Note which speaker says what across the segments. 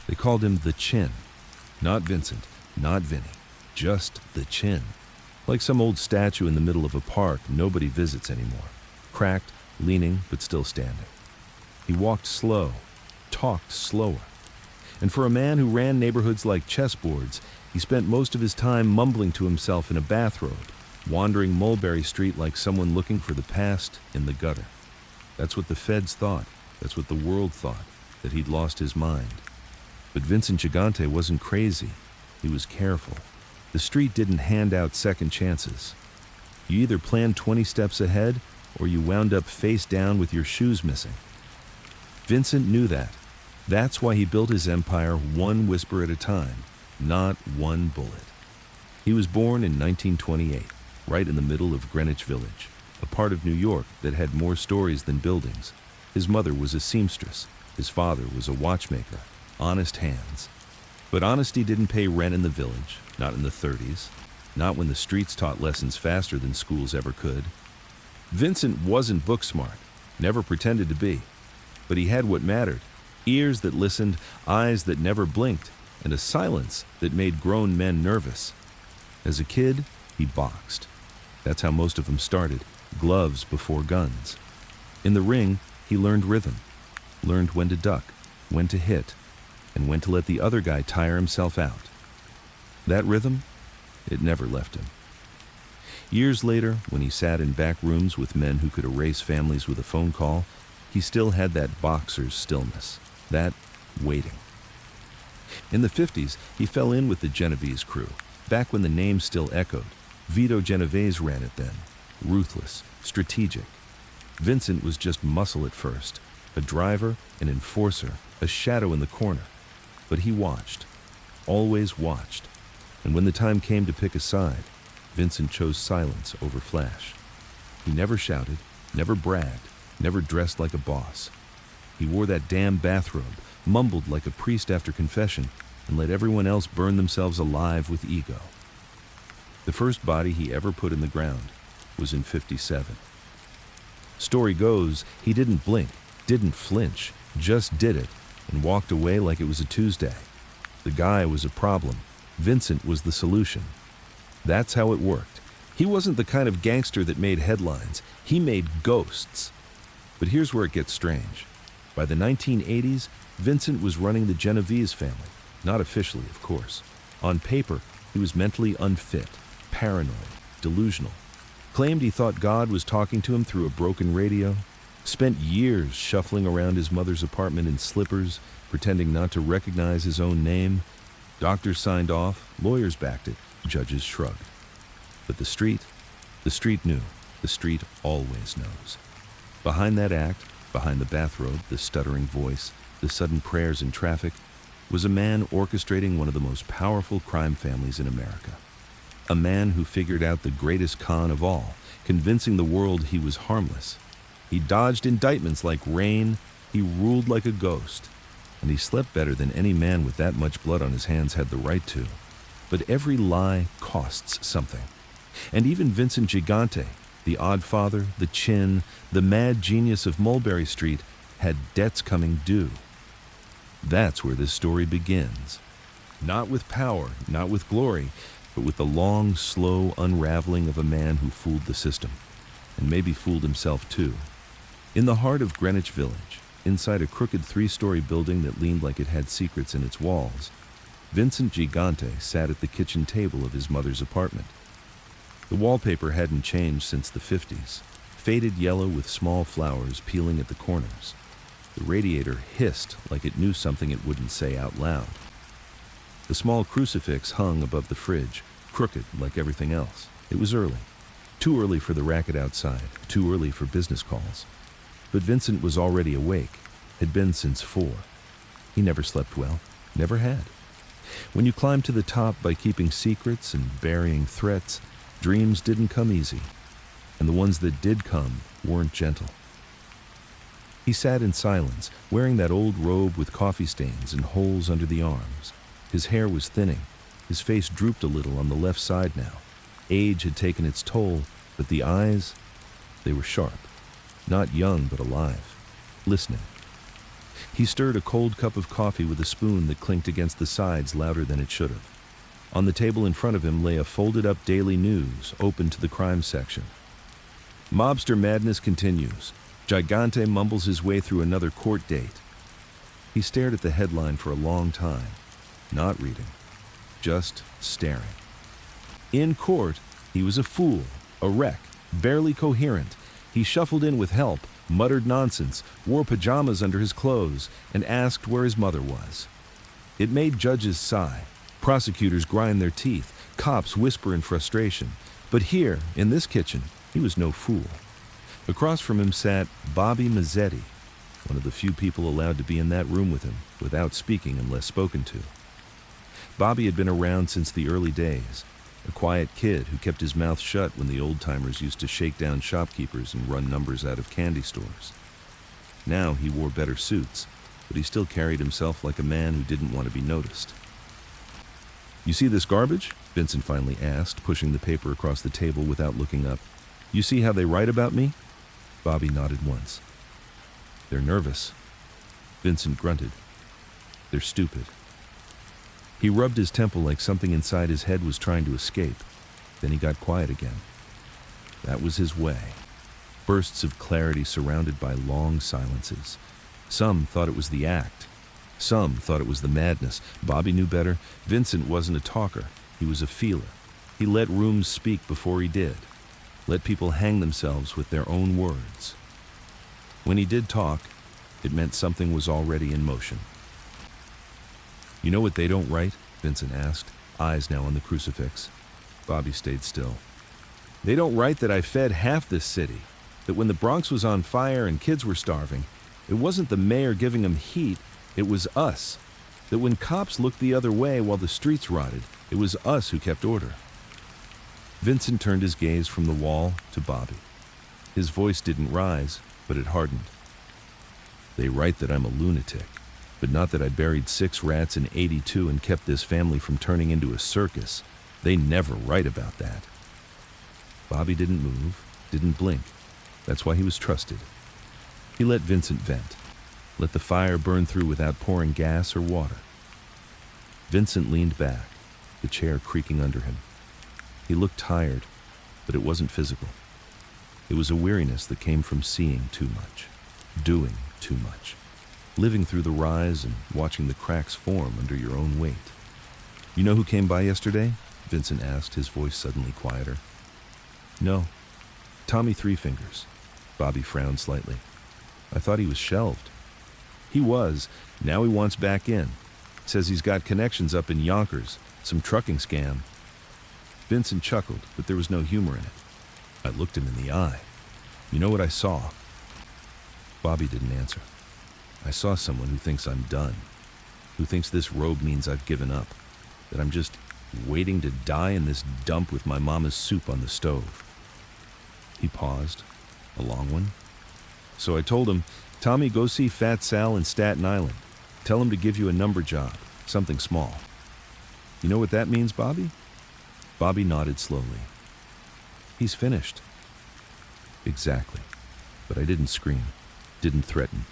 Speaker 1: They called him the Chin. Not Vincent, not Vinny, just the Chin. Like some old statue in the middle of a park nobody visits anymore. Cracked, leaning, but still standing. He walked slow, talked slower. And for a man who ran neighborhoods like chessboards, he spent most of his time mumbling to himself in a bathrobe, wandering Mulberry Street like someone looking for the past in the gutter. That's what the feds thought. That's what the world thought, that he'd lost his mind. But Vincent Gigante wasn't crazy. He was careful. The street didn't hand out second chances. You either planned 20 steps ahead, or you wound up face down with your shoes missing. Vincent knew that. That's why he built his empire one whisper at a time, not one bullet. He was born in 1928, right in the middle of Greenwich Village, a part of New York that had more stories than buildings. His mother was a seamstress. His father was a watchmaker. Honest hands. But honesty didn't pay rent in the village, not in the 30s, not when the streets taught lessons faster than schools ever could. Vincent wasn't book smart, never pretended to be, but he had what mattered: ears that listened, eyes that never blinked, and a silence that made grown men nervous. As a kid, he boxed. That's how most of them started, gloves before guns. In the ring, he learned rhythm, learned when to duck, when to hit, and when to let the other guy tire himself out. That rhythm, it never left him. Years later, when he sat in back rooms with men who could erase families with a phone call, he still had that boxer's stillness, that waiting. In the 50s, he fell in with the Genevese crew, back when the name still echoed. Vito Genevese ran it then, ruthless, strategic. Vincent was just muscle at first, a driver, an enforcer, a shadow in the corner. But he watched, always watched. And when the time came to pick a side, Vincent chose silence over flash. He never shouted, never bragged, never dressed like a boss. He wore that damn bathrobe, mumbled like a priest after confession, and let everyone else burn themselves alive with ego. The first body he ever put in the ground was in '57. Story goes, he didn't blink, didn't flinch, just did it, and walked away like it was a Tuesday. The guy was a problem. Vincent was the solution. That's how it worked. He wasn't the kind of gangster that made headlines. He made ghosts. But here's where it gets strange. By the 1980s, Vincent was running the Genevese family. Not officially, of course. On paper, he was mentally unfit, paranoid, delusional. Claimed he thought God was talking to him through a broken radio. Spent years shuffling around his mother's apartment in slippers, pretending not to recognize his own name. Doctors signed off, lawyers backed it, judges shrugged. But the street knew. The street always knows. Behind that act, behind the bathrobe, the stuttering voice, the sudden prayers in traffic, was a man orchestrating one of the most powerful crime families in America. A man who figured out the greatest con of all, convincing the world he was harmless. He dodged indictments like rain, he ruled like a ghost, and he slept better than any man with that much blood on his hands had the right to. But every lie costs something. And even Vincent Gigante, the Oddfather, the Chin, the mad genius of Mulberry Street, had debts coming due. That's where this story begins. Not with power, not with glory, but with the long, slow unraveling of a man who fooled the system, and maybe fooled himself too. In the heart of Greenwich Village, inside a crooked 3-story building that leaned like it had secrets in its walls, Vincent Gigante sat at the kitchen table of his mother's apartment. The wallpaper hadn't changed since the 50s, faded yellow with small flowers peeling at the corners. The radiator hissed like it knew something it wouldn't say out loud. The small crucifix hung above the fridge, crooked like everything else. It was early. Too early for the racket outside, too early for business calls. But Vincent was already awake, had been since 4. He never slept well, never had. When you climbed to the top by keeping secrets and burying threats, dreams didn't come easy, and the ones that did come weren't gentle. He sat in silence, wearing that old robe with coffee stains and holes under the arms. His hair was thinning. His face drooped a little on the left side now. Age had taken its toll, but the eyes, they were sharp. Not young, but alive. Listening. He stirred a cold cup of coffee with a spoon that clinked against the sides louder than it should have. On the table in front of him lay a folded-up Daily News, open to the crime section. Mobster madness continues. Gigante mumbles his way through another court date. He stared at the headline for a long time, not reading, just staring. In court, he was a fool, a wreck, barely coherent. He shuffled in with help, muttered nonsense, wore pajamas under his clothes, and asked where his mother was. It made judges sigh, prosecutors grind their teeth, cops whisper in frustration. But here, in this kitchen, he was no fool. Across from him sat Bobby Mazzetti, one of the few people allowed to be in that room with him, without speaking unless spoken to. Bobby had been around since the early days, a quiet kid who kept his mouth shut when the old-timers used to shake down shopkeepers and run numbers out of candy stores. Now he wore better suits, but he still carried himself like a man who didn't want to be noticed. "You see this garbage?" Vincent finally asked, pushing the paper across the table without looking up. "You see how they write about me?" Bobby nodded once. "They're nervous." Vincent grunted. "They're stupid." He rubbed his temple like something inside his head was trying to escape. Then he got quiet again. That was his way. Bursts of clarity surrounded by long silences. Some thought it was the act. Some thought it was the madness. Bobby knew better. Vincent wasn't a talker. He was a feeler. He let rooms speak before he did. Let people hang themselves with their own words. When he did talk, it meant something was already in motion. "You know what they don't write?" Vincent asked, eyes now on the crucifix. Bobby stayed still. "They don't write that I fed half this city, that when the Bronx was on fire and kids were starving, it wasn't the mayor giving them heat, it was us. That when cops looked the other way while the streets rotted, it was us who kept order." Vincent turned his gaze from the wall to Bobby. His voice didn't rise, but it hardened. "They write that I'm a lunatic, but not that I buried 6 rats in '82 and kept this family from turning into a circus. They never write about that." Bobby didn't move, didn't blink. That's why he was trusted. He let Vincent vent, let the fire burn through without pouring gas or water. Vincent leaned back, the chair creaking under him. He looked tired, but it wasn't physical. It was a weariness that came from seeing too much, doing too much, living through the rise and watching the cracks form under your own weight. "You know who came by yesterday?" Vincent asked, his voice suddenly quieter. "No. Tommy Three Fingers." Bobby frowned slightly. "I thought he was shelved." "He was. Now he wants back in. Says he's got connections up in Yonkers, some trucking scam." Vincent chuckled, but there was no humor in it. I looked him in the eye. "You know what I saw?" Bobby didn't answer. "I saw someone who thinks I'm done, who thinks this robe means I've given up, that I'm just waiting to die in this dump with my mama's soup on the stove." He paused. "A long one?" "So I told him, 'Tommy, go see Fat Sal in Staten Island. Tell him to give you a number job, something small.' You know what that means, Bobby?" Bobby nodded slowly. "He's finished." "Exactly. But I didn't scream, didn't threaten,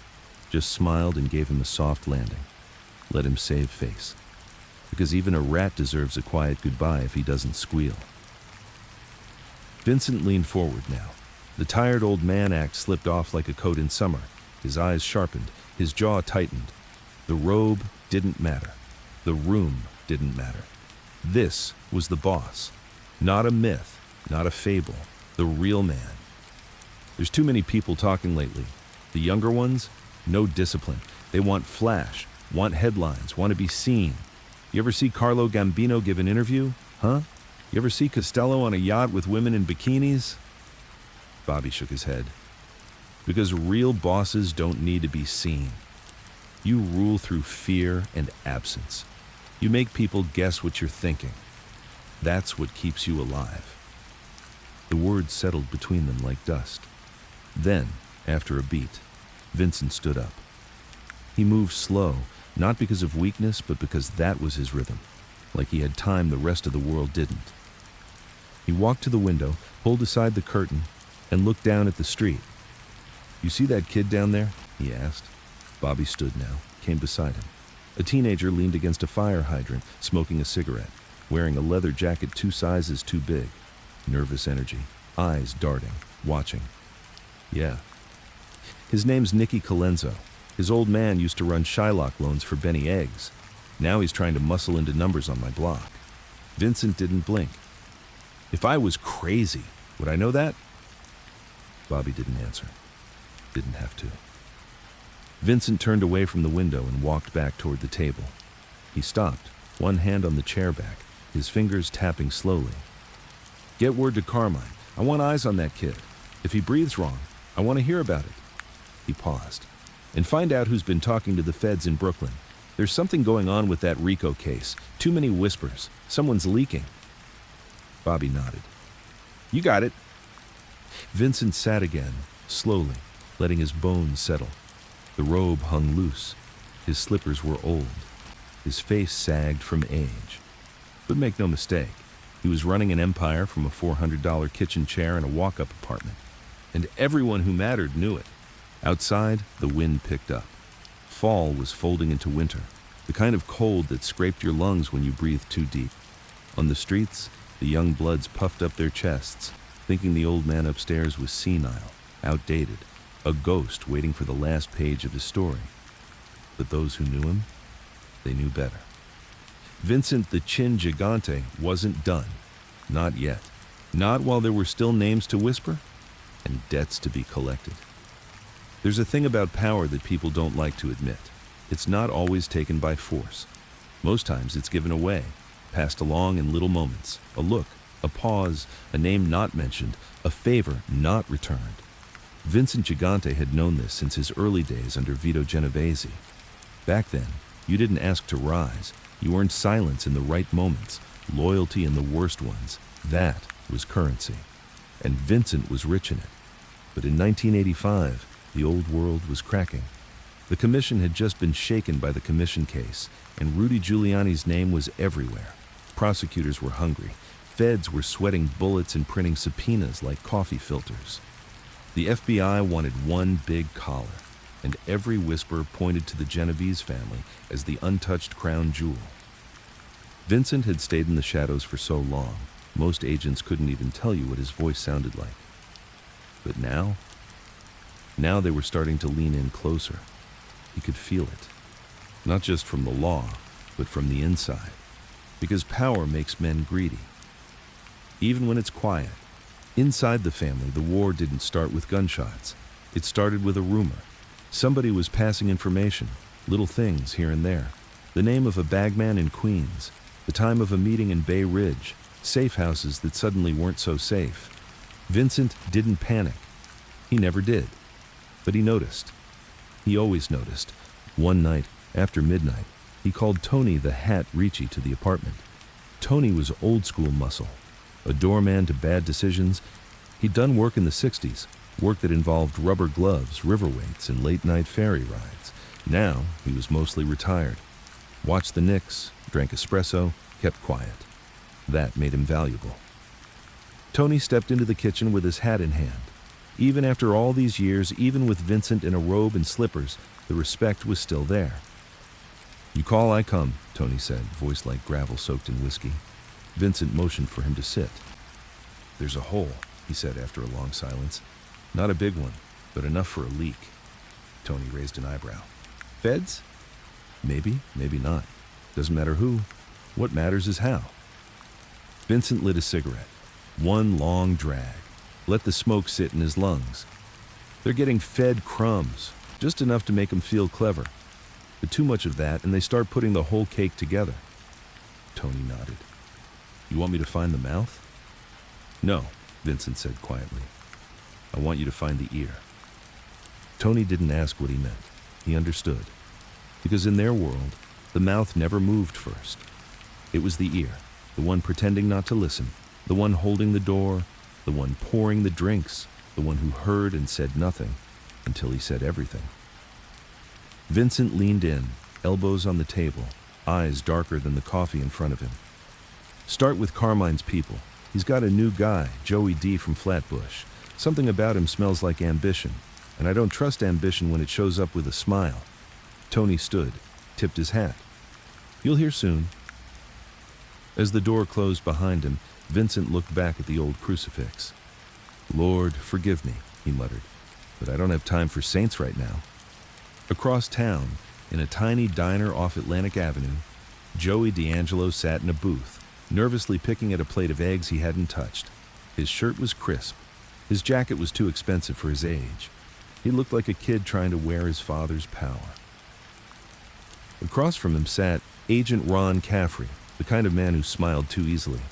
Speaker 1: just smiled and gave him a soft landing. Let him save face. Because even a rat deserves a quiet goodbye if he doesn't squeal." Vincent leaned forward now. The tired old man act slipped off like a coat in summer. His eyes sharpened, his jaw tightened. The robe didn't matter. The room didn't matter. This was the boss. Not a myth, not a fable. The real man. There's too many people talking lately. The younger ones, no discipline. They want flash, want headlines, want to be seen. You ever see Carlo Gambino give an interview? Huh? You ever see Costello on a yacht with women in bikinis? Bobby shook his head. Because real bosses don't need to be seen. You rule through fear and absence. You make people guess what you're thinking. That's what keeps you alive. The words settled between them like dust. Then, after a beat, Vincent stood up. He moved slow, not because of weakness, but because that was his rhythm, like he had time the rest of the world didn't. He walked to the window, pulled aside the curtain, and looked down at the street. "You see that kid down there?" he asked. Bobby stood now, came beside him. A teenager leaned against a fire hydrant, smoking a cigarette, wearing a leather jacket 2 sizes too big. Nervous energy, eyes darting, watching. Yeah. His name's Nicky Colenso. His old man used to run Shylock loans for Benny Eggs. Now he's trying to muscle into numbers on my block. Vincent didn't blink. If I was crazy, would I know that? Bobby didn't answer. Didn't have to. Vincent turned away from the window and walked back toward the table. He stopped, one hand on the chair back, his fingers tapping slowly. Get word to Carmine. I want eyes on that kid. If he breathes wrong, I want to hear about it. He paused. And find out who's been talking to the feds in Brooklyn. There's something going on with that Rico case. Too many whispers. Someone's leaking. Bobby nodded. You got it. Vincent sat again, slowly, letting his bones settle. The robe hung loose. His slippers were old. His face sagged from age. But make no mistake, he was running an empire from a $400 kitchen chair in a walk-up apartment. And everyone who mattered knew it. Outside, the wind picked up. Fall was folding into winter, the kind of cold that scraped your lungs when you breathed too deep. On the streets, the young bloods puffed up their chests, thinking the old man upstairs was senile, outdated, a ghost waiting for the last page of his story. But those who knew him, they knew better. Vincent the Chin Gigante wasn't done. Not yet. Not while there were still names to whisper and debts to be collected. There's a thing about power that people don't like to admit. It's not always taken by force. Most times it's given away, passed along in little moments. A look, a pause, a name not mentioned, a favor not returned. Vincent Gigante had known this since his early days under Vito Genevese. Back then, you didn't ask to rise. You earned silence in the right moments, loyalty in the worst ones. That was currency. And Vincent was rich in it. But in 1985, the old world was cracking. The commission had just been shaken by the commission case, and Rudy Giuliani's name was everywhere. Prosecutors were hungry. Feds were sweating bullets and printing subpoenas like coffee filters. The FBI wanted one big collar, and every whisper pointed to the Genevese family as the untouched crown jewel. Vincent had stayed in the shadows for so long, most agents couldn't even tell you what his voice sounded like. But now they were starting to lean in closer. He could feel it. Not just from the law, but from the inside. Because power makes men greedy. Even when it's quiet. Inside the family, the war didn't start with gunshots. It started with a rumor. Somebody was passing information, little things here and there. The name of a bagman in Queens, the time of a meeting in Bay Ridge, safe houses that suddenly weren't so safe. Vincent didn't panic. He never did. But he noticed. He always noticed. One night, after midnight, he called Tony the Hat Ricci to the apartment. Tony was old school muscle, a doorman to bad decisions. He'd done work in the 60s, work that involved rubber gloves, riverweights, and late-night ferry rides. Now, he was mostly retired. Watched the Knicks, drank espresso, kept quiet. That made him valuable. Tony stepped into the kitchen with his hat in hand. Even after all these years, even with Vincent in a robe and slippers, the respect was still there. You call, I come, Tony said, voice like gravel soaked in whiskey. Vincent motioned for him to sit. There's a hole, he said after a long silence. Not a big one, but enough for a leak. Tony raised an eyebrow. Feds? Maybe, maybe not. Doesn't matter who. What matters is how. Vincent lit a cigarette. One long drag. Let the smoke sit in his lungs. They're getting fed crumbs, just enough to make them feel clever. But too much of that, and they start putting the whole cake together. Tony nodded. You want me to find the mouth? No, Vincent said quietly. I want you to find the ear. Tony didn't ask what he meant. He understood. Because in their world, the mouth never moved first. It was the ear, the one pretending not to listen, the one holding the door, the one pouring the drinks, the one who heard and said nothing until he said everything. Vincent leaned in, elbows on the table, eyes darker than the coffee in front of him. Start with Carmine's people. He's got a new guy, Joey D from Flatbush. Something about him smells like ambition, and I don't trust ambition when it shows up with a smile. Tony stood, tipped his hat. "You'll hear soon." As the door closed behind him, Vincent looked back at the old crucifix. "Lord, forgive me," he muttered, "but I don't have time for saints right now." Across town, in a tiny diner off Atlantic Avenue, Joey D'Angelo sat in a booth, nervously picking at a plate of eggs he hadn't touched. His shirt was crisp. His jacket was too expensive for his age. He looked like a kid trying to wear his father's power. Across from him sat Agent Ron Caffrey, the kind of man who smiled too easily.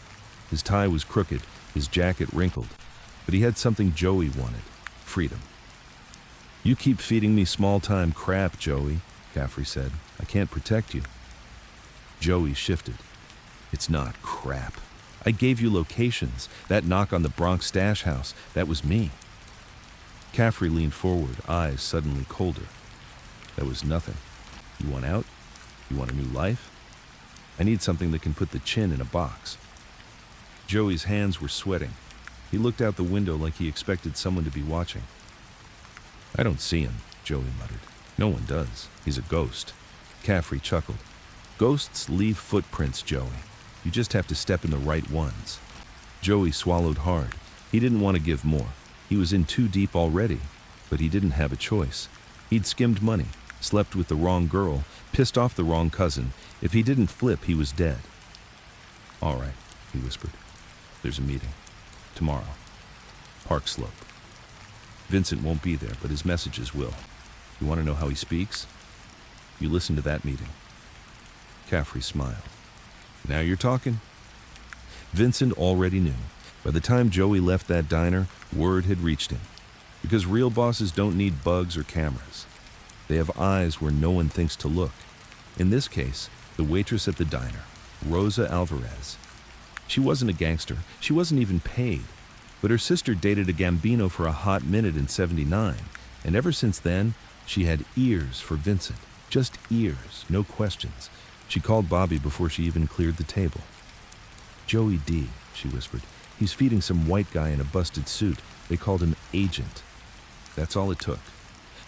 Speaker 1: His tie was crooked, his jacket wrinkled, but he had something Joey wanted: freedom. "You keep feeding me small-time crap, Joey," Caffrey said. "I can't protect you." Joey shifted. "It's not crap. I gave you locations. That knock on the Bronx stash house, that was me." Caffrey leaned forward, eyes suddenly colder. "That was nothing. You want out? You want a new life? I need something that can put the chin in a box." Joey's hands were sweating. He looked out the window like he expected someone to be watching. "I don't see him," Joey muttered. "No one does. He's a ghost." Caffrey chuckled. "Ghosts leave footprints, Joey. You just have to step in the right ones." Joey swallowed hard. He didn't want to give more. He was in too deep already, but he didn't have a choice. He'd skimmed money, slept with the wrong girl, pissed off the wrong cousin. If he didn't flip, he was dead. "All right," he whispered. "There's a meeting. Tomorrow. Park Slope. Vincent won't be there, but his messages will. You want to know how he speaks? You listen to that meeting." Caffrey smiled. "Now you're talking." Vincent already knew. By the time Joey left that diner, word had reached him. Because real bosses don't need bugs or cameras. They have eyes where no one thinks to look. In this case, the waitress at the diner, Rosa Alvarez. She wasn't a gangster. She wasn't even paid. But her sister dated a Gambino for a hot minute in '79, and ever since then, she had ears for Vincent. Just ears, no questions. She called Bobby before she even cleared the table. "Joey D," she whispered. "He's feeding some white guy in a busted suit. They called him Agent." That's all it took.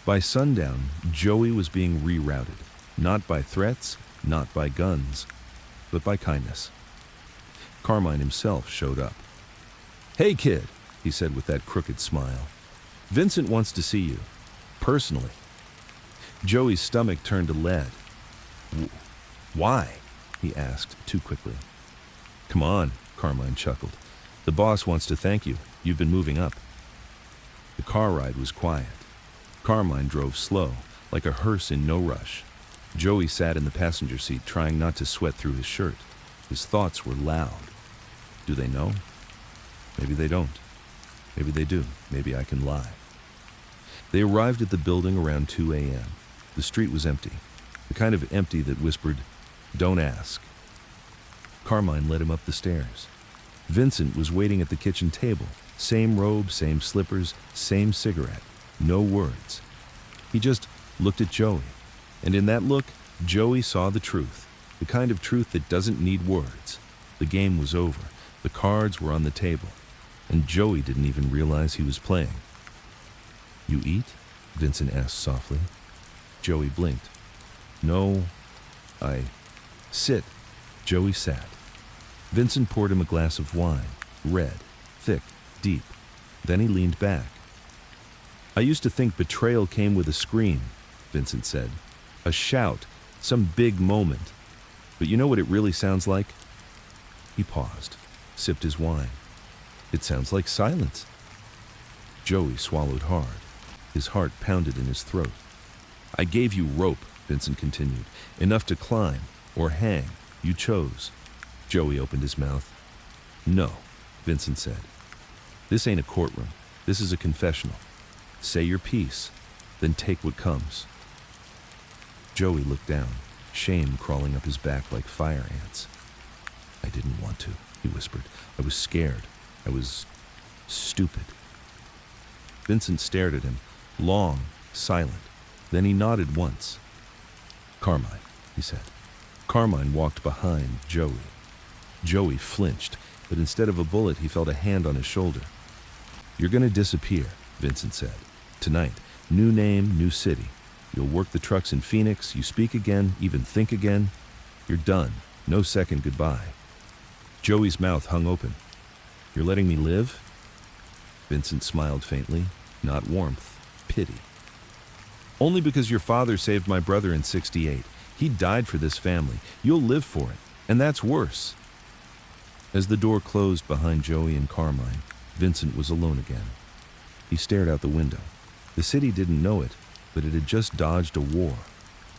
Speaker 1: By sundown, Joey was being rerouted. Not by threats, not by guns, but by kindness. Carmine himself showed up. "Hey, kid," he said with that crooked smile. "Vincent wants to see you. Personally." Joey's stomach turned to lead. "Why?" he asked too quickly. "Come on," Carmine chuckled. "The boss wants to thank you. You've been moving up." The car ride was quiet. Carmine drove slow, like a hearse in no rush. Joey sat in the passenger seat, trying not to sweat through his shirt. His thoughts were loud. Do they know? Maybe they don't. Maybe they do. Maybe I can lie. They arrived at the building around 2 a.m. The street was empty. The kind of empty that whispered, "Don't ask." Carmine led him up the stairs. Vincent was waiting at the kitchen table. Same robe, same slippers, same cigarette. No words. He just looked at Joey. And in that look, Joey saw the truth. The kind of truth that doesn't need words. The game was over. The cards were on the table. And Joey didn't even realize he was playing. "You eat?" Vincent asked softly. Joey blinked. "No, I..." "Sit." Joey sat. Vincent poured him a glass of wine. Red, thick, deep. Then he leaned back. "I used to think betrayal came with a scream," Vincent said. "A shout, some big moment. But you know what it really sounds like?" He paused, sipped his wine. "It sounds like silence." Joey swallowed hard. His heart pounded in his throat. "I gave you rope," Vincent continued. "Enough to climb, or hang. You chose." Joey opened his mouth. "No," Vincent said. "This ain't a courtroom. This is a confessional. Say your piece, then take what comes." Joey looked down, shame crawling up his back like fire ants. "I didn't want to," he whispered. "I was scared. I was stupid." Vincent stared at him, long, silent. Then he nodded once. "Carmine," he said. Carmine walked behind Joey. Joey flinched, but instead of a bullet, he felt a hand on his shoulder. "You're going to disappear," Vincent said. "Tonight. New name, new city. You'll work the trucks in Phoenix, you speak again, even think again. You're done. No second goodbye. Joey's mouth hung open. You're letting me live? Vincent smiled faintly, not warmth, pity. Only because your father saved my brother in '68. He died for this family. You'll live for it, and that's worse. As the door closed behind Joey and Carmine, Vincent was alone again. He stared out the window. The city didn't know it, but it had just dodged a war,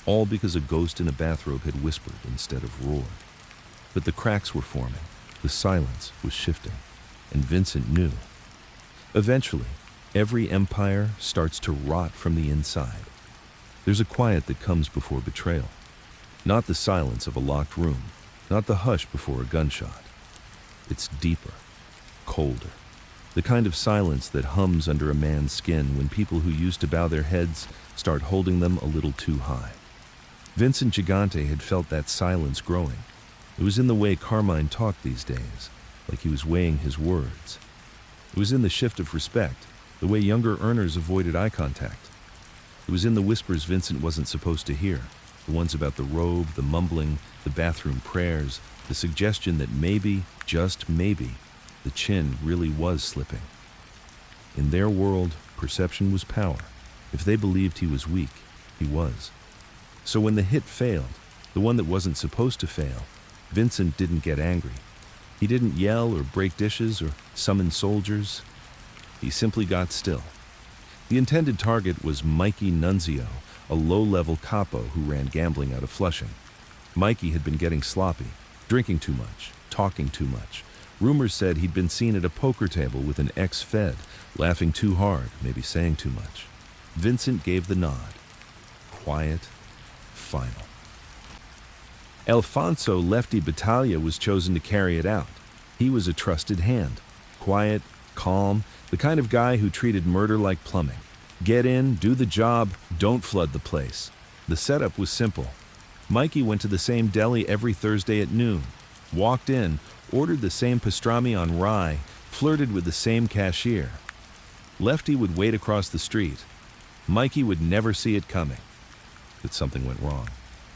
Speaker 1: all because a ghost in a bathrobe had whispered instead of roared. But the cracks were forming, the silence was shifting, and Vincent knew. Eventually, every empire starts to rot from the inside. There's a quiet that comes before betrayal. Not the silence of a locked room, not the hush before a gunshot. It's deeper, colder. The kind of silence that hums under a man's skin when people who used to bow their heads start holding them a little too high. Vincent Gigante had felt that silence growing. It was in the way Carmine talked these days, like he was weighing his words. It was in the shift of respect, the way younger earners avoided eye contact. It was in the whispers Vincent wasn't supposed to hear, the ones about the robe, the mumbling, the bathroom prayers, the suggestion that maybe, just maybe, the chin really was slipping. In their world, perception was power. If they believed he was weak, he was. So when the hit failed, the one that wasn't supposed to fail, Vincent didn't get angry. He didn't yell or break dishes or summon soldiers. He simply got still. The intended target was Mikey Nunzio, a low-level capo who ran gambling out of Flushing. Mikey had been getting sloppy, drinking too much, talking too much. Rumors said he'd been seen at a poker table with an ex-Fed, laughing too hard, maybe saying too much. Vincent gave the nod. Quiet, final. Alfonso Lefty Battaglia was chosen to carry it out. He was a trusted hand. Quiet, calm, the kind of guy who treated murder like plumbing. Get in, do the job, don't flood the place. The setup was simple. Mikey went to the same deli every Thursday at noon, walked in, ordered the same pastrami on rye, flirted with the same cashier. Lefty would wait across the street. Mikey would never see it coming. But something went wrong.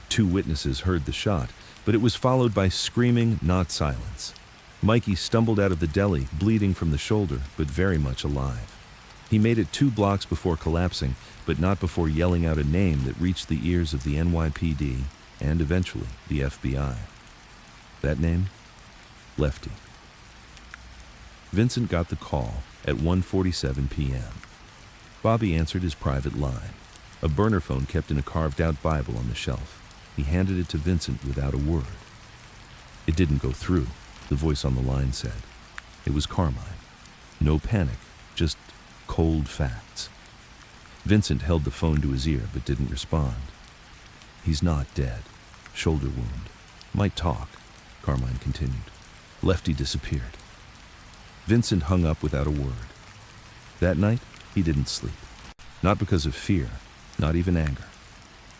Speaker 1: 2 witnesses heard the shot, but it was followed by screaming, not silence. Mikey stumbled out of the deli, bleeding from the shoulder, but very much alive. He made it 2 blocks before collapsing, but not before yelling out a name that reached the ears of the NYPD and eventually the FBI. That name? Lefty. Vincent got the call at 1:47 p.m. Bobby answered his private line. A burner phone kept in a carved-out Bible on the shelf. He handed it to Vincent without a word. It didn't go through, the voice on the line said. It was Carmine. No panic, just cold facts. Vincent held the phone to his ear but didn't respond. He's not dead. Shoulder wound. Might talk, Carmine continued. Lefty disappeared. Vincent hung up without a word. That night, he didn't sleep. Not because of fear, not even anger.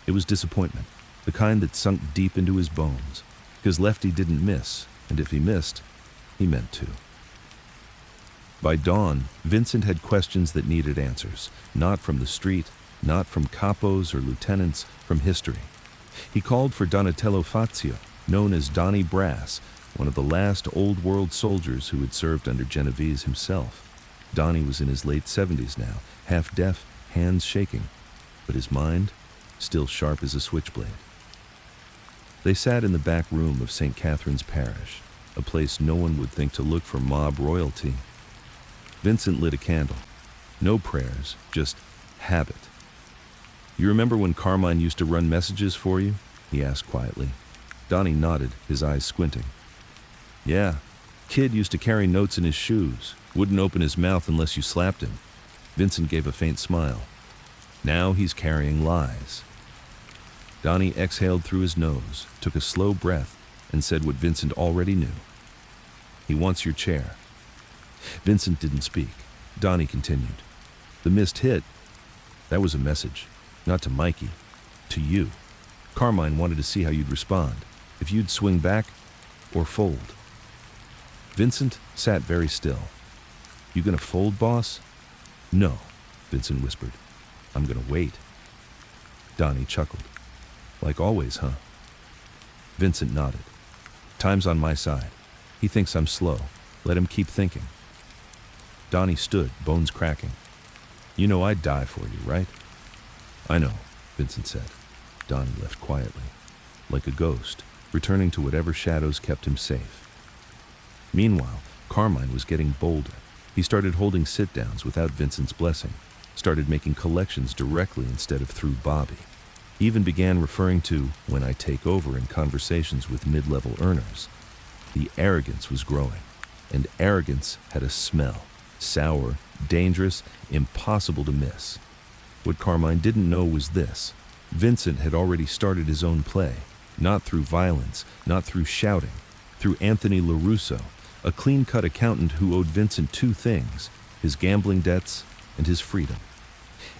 Speaker 1: It was disappointment, the kind that sunk deep into his bones, because Lefty didn't miss, and if he missed, he meant to. By dawn, Vincent had questions that needed answers, not from the street, not from capos or lieutenants, from history. He called for Donatello Fazio, known as Donnie Brass, one of the last Old World soldiers who had served under Genevese himself. Donnie was in his late 70s now, half deaf, hands shaking, but his mind still sharp as a switchblade. They sat in the back room of St. Catherine's Parish, a place no one would think to look for mob royalty. Vincent lit a candle. No prayers, just habit. You remember when Carmine used to run messages for you? He asked quietly. Donnie nodded, his eyes squinting. Yeah, kid used to carry notes in his shoes, wouldn't open his mouth unless you slapped him. Vincent gave a faint smile. Now he's carrying lies. Donnie exhaled through his nose, took a slow breath, and said what Vincent already knew. He wants your chair. Vincent didn't speak. Donnie continued. The missed hit, that was a message. Not to Mikey, to you. Carmine wanted to see how you'd respond, if you'd swing back or fold. Vincent sat very still. You gonna fold, boss? No, Vincent whispered. I'm gonna wait. Donnie chuckled. Like always, huh? Vincent nodded. Time's on my side. He thinks I'm slow. Let him keep thinking. Donnie stood, bones cracking. You know I'd die for you, right? I know, Vincent said. Donnie left quietly, like a ghost, returning to whatever shadows kept him safe. Meanwhile, Carmine was getting bolder. He started holding sit-downs without Vincent's blessing, started making collections directly instead of through Bobby. He even began referring to when I take over in conversations with mid-level earners. The arrogance was growing, and arrogance had a smell. Sour, dangerous, impossible to miss. What Carmine didn't know was this. Vincent had already started his own play, not through violence, not through shouting, through Anthony LaRusso, a clean-cut accountant who owed Vincent two things, his gambling debts and his freedom.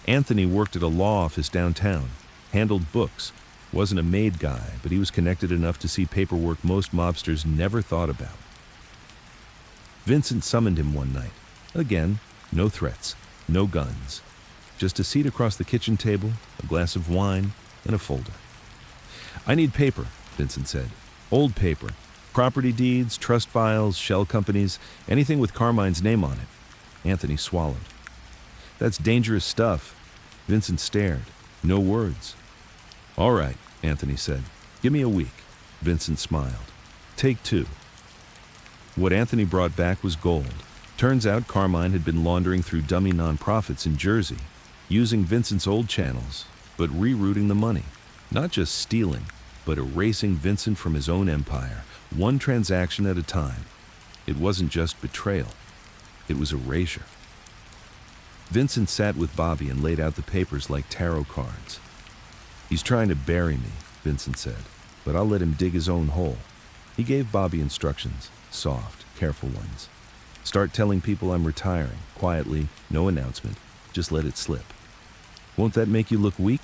Speaker 1: Anthony worked at a law office downtown, handled books, wasn't a made guy, but he was connected enough to see paperwork most mobsters never thought about. Vincent summoned him one night. Again, no threats, no guns. Just a seat across the kitchen table, a glass of wine, and a folder. I need paper, Vincent said. Old paper. Property deeds, trust files, shell companies, anything with Carmine's name on it. Anthony swallowed. That's dangerous stuff. Vincent stared. No words. All right, Anthony said. Give me a week. Vincent smiled. Take two. What Anthony brought back was gold. Turns out Carmine had been laundering through dummy nonprofits in Jersey, using Vincent's old channels, but rerouting the money. Not just stealing, but erasing Vincent from his own empire, one transaction at a time. It wasn't just betrayal. It was erasure. Vincent sat with Bobby and laid out the papers like tarot cards. He's trying to bury me, Vincent said, but I'll let him dig his own hole. He gave Bobby instructions, soft, careful ones. Start telling people I'm retiring, quietly, no announcement, just let it slip. Won't that make you look weak?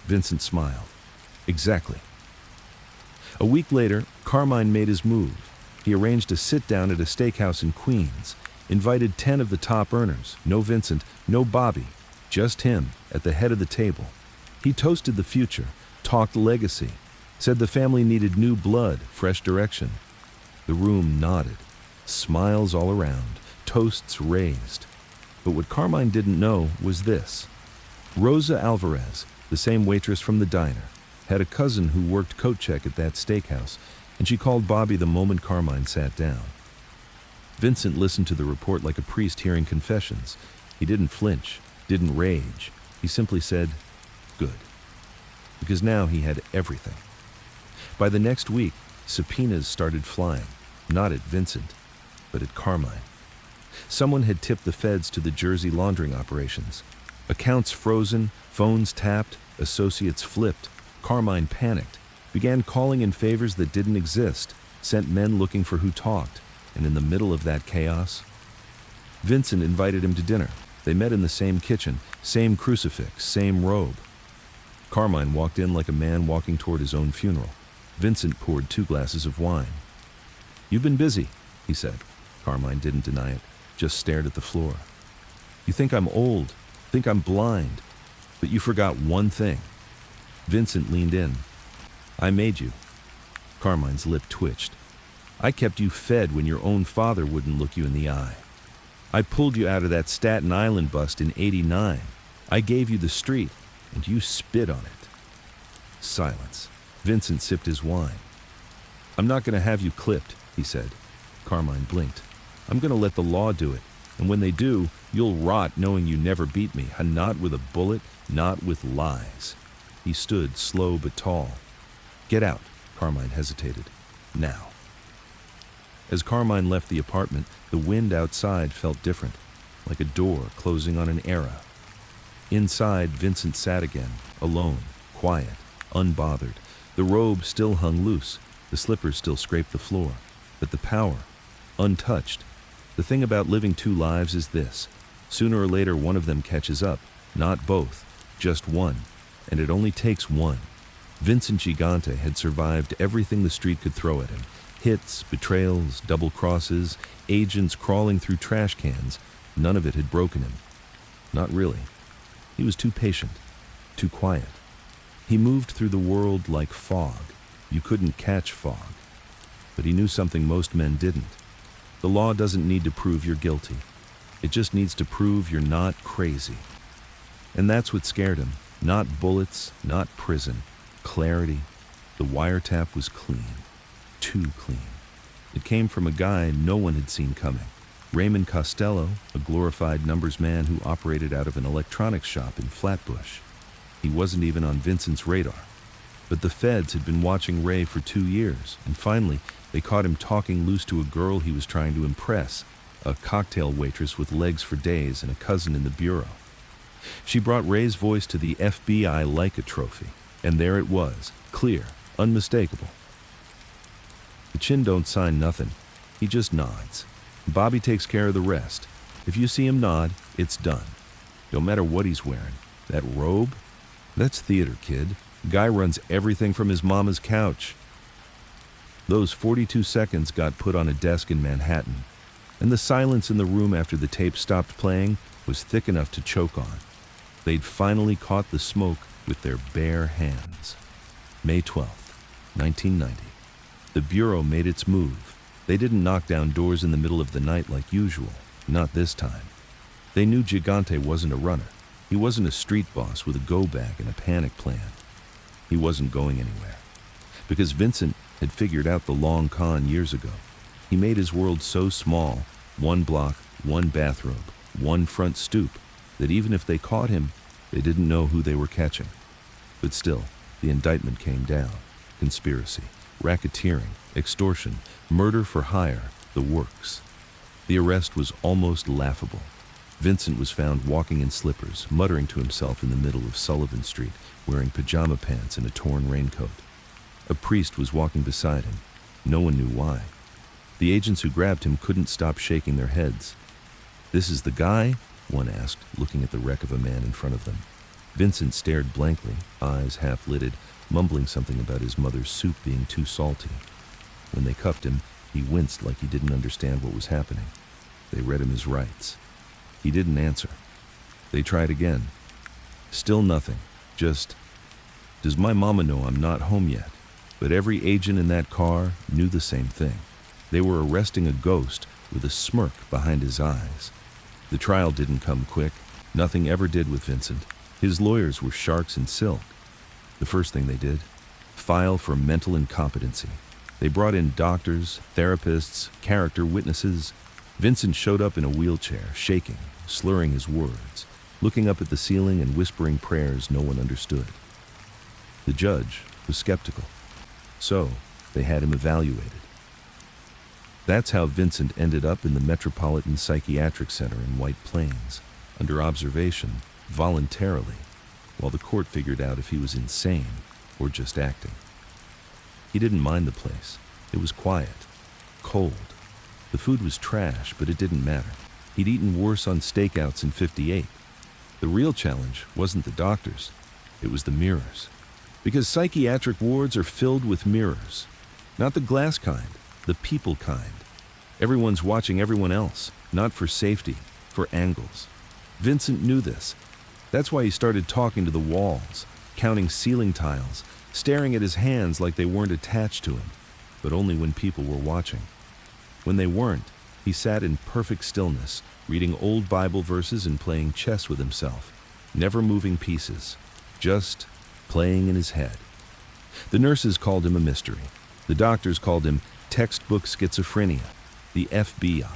Speaker 1: Vincent smiled. Exactly. A week later, Carmine made his move. He arranged a sit-down at a steakhouse in Queens, invited 10 of the top earners, no Vincent, no Bobby, just him, at the head of the table. He toasted the future, talked legacy, said the family needed new blood, fresh direction. The room nodded, smiles all around, toasts raised. But what Carmine didn't know was this. Rosa Alvarez, the same waitress from the diner, had a cousin who worked coat check at that steakhouse, and she called Bobby the moment Carmine sat down. Vincent listened to the report like a priest hearing confessions. He didn't flinch, didn't rage. He simply said, good. Because now he had everything. By the next week, subpoenas started flying, not at Vincent, but at Carmine. Someone had tipped the feds to the Jersey laundering operations. Accounts frozen, phones tapped, associates flipped. Carmine panicked, began calling in favors that didn't exist, sent men looking for who talked, and in the middle of that chaos, Vincent invited him to dinner. They met in the same kitchen, same crucifix, same robe. Carmine walked in like a man walking toward his own funeral. Vincent poured 2 glasses of wine. You've been busy, he said. Carmine didn't deny it, just stared at the floor. You think I'm old, think I'm blind, but you forgot one thing. Vincent leaned in. I made you. Carmine's lip twitched. I kept you fed when your own father wouldn't look you in the eye. I pulled you out of that Staten Island bust in '89. I gave you the street, and you spit on it. Silence. Vincent sipped his wine. I'm not going to have you clipped, he said. Carmine blinked. I'm going to let the law do it, and when they do, you'll rot knowing you never beat me, and not with a bullet, not with lies. He stood, slow but tall. Get out, Carmine hesitated. Now. As Carmine left the apartment, the wind outside felt different, like a door closing on an era. Inside, Vincent sat again, alone, quiet, unbothered. The robe still hung loose, the slippers still scraped the floor, but the power, untouched. The thing about living 2 lives is this. Sooner or later, one of them catches up, not both, just one, and it only takes one. Vincent Gigante had survived everything the street could throw at him. Hits, betrayals, double crosses, agents crawling through trash cans. None of it had broken him. Not really. He was too patient, too quiet. He moved through the world like fog. You couldn't catch fog. But he knew something most men didn't. The law doesn't need to prove you're guilty. It just needs to prove you're not crazy. And that's what scared him. Not bullets, not prison. Clarity. The wiretap was clean. Too clean. It came from a guy no one had seen coming. Raymond Costello, a glorified numbers man who operated out of an electronics shop in Flatbush. He wasn't even on Vincent's radar. But the feds had been watching Ray for 2 years, and finally, they caught him talking loose to a girl he was trying to impress, a cocktail waitress with legs for days and a cousin in the bureau. She brought Ray's voice to the FBI Leica trophy, and there it was, clear, unmistakable. The chin don't sign nothing, he just nods. Bobby takes care of the rest. If you see him nod, it's done. No matter what he's wearing. That robe? That's theater, kid. Guy runs everything from his mama's couch. Those 42 seconds got put on a desk in Manhattan, and the silence in the room after the tape stopped playing was thick enough to choke on. They'd finally caught the smoke with their bare hands. May 12th, 1990. The Bureau made its move. They didn't knock down doors in the middle of the night like usual, not this time. They knew Gigante wasn't a runner. He wasn't a street boss with a go-bag and a panic plan. He wasn't going anywhere. Because Vincent had figured out the long con years ago. He made his world so small, one block, one bathrobe, one front stoop, that even if they caught him, they didn't know who they were catching. But still, the indictment came down. Conspiracy, racketeering, extortion, murder for hire, the works. The arrest was almost laughable. Vincent was found walking in slippers, muttering to himself in the middle of Sullivan Street, wearing pajama pants and a torn raincoat. A priest was walking beside him. No one knew why. The agents who grabbed him couldn't stop shaking their heads. "This is the guy?" one asked, looking at the wreck of a man in front of them. Vincent stared blankly, eyes half-lidded, mumbling something about his mother's soup being too salty. When they cuffed him, he winced like he didn't understand what was happening. They read him his rights. He didn't answer. They tried again. Still nothing. Just, "Does my mama know I'm not home yet?" But every agent in that car knew the same thing. They were arresting a ghost with a smirk behind his eyes. The trial didn't come quick. Nothing ever did with Vincent. His lawyers were sharks in silk. The first thing they did, file for mental incompetency. They brought in doctors, therapists, character witnesses. Vincent showed up in a wheelchair, shaking, slurring his words, looking up at the ceiling and whispering prayers no one understood. The judge was skeptical. So, they had him evaluated. That's how Vincent ended up in the Metropolitan Psychiatric Center in White Plains, under observation, voluntarily, while the court figured out if he was insane or just acting. He didn't mind the place. It was quiet, cold. The food was trash, but it didn't matter. He'd eaten worse on stakeouts in '58. The real challenge wasn't the doctors. It was the mirrors. Because psychiatric wards are filled with mirrors. Not the glass kind, the people kind. Everyone's watching everyone else, not for safety, for angles. Vincent knew this. That's why he started talking to the walls, counting ceiling tiles, staring at his hands like they weren't attached to him, but only when people were watching. When they weren't, he sat in perfect stillness, reading old Bible verses and playing chess with himself, never moving pieces, just playing in his head. The nurses called him a mystery. The doctors called him textbook schizophrenia, the FBI.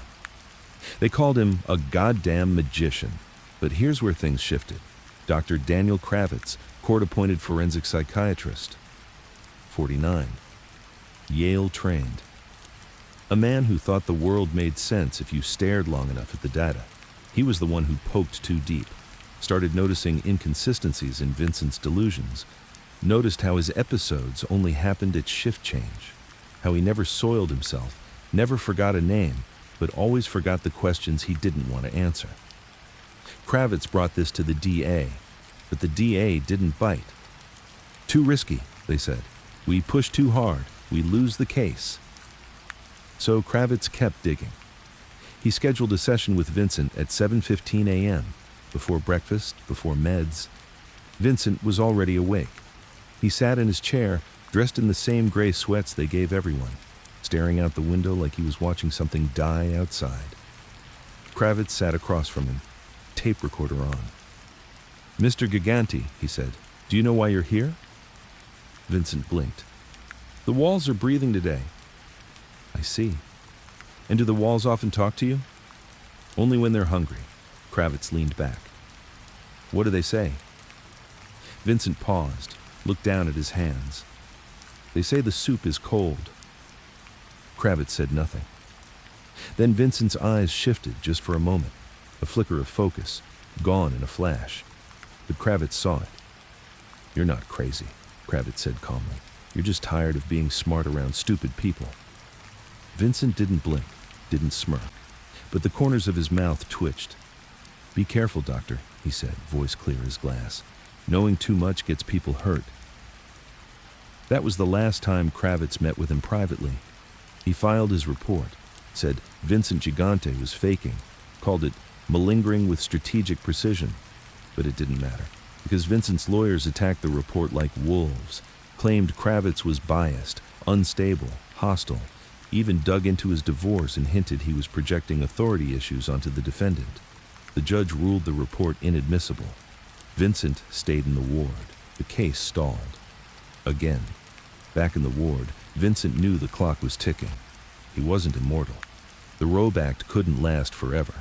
Speaker 1: They called him a goddamn magician. But here's where things shifted. Dr. Daniel Kravitz, court-appointed forensic psychiatrist, 49, Yale trained. A man who thought the world made sense if you stared long enough at the data. He was the one who poked too deep, started noticing inconsistencies in Vincent's delusions, noticed how his episodes only happened at shift change, how he never soiled himself, never forgot a name, but always forgot the questions he didn't want to answer. Kravitz brought this to the DA, but the DA didn't bite. "Too risky," they said. "We push too hard, we lose the case." So Kravitz kept digging. He scheduled a session with Vincent at 7:15 a.m., before breakfast, before meds. Vincent was already awake. He sat in his chair, dressed in the same gray sweats they gave everyone, staring out the window like he was watching something die outside. Kravitz sat across from him, tape recorder on. "Mr. Gigante," he said, "do you know why you're here?" Vincent blinked. "The walls are breathing today." "I see. And do the walls often talk to you?" "Only when they're hungry." Kravitz leaned back. "What do they say?" Vincent paused, looked down at his hands. "They say the soup is cold." Kravitz said nothing. Then Vincent's eyes shifted just for a moment, a flicker of focus, gone in a flash. But Kravitz saw it. "You're not crazy," Kravitz said calmly. "You're just tired of being smart around stupid people." Vincent didn't blink, didn't smirk, but the corners of his mouth twitched. "Be careful, doctor," he said, voice clear as glass. "Knowing too much gets people hurt." That was the last time Kravitz met with him privately. He filed his report, said Vincent Gigante was faking, called it malingering with strategic precision. But it didn't matter, because Vincent's lawyers attacked the report like wolves, claimed Kravitz was biased, unstable, hostile, even dug into his divorce and hinted he was projecting authority issues onto the defendant. The judge ruled the report inadmissible. Vincent stayed in the ward. The case stalled. Again. Back in the ward, Vincent knew the clock was ticking. He wasn't immortal. The Robe Act couldn't last forever.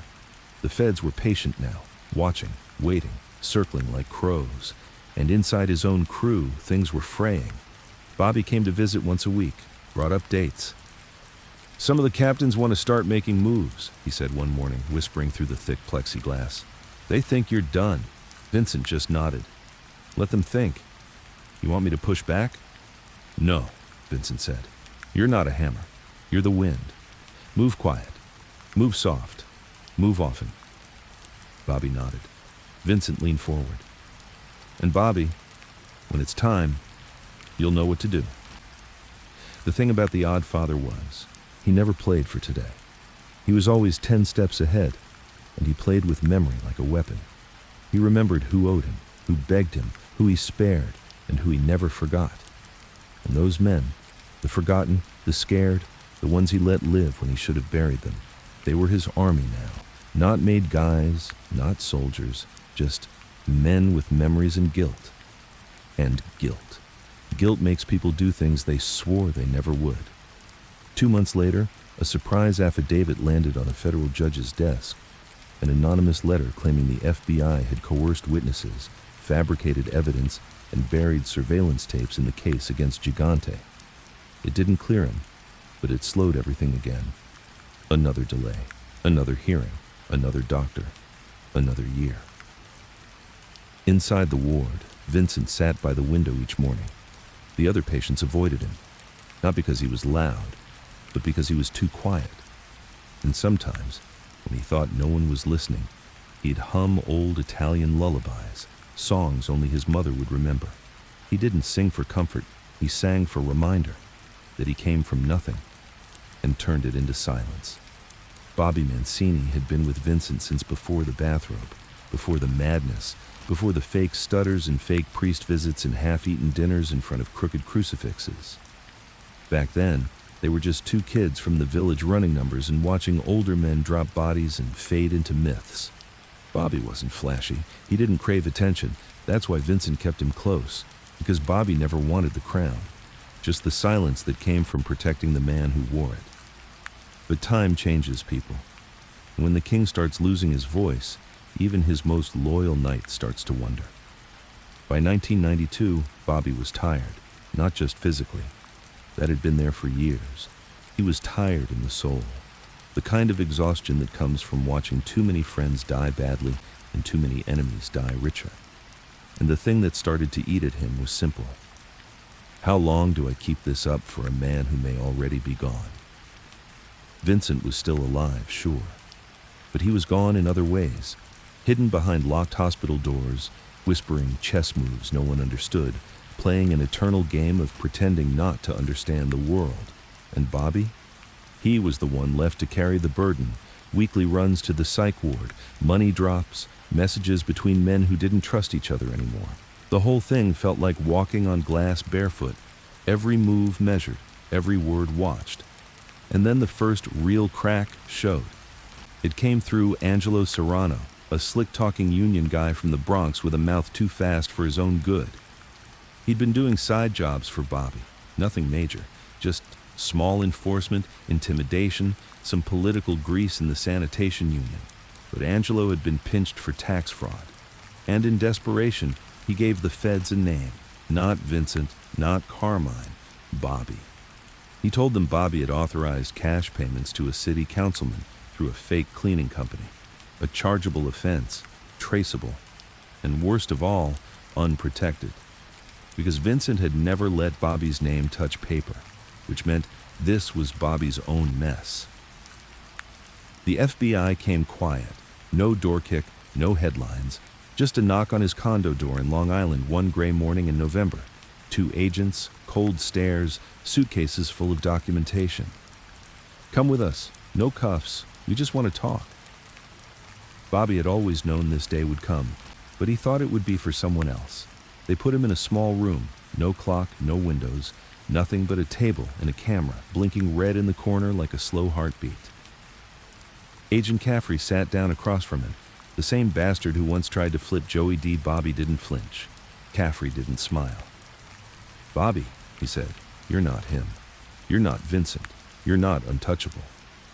Speaker 1: The feds were patient now, watching, waiting, circling like crows. And inside his own crew, things were fraying. Bobby came to visit once a week, brought up dates. "Some of the captains want to start making moves," he said one morning, whispering through the thick plexiglass. "They think you're done." Vincent just nodded. "Let them think. You want me to push back?" "No," Vincent said. "You're not a hammer. You're the wind. Move quiet. Move soft. Move often." Bobby nodded. Vincent leaned forward. "And Bobby, when it's time, you'll know what to do." The thing about the Oddfather was, he never played for today. He was always 10 steps ahead, and he played with memory like a weapon. He remembered who owed him, who begged him, who he spared, and who he never forgot. And those men, the forgotten, the scared, the ones he let live when he should have buried them, they were his army now. Not made guys, not soldiers, just men with memories and guilt. And guilt. Guilt makes people do things they swore they never would. 2 months later, a surprise affidavit landed on a federal judge's desk. An anonymous letter claiming the FBI had coerced witnesses, fabricated evidence, and buried surveillance tapes in the case against Gigante. It didn't clear him, but it slowed everything again. Another delay, another hearing, another doctor, another year. Inside the ward, Vincent sat by the window each morning. The other patients avoided him, not because he was loud, but because he was too quiet. And sometimes, when he thought no one was listening, he'd hum old Italian lullabies, songs only his mother would remember. He didn't sing for comfort, he sang for reminder that he came from nothing and turned it into silence. Bobby Mancini had been with Vincent since before the bathrobe, before the madness, before the fake stutters and fake priest visits and half-eaten dinners in front of crooked crucifixes. Back then, they were just 2 kids from the village running numbers and watching older men drop bodies and fade into myths. Bobby wasn't flashy. He didn't crave attention. That's why Vincent kept him close, because Bobby never wanted the crown, just the silence that came from protecting the man who wore it. But time changes people. When the king starts losing his voice, even his most loyal knight starts to wonder. By 1992, Bobby was tired, not just physically. That had been there for years. He was tired in the soul, the kind of exhaustion that comes from watching too many friends die badly and too many enemies die richer. And the thing that started to eat at him was simple. How long do I keep this up for a man who may already be gone? Vincent was still alive, sure, but he was gone in other ways, hidden behind locked hospital doors, whispering chess moves no one understood, playing an eternal game of pretending not to understand the world. And Bobby? He was the one left to carry the burden, weekly runs to the psych ward, money drops, messages between men who didn't trust each other anymore. The whole thing felt like walking on glass barefoot, every move measured, every word watched. And then the first real crack showed. It came through Angelo Serrano, a slick-talking union guy from the Bronx with a mouth too fast for his own good. He'd been doing side jobs for Bobby, nothing major, just small enforcement, intimidation, some political grease in the sanitation union. But Angelo had been pinched for tax fraud. And in desperation, he gave the feds a name. Not Vincent, not Carmine, Bobby. He told them Bobby had authorized cash payments to a city councilman through a fake cleaning company. A chargeable offense, traceable, and worst of all, unprotected. Because Vincent had never let Bobby's name touch paper, which meant this was Bobby's own mess. The FBI came quiet. No door kick, no headlines, just a knock on his condo door in Long Island one gray morning in November. 2 agents, cold stares, suitcases full of documentation. Come with us, no cuffs, we just want to talk. Bobby had always known this day would come, but he thought it would be for someone else. They put him in a small room, no clock, no windows, nothing but a table and a camera, blinking red in the corner like a slow heartbeat. Agent Caffrey sat down across from him. The same bastard who once tried to flip Joey D. Bobby didn't flinch. Caffrey didn't smile. "Bobby," he said, "you're not him. You're not Vincent. You're not untouchable.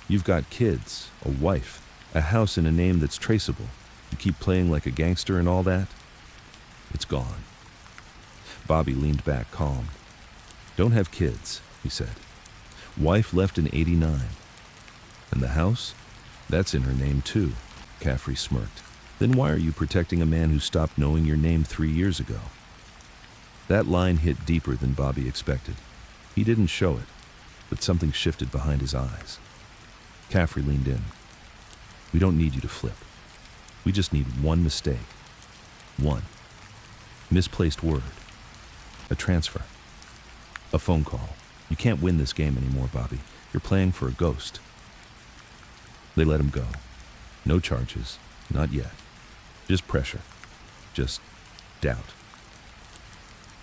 Speaker 1: You've got kids, a wife, a house and a name that's traceable. You keep playing like a gangster and all that? It's gone." Bobby leaned back calm. "Don't have kids," he said. "Wife left in '89. And the house? That's in her name too," Caffrey smirked. "Then why are you protecting a man who stopped knowing your name 3 years ago?" That line hit deeper than Bobby expected. He didn't show it, but something shifted behind his eyes. Caffrey leaned in. "We don't need you to flip. We just need one mistake. One. Misplaced word. A transfer. A phone call. You can't win this game anymore, Bobby. You're playing for a ghost." They let him go. No charges. Not yet. Just pressure. Just doubt.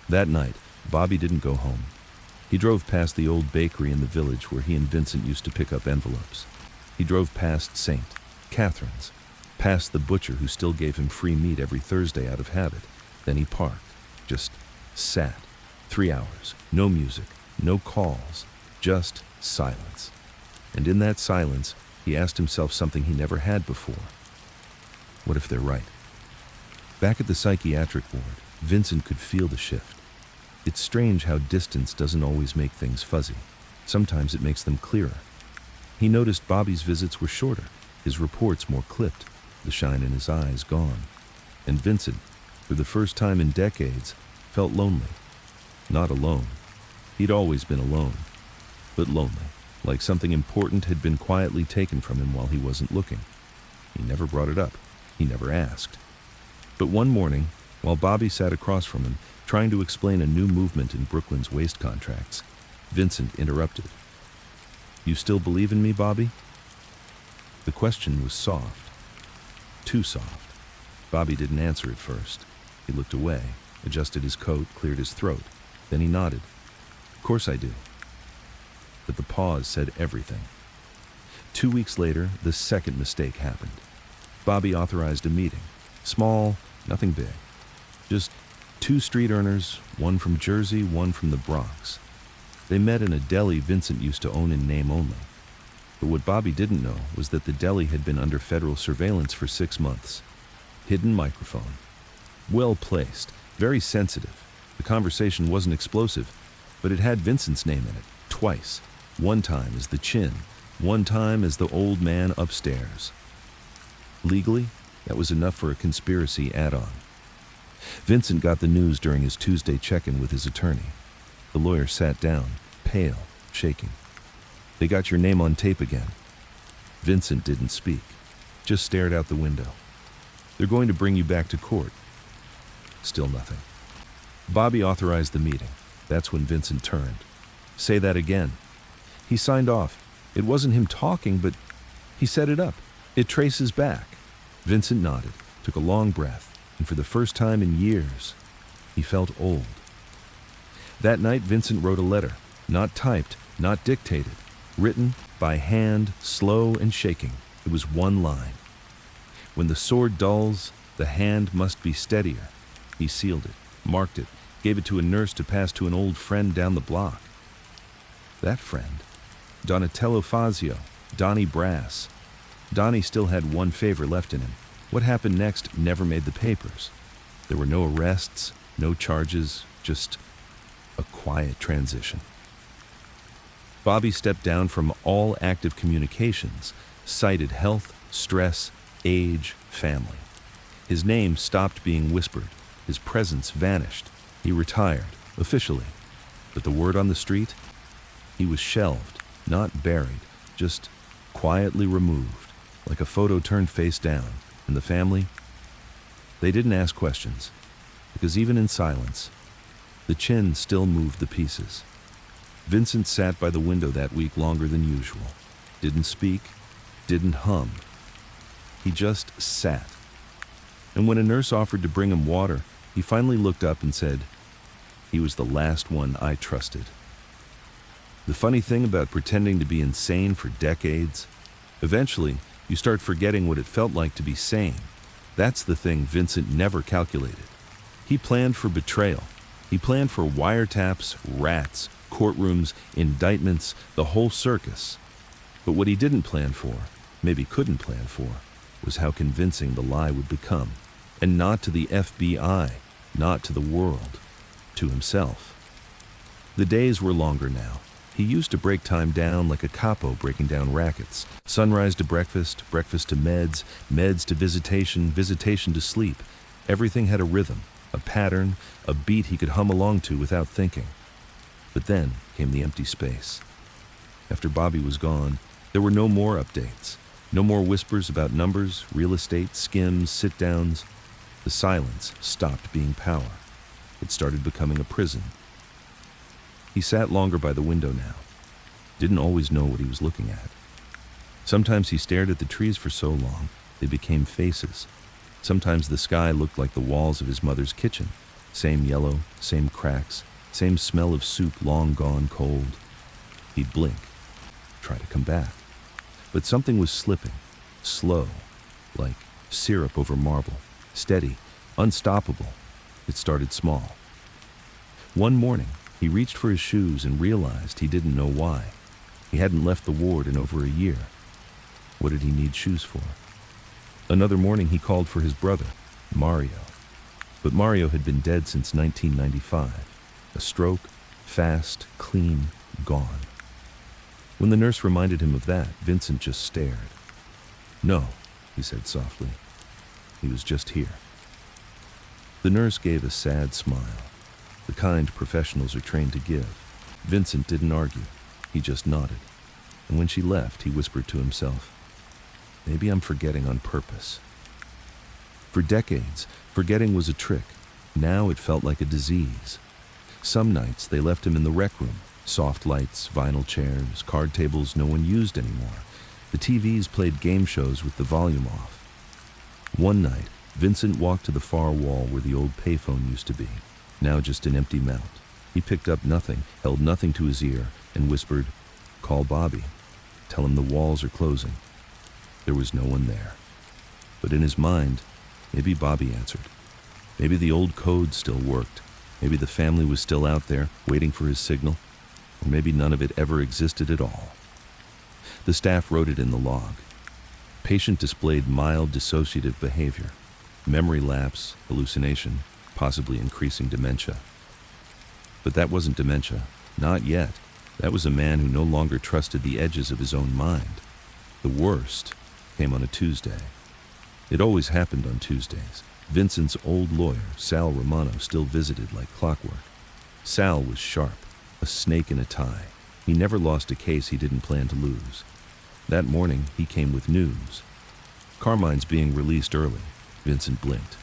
Speaker 1: That night, Bobby didn't go home. He drove past the old bakery in the village where he and Vincent used to pick up envelopes. He drove past St. Catherine's, past the butcher who still gave him free meat every Thursday out of habit. Then he parked, just sat. 3 hours, no music, no calls, just silence. And in that silence, he asked himself something he never had before. What if they're right? Back at the psychiatric ward, Vincent could feel the shift. It's strange how distance doesn't always make things fuzzy. Sometimes it makes them clearer. He noticed Bobby's visits were shorter, his reports more clipped, the shine in his eyes gone. And Vincent, for the first time in decades, felt lonely. Not alone. He'd always been alone, but lonely, like something important had been quietly taken from him while he wasn't looking. He never brought it up. He never asked. But one morning, while Bobby sat across from him, trying to explain a new movement in Brooklyn's waste contracts, Vincent interrupted. "You still believe in me, Bobby?" The question was soft. Too soft. Bobby didn't answer at first. He looked away, adjusted his coat, cleared his throat. Then he nodded. "Of course I do." But the pause said everything. 2 weeks later, the second mistake happened. Bobby authorized a meeting. Small, nothing big. Just 2 street earners, one from Jersey, one from the Bronx. They met in a deli Vincent used to own in name only. But what Bobby didn't know was that the deli had been under federal surveillance for 6 months. Hidden microphone. Well placed, very sensitive. The conversation wasn't explosive, but it had Vincent's name in it, twice. One time as the chin, one time as the old man upstairs. Legally, that was enough for a conspiracy add-on. Vincent got the news during his Tuesday check-in with his attorney. The lawyer sat down, pale, shaking. "They got your name on tape again." Vincent didn't speak, just stared out the window. "They're going to bring you back to court." Still nothing. Bobby authorized the meeting. That's when Vincent turned. "Say that again." He signed off. It wasn't him talking, but he set it up. "It traces back." Vincent nodded, took a long breath, and for the first time in years, He felt old. That night, Vincent wrote a letter, not typed, not dictated, written by hand, slow and shaking. It was one line. When the sword dulls, the hand must be steadier. He sealed it, marked it, gave it to a nurse to pass to an old friend down the block. That friend, Donatello Fazio, Donnie Brass. Donnie still had one favor left in him. What happened next never made the papers. There were no arrests, no charges, just a quiet transition. Bobby stepped down from all active communications, cited health, stress, age, family. His name stopped being whispered. His presence vanished. He retired, officially. But the word on the street? He was shelved, not buried, just quietly removed, like a photo turned face down. And the family? They didn't ask questions, because even in silence, the chin still moved the pieces. Vincent sat by the window that week longer than usual. Didn't speak, didn't hum. He just sat. And when a nurse offered to bring him water, he finally looked up and said, "He was the last one I trusted." The funny thing about pretending to be insane for decades, eventually you start forgetting what it felt like to be sane. That's the thing Vincent never calculated. He planned for betrayal. He planned for wiretaps, rats, courtrooms, indictments, the whole circus. But what he didn't plan for, maybe couldn't plan for, was how convincing the lie would become. And not to the FBI, not to the world, to himself. The days were longer now. He used to break time down like a capo breaking down rackets. Sunrise to breakfast, breakfast to meds, meds to visitation, visitation to sleep. Everything had a rhythm, a pattern, a beat he could hum along to without thinking. But then came the empty space. After Bobby was gone, there were no more updates. No more whispers about numbers, real estate, skims, sit-downs. The silence stopped being power. It started becoming a prison. He sat longer by the window now. Didn't always know what he was looking at. Sometimes he stared at the trees for so long, they became faces. Sometimes the sky looked like the walls of his mother's kitchen. Same yellow, same cracks, same smell of soup long gone cold. He'd blink, try to come back. But something was slipping, slow, like syrup over marble, steady, unstoppable. It started small. One morning, he reached for his shoes and realized he didn't know why. He hadn't left the ward in over a year. What did he need shoes for? Another morning he called for his brother, Mario. But Mario had been dead since 1995. A stroke, fast, clean, gone. When the nurse reminded him of that, Vincent just stared. "No," he said softly. "He was just here." The nurse gave a sad smile, the kind professionals are trained to give. Vincent didn't argue. He just nodded. And when she left, he whispered to himself, "Maybe I'm forgetting on purpose." For decades, forgetting was a trick. Now it felt like a disease. Some nights they left him in the rec room. Soft lights, vinyl chairs, card tables no one used anymore. The TVs played game shows with the volume off. One night, Vincent walked to the far wall where the old payphone used to be, now just an empty mount. He picked up nothing, held nothing to his ear, and whispered, "Call Bobby. Tell him the walls are closing." There was no one there. But in his mind, maybe Bobby answered. Maybe the old code still worked. Maybe the family was still out there, waiting for his signal. Or maybe none of it ever existed at all. The staff wrote it in the log. Patient displayed mild dissociative behavior, memory lapse, hallucination, possibly increasing dementia. But that wasn't dementia, not yet. That was a man who no longer trusted the edges of his own mind. The worst came on a Tuesday. It always happened on Tuesdays. Vincent's old lawyer, Sal Romano, still visited like clockwork. Sal was sharp, a snake in a tie. He never lost a case he didn't plan to lose. That morning, he came with news. "Carmine's being released early." Vincent blinked.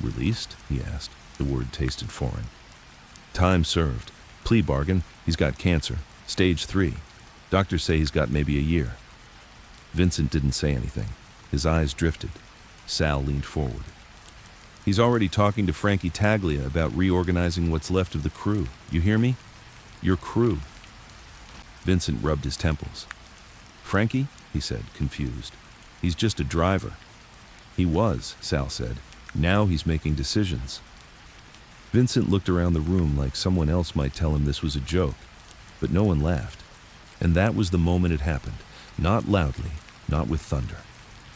Speaker 1: "Released?" he asked. The word tasted foreign. "Time served. Plea bargain. He's got cancer. Stage 3. Doctors say he's got maybe a year." Vincent didn't say anything. His eyes drifted. Sal leaned forward. He's already talking to Frankie Taglia about reorganizing what's left of the crew. You hear me? Your crew. Vincent rubbed his temples. Frankie? He said, confused. He's just a driver. He was, Sal said. Now he's making decisions. Vincent looked around the room like someone else might tell him this was a joke, but no one laughed. And that was the moment it happened. Not loudly, not with thunder,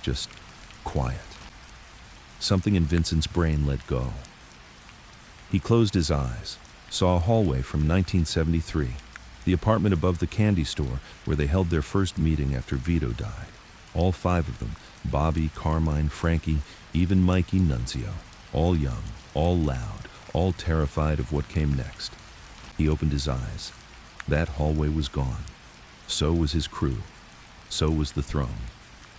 Speaker 1: just quiet. Something in Vincent's brain let go. He closed his eyes, saw a hallway from 1973, the apartment above the candy store where they held their first meeting after Vito died. All five of them, Bobby, Carmine, Frankie, even Mikey Nunzio, all young, all loud, all terrified of what came next. He opened his eyes. That hallway was gone. So was his crew. So was the throne.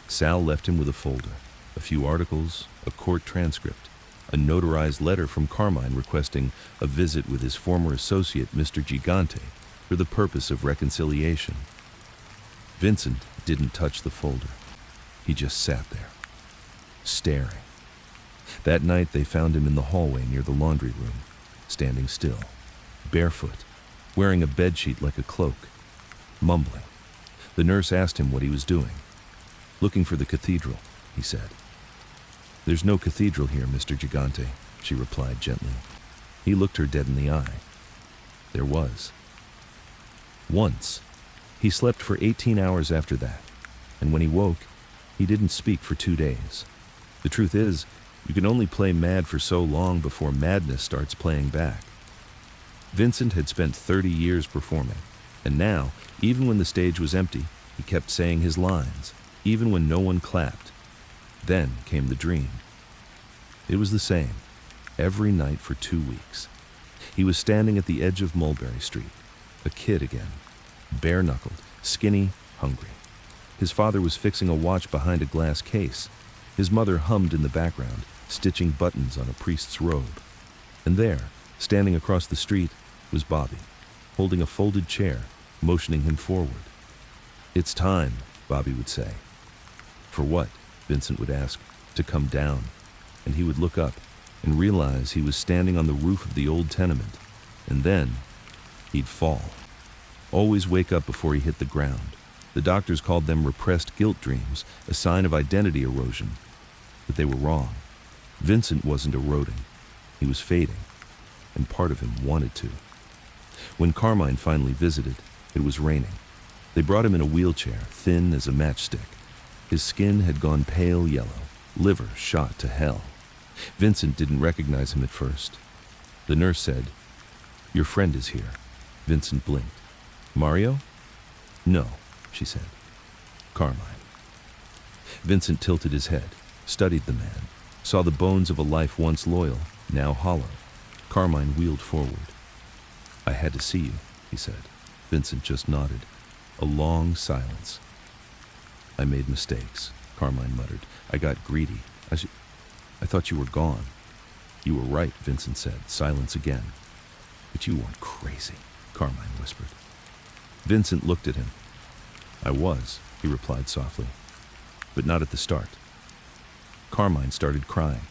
Speaker 1: Sal left him with a folder, a few articles, a court transcript, a notarized letter from Carmine requesting a visit with his former associate, Mr. Gigante, for the purpose of reconciliation. Vincent didn't touch the folder. He just sat there, staring. That night they found him in the hallway near the laundry room, standing still, barefoot, wearing a bedsheet like a cloak, mumbling. The nurse asked him what he was doing. Looking for the cathedral, he said. There's no cathedral here, Mr. Gigante, she replied gently. He looked her dead in the eye. There was. Once. He slept for 18 hours after that, and when he woke, he didn't speak for 2 days. The truth is, you can only play mad for so long before madness starts playing back. Vincent had spent 30 years performing, and now, even when the stage was empty, he kept saying his lines, even when no one clapped. Then came the dream. It was the same, every night for 2 weeks. He was standing at the edge of Mulberry Street, a kid again, bare-knuckled, skinny, hungry. His father was fixing a watch behind a glass case. His mother hummed in the background, stitching buttons on a priest's robe. And there, standing across the street, was Bobby, holding a folded chair, motioning him forward. It's time, Bobby would say. For what? Vincent would ask. To come down. And he would look up and realize he was standing on the roof of the old tenement. And then, he'd fall. Always wake up before he hit the ground. The doctors called them repressed guilt dreams, a sign of identity erosion. But they were wrong. Vincent wasn't eroding. He was fading. And part of him wanted to. When Carmine finally visited, it was raining. They brought him in a wheelchair, thin as a matchstick. His skin had gone pale yellow, liver shot to hell. Vincent didn't recognize him at first. The nurse said, "Your friend is here." Vincent blinked. "Mario?" "No," she said. "Carmine." Vincent tilted his head, studied the man, saw the bones of a life once loyal, now hollow. Carmine wheeled forward. "I had to see you," he said. Vincent just nodded. A long silence. "I made mistakes," Carmine muttered. "I got greedy. I thought you were gone." "You were right," Vincent said. Silence again. "But you weren't crazy," Carmine whispered. Vincent looked at him. "I was," he replied softly. "But not at the start." Carmine started crying,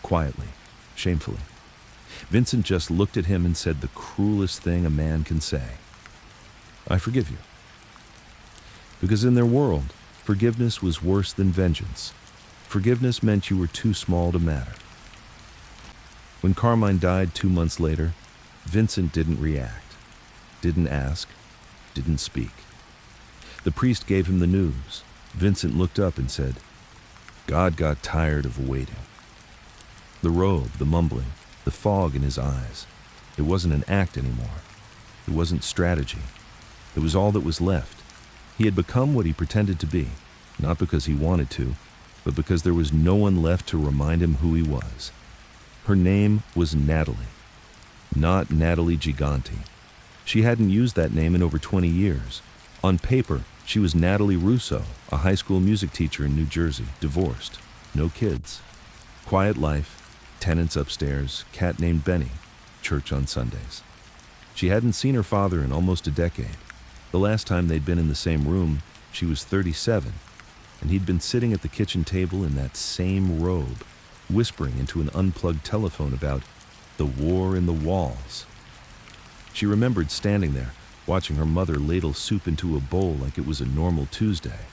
Speaker 1: quietly, shamefully. Vincent just looked at him and said the cruelest thing a man can say. "I forgive you." Because in their world, forgiveness was worse than vengeance. Forgiveness meant you were too small to matter. When Carmine died 2 months later, Vincent didn't react, didn't ask, didn't speak. The priest gave him the news. Vincent looked up and said, "God got tired of waiting." The robe, the mumbling, the fog in his eyes. It wasn't an act anymore. It wasn't strategy. It was all that was left. He had become what he pretended to be, not because he wanted to, but because there was no one left to remind him who he was. Her name was Natalie, not Natalie Gigante. She hadn't used that name in over 20 years. On paper, she was Natalie Russo, a high school music teacher in New Jersey, divorced, no kids. Quiet life, tenants upstairs, cat named Benny, church on Sundays. She hadn't seen her father in almost a decade. The last time they'd been in the same room, she was 37, and he'd been sitting at the kitchen table in that same robe, whispering into an unplugged telephone about the war in the walls. She remembered standing there, watching her mother ladle soup into a bowl like it was a normal Tuesday.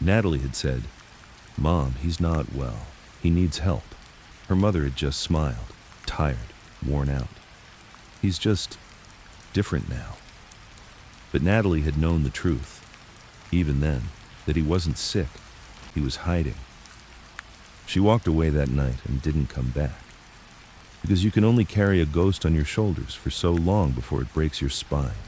Speaker 1: Natalie had said, "Mom, he's not well. He needs help." Her mother had just smiled, tired, worn out. "He's just different now." But Natalie had known the truth, even then, that he wasn't sick, he was hiding. She walked away that night and didn't come back. Because you can only carry a ghost on your shoulders for so long before it breaks your spine.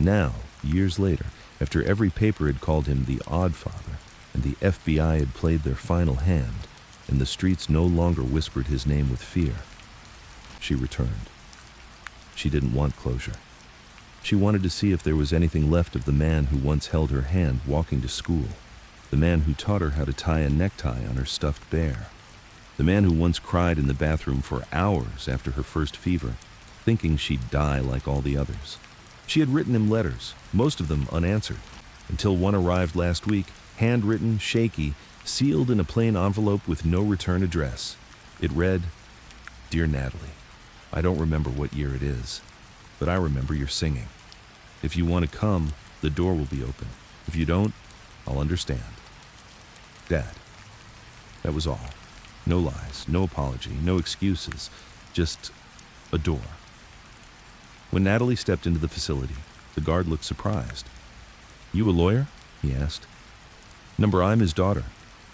Speaker 1: Now, years later, after every paper had called him the Oddfather, and the FBI had played their final hand, and the streets no longer whispered his name with fear, she returned. She didn't want closure. She wanted to see if there was anything left of the man who once held her hand walking to school, the man who taught her how to tie a necktie on her stuffed bear, the man who once cried in the bathroom for hours after her first fever, thinking she'd die like all the others. She had written him letters, most of them unanswered, until one arrived last week, handwritten, shaky, sealed in a plain envelope with no return address. It read, "Dear Natalie, I don't remember what year it is, but I remember your singing. If you want to come, the door will be open. If you don't, I'll understand. Dad." That was all. No lies, no apology, no excuses, just a door. When Natalie stepped into the facility, the guard looked surprised. "You a lawyer?" he asked. "Number, I'm his daughter."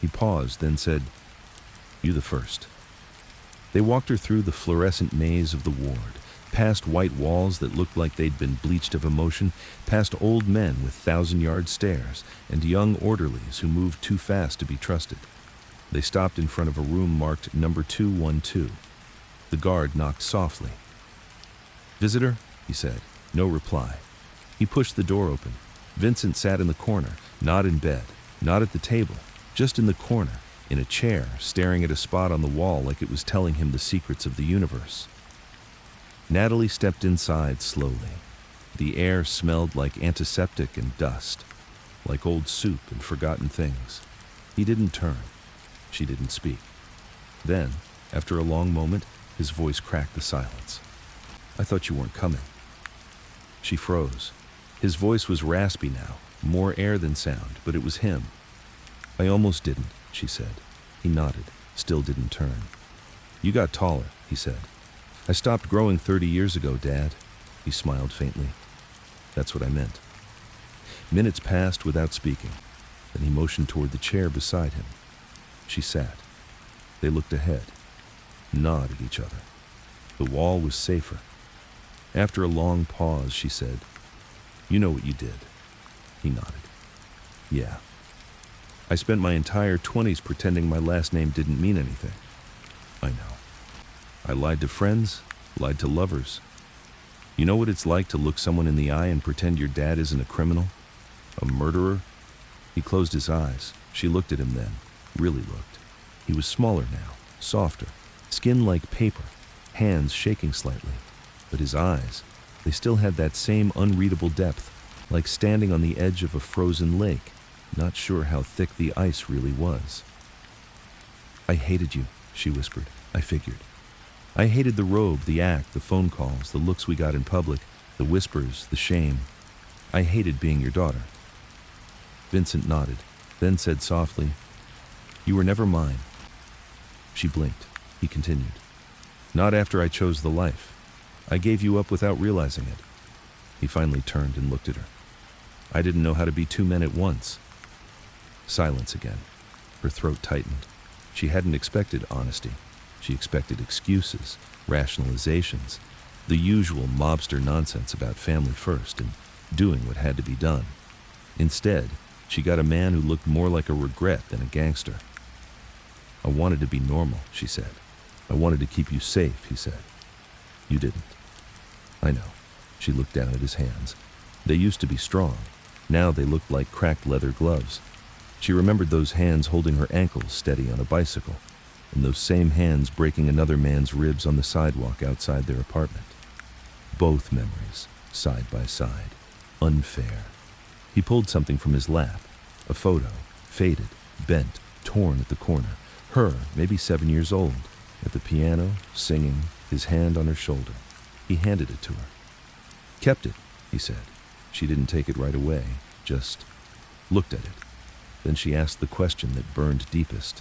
Speaker 1: He paused, then said, "You the first." They walked her through the fluorescent maze of the ward, past white walls that looked like they'd been bleached of emotion, past old men with thousand-yard stares, and young orderlies who moved too fast to be trusted. They stopped in front of a room marked number 212. The guard knocked softly. "Visitor?" he said. No reply. He pushed the door open. Vincent sat in the corner, not in bed, not at the table, just in the corner, in a chair, staring at a spot on the wall like it was telling him the secrets of the universe. Natalie stepped inside slowly. The air smelled like antiseptic and dust, like old soup and forgotten things. He didn't turn. She didn't speak. Then, after a long moment, his voice cracked the silence. "I thought you weren't coming." She froze. His voice was raspy now, more air than sound, but it was him. "I almost didn't," she said. He nodded, still didn't turn. "You got taller," he said. "I stopped growing 30 years ago, Dad." He smiled faintly. "That's what I meant." Minutes passed without speaking. Then he motioned toward the chair beside him. She sat. They looked ahead, gnawed at each other. The wall was safer. After a long pause, she said, "You know what you did." He nodded. "Yeah. I spent my entire 20s pretending my last name didn't mean anything." "I know. I lied to friends, lied to lovers. You know what it's like to look someone in the eye and pretend your dad isn't a criminal? A murderer?" He closed his eyes. She looked at him then, really looked. He was smaller now, softer, skin like paper, hands shaking slightly. But his eyes, they still had that same unreadable depth, like standing on the edge of a frozen lake, not sure how thick the ice really was. "I hated you," she whispered. "I figured. I hated the robe, the act, the phone calls, the looks we got in public, the whispers, the shame. I hated being your daughter." Vincent nodded, then said softly, "You were never mine." She blinked. He continued, "Not after I chose the life. I gave you up without realizing it." He finally turned and looked at her. "I didn't know how to be two men at once." Silence again. Her throat tightened. She hadn't expected honesty. She expected excuses, rationalizations, the usual mobster nonsense about family first and doing what had to be done. Instead, she got a man who looked more like a regret than a gangster. "I wanted to be normal," she said. "I wanted to keep you safe," he said. "You didn't." "I know." She looked down at his hands. They used to be strong. Now they looked like cracked leather gloves. She remembered those hands holding her ankles steady on a bicycle, and those same hands breaking another man's ribs on the sidewalk outside their apartment. Both memories, side by side. Unfair. He pulled something from his lap. A photo, faded, bent, torn at the corner. Her, maybe 7 years old, at the piano, singing, his hand on her shoulder. He handed it to her. "Kept it," he said. She didn't take it right away, just looked at it. Then she asked the question that burned deepest.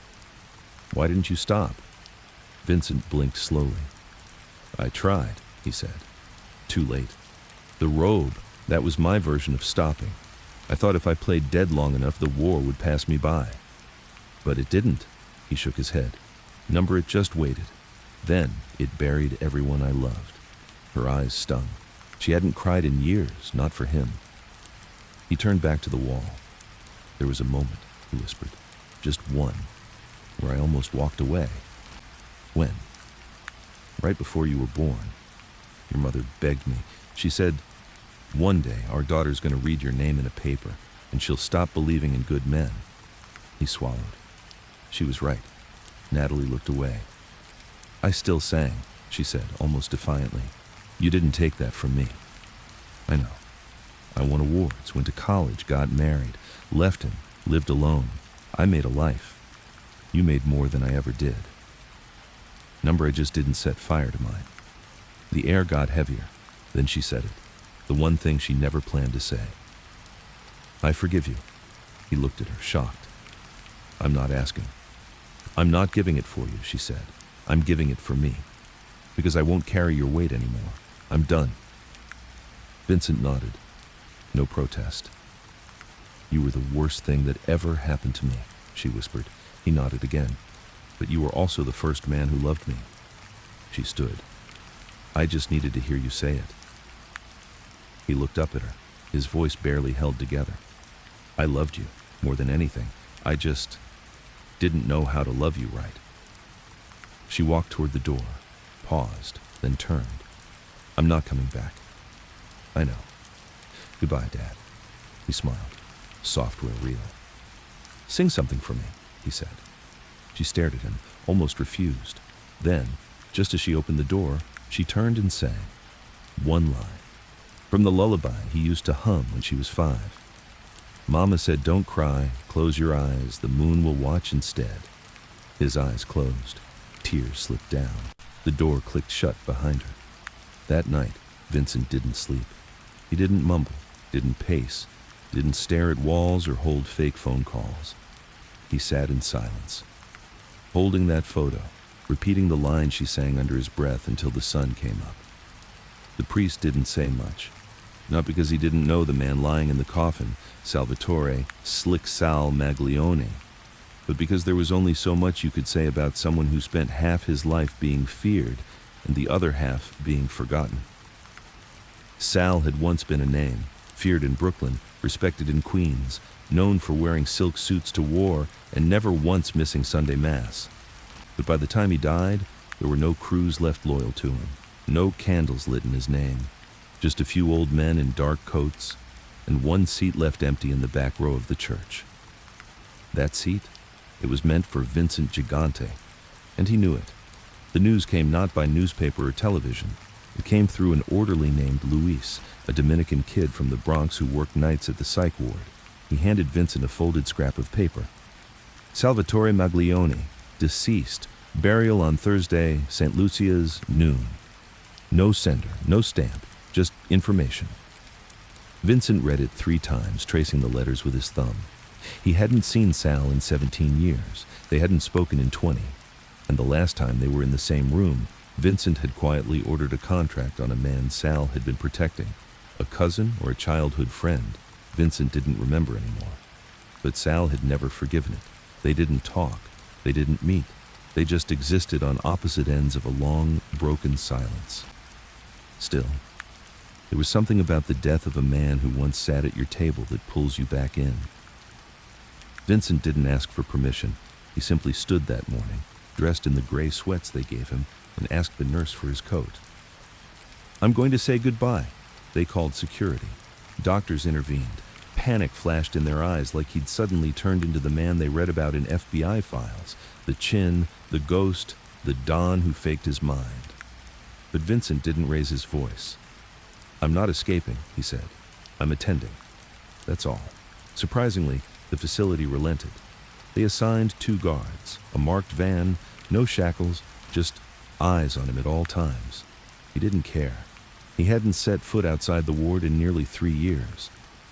Speaker 1: "Why didn't you stop?" Vincent blinked slowly. "I tried," he said. "Too late. The robe, that was my version of stopping. I thought if I played dead long enough, the war would pass me by. But it didn't." He shook his head. "Number, it just waited. Then it buried everyone I loved." Her eyes stung. She hadn't cried in years, not for him. He turned back to the wall. "There was a moment," he whispered. "Just one, where I almost walked away." "When?" "Right before you were born. Your mother begged me. She said, 'One day our daughter's going to read your name in a paper, and she'll stop believing in good men.'" He swallowed. She was right. Natalie looked away. "I still sang," she said, almost defiantly. "You didn't take that from me." "I know. I won awards, went to college, got married, left him, lived alone. I made a life. You made more than I ever did." Number, I just didn't set fire to mine." The air got heavier. Then she said it, the one thing she never planned to say. "I forgive you." He looked at her, shocked. "I'm not asking. I'm not giving it for you," she said. "I'm giving it for me. Because I won't carry your weight anymore. I'm done." Vincent nodded. No protest. "You were the worst thing that ever happened to me," she whispered. He nodded again. "But you were also the first man who loved me." She stood. "I just needed to hear you say it." He looked up at her, his voice barely held together. "I loved you, more than anything. I just didn't know how to love you right." She walked toward the door, paused, then turned. "I'm not coming back." "I know. Goodbye, Dad." He smiled. Software real. "Sing something for me," he said. She stared at him, almost refused. Then, just as she opened the door, she turned and sang. One line. From the lullaby he used to hum when she was 5. "Mama said, 'Don't cry, close your eyes, the moon will watch instead.'" His eyes closed. Tears slipped down. The door clicked shut behind her. That night, Vincent didn't sleep. He didn't mumble, didn't pace, didn't stare at walls or hold fake phone calls. He sat in silence, holding that photo, repeating the line she sang under his breath until the sun came up. The priest didn't say much, not because he didn't know the man lying in the coffin, Salvatore Slick Sal Maglione, but because there was only so much you could say about someone who spent half his life being feared and the other half being forgotten. Sal had once been a name, feared in Brooklyn, respected in Queens, known for wearing silk suits to war and never once missing Sunday Mass. But by the time he died, there were no crews left loyal to him, no candles lit in his name, just a few old men in dark coats, and one seat left empty in the back row of the church. That seat? It was meant for Vincent Gigante, and he knew it. The news came not by newspaper or television. It came through an orderly named Luis, a Dominican kid from the Bronx who worked nights at the psych ward. He handed Vincent a folded scrap of paper. Salvatore Maglione, deceased, burial on Thursday, St. Lucia's, noon. No sender, no stamp, just information. Vincent read it 3 times, tracing the letters with his thumb. He hadn't seen Sal in 17 years. They hadn't spoken in 20. And the last time they were in the same room, Vincent had quietly ordered a contract on a man Sal had been protecting. A cousin or a childhood friend. Vincent didn't remember anymore. But Sal had never forgiven it. They didn't talk. They didn't meet. They just existed on opposite ends of a long, broken silence. Still, there was something about the death of a man who once sat at your table that pulls you back in. Vincent didn't ask for permission. He simply stood that morning, dressed in the gray sweats they gave him, and asked the nurse for his coat. "I'm going to say goodbye." They called security. Doctors intervened. Panic flashed in their eyes like he'd suddenly turned into the man they read about in FBI files. The chin, the ghost, the Don who faked his mind. But Vincent didn't raise his voice. "I'm not escaping," he said. "I'm attending. That's all." Surprisingly, the facility relented. They assigned 2 guards, a marked van, no shackles, just eyes on him at all times. He didn't care. He hadn't set foot outside the ward in nearly 3 years.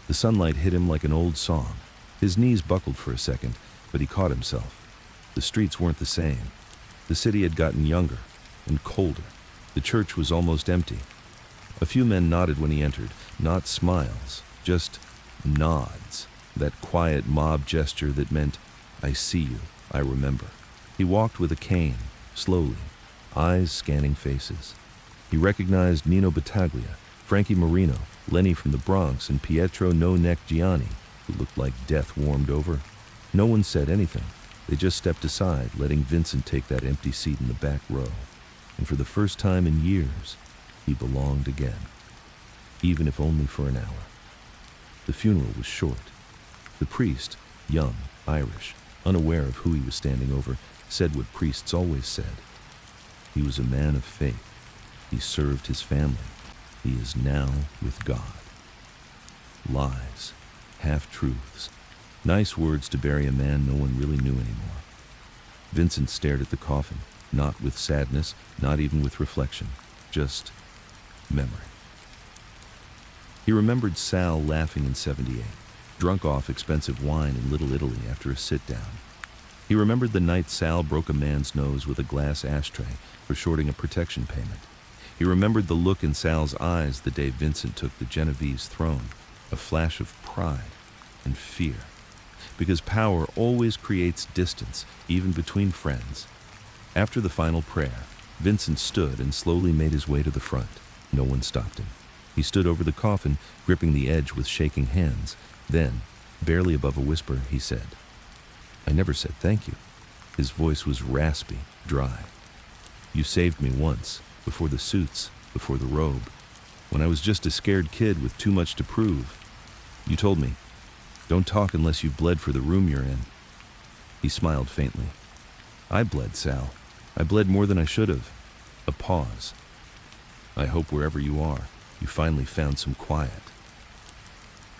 Speaker 1: The sunlight hit him like an old song. His knees buckled for a second, but he caught himself. The streets weren't the same. The city had gotten younger and colder. The church was almost empty. A few men nodded when he entered, not smiles, just nods. That quiet mob gesture that meant, I see you, I remember. He walked with a cane, slowly, eyes scanning faces. He recognized Nino Battaglia, Frankie Marino, Lenny from the Bronx, and Pietro No-Neck Gianni, who looked like death warmed over. No one said anything. They just stepped aside, letting Vincent take that empty seat in the back row. And for the first time in years, he belonged again, even if only for an hour. The funeral was short. The priest, young, Irish, unaware of who he was standing over, said what priests always said. He was a man of faith. He served his family. He is now with God. Lies, half-truths, nice words to bury a man no one really knew anymore. Vincent stared at the coffin, not with sadness, not even with reflection, just memory. He remembered Sal laughing in '78, drunk off expensive wine in Little Italy after a sit-down. He remembered the night Sal broke a man's nose with a glass ashtray for shorting a protection payment. He remembered the look in Sal's eyes the day Vincent took the Genevese throne, a flash of pride and fear. Because power always creates distance, even between friends. After the final prayer, Vincent stood and slowly made his way to the front. No one stopped him. He stood over the coffin, gripping the edge with shaking hands. Then, barely above a whisper, he said, I never said thank you. His voice was raspy, dry. You saved me once, before the suits, before the robe, when I was just a scared kid with too much to prove. You told me, don't talk unless you've bled for the room you're in. He smiled faintly. I bled, Sal. I bled more than I should have. A pause. I hope wherever you are, you finally found some quiet.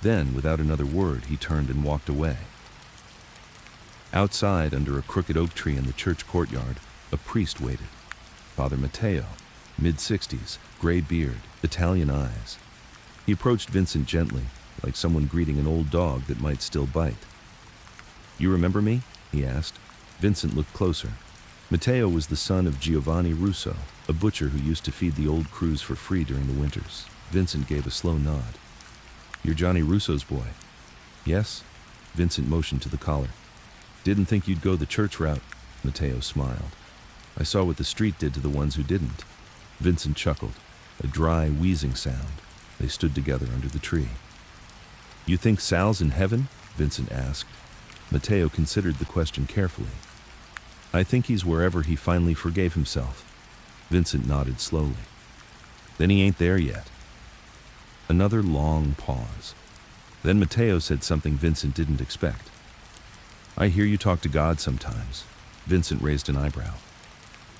Speaker 1: Then, without another word, he turned and walked away. Outside, under a crooked oak tree in the church courtyard, a priest waited. Father Matteo, mid-60s, gray beard, Italian eyes. He approached Vincent gently, like someone greeting an old dog that might still bite. You remember me? He asked. Vincent looked closer. Matteo was the son of Giovanni Russo, a butcher who used to feed the old crews for free during the winters. Vincent gave a slow nod. You're Johnny Russo's boy. Yes? Vincent motioned to the collar. Didn't think you'd go the church route. Matteo smiled. I saw what the street did to the ones who didn't. Vincent chuckled, a dry, wheezing sound. They stood together under the tree. You think Sal's in heaven? Vincent asked. Matteo considered the question carefully. I think he's wherever he finally forgave himself. Vincent nodded slowly. Then he ain't there yet. Another long pause. Then Matteo said something Vincent didn't expect. I hear you talk to God sometimes. Vincent raised an eyebrow.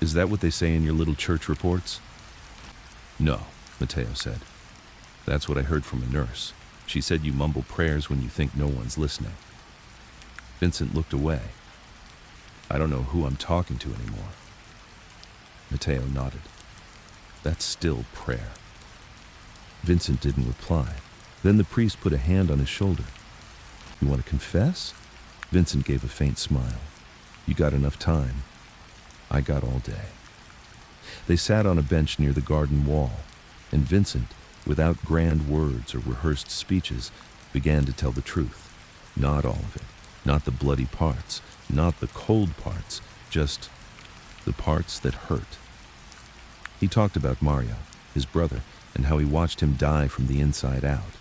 Speaker 1: Is that what they say in your little church reports? No, Matteo said. That's what I heard from a nurse. She said you mumble prayers when you think no one's listening. Vincent looked away. I don't know who I'm talking to anymore. Matteo nodded. That's still prayer. Vincent didn't reply. Then the priest put a hand on his shoulder. You want to confess? Vincent gave a faint smile. You got enough time. I got all day. They sat on a bench near the garden wall, and Vincent, without grand words or rehearsed speeches, began to tell the truth. Not all of it. Not the bloody parts. Not the cold parts. Just the parts that hurt. He talked about Mario, his brother, and how he watched him die from the inside out.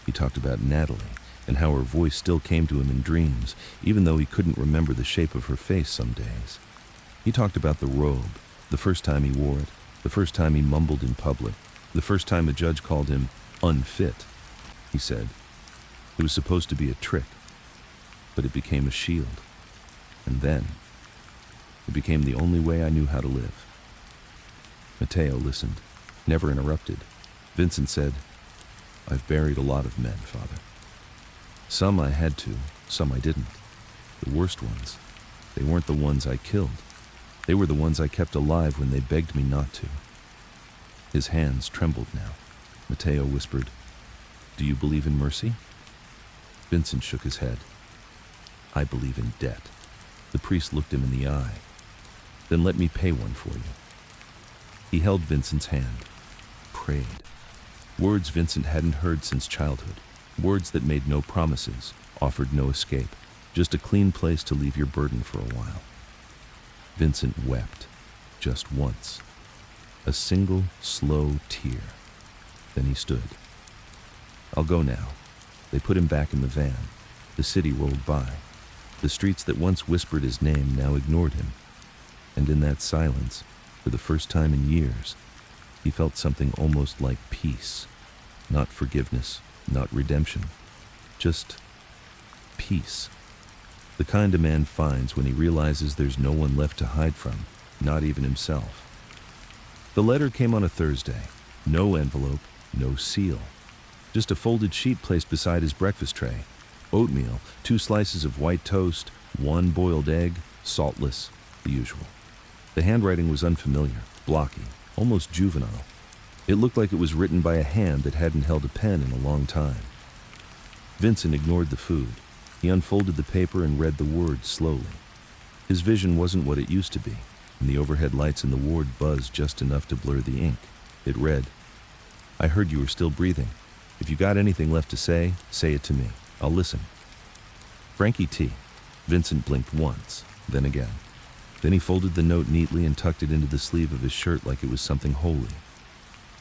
Speaker 1: He talked about Natalie, and how her voice still came to him in dreams, even though he couldn't remember the shape of her face some days. He talked about the robe, the first time he wore it, the first time he mumbled in public, the first time a judge called him unfit. He said, it was supposed to be a trick, but it became a shield. And then, it became the only way I knew how to live. Matteo listened, never interrupted. Vincent said, I've buried a lot of men, Father. Some I had to, some I didn't. The worst ones. They weren't the ones I killed. They were the ones I kept alive when they begged me not to. His hands trembled now. Matteo whispered, "Do you believe in mercy?" Vincent shook his head. "I believe in debt." The priest looked him in the eye. "Then let me pay one for you." He held Vincent's hand, prayed. Words Vincent hadn't heard since childhood. Words that made no promises, offered no escape, just a clean place to leave your burden for a while. Vincent wept, just once. A single, slow tear. Then he stood. "I'll go now." They put him back in the van. The city rolled by. The streets that once whispered his name now ignored him. And in that silence, for the first time in years, he felt something almost like peace. Not forgiveness, not redemption. Just peace. The kind a man finds when he realizes there's no one left to hide from, not even himself. The letter came on a Thursday. No envelope, no seal. Just a folded sheet placed beside his breakfast tray. Oatmeal, 2 slices of white toast, 1 boiled egg, saltless, the usual. The handwriting was unfamiliar, blocky, almost juvenile. It looked like it was written by a hand that hadn't held a pen in a long time. Vincent ignored the food. He unfolded the paper and read the words slowly. His vision wasn't what it used to be, and the overhead lights in the ward buzzed just enough to blur the ink. It read, "I heard you were still breathing. If you got anything left to say it to me. I'll listen. Frankie T." Vincent blinked once, then again. Then he folded the note neatly and tucked it into the sleeve of his shirt like it was something holy.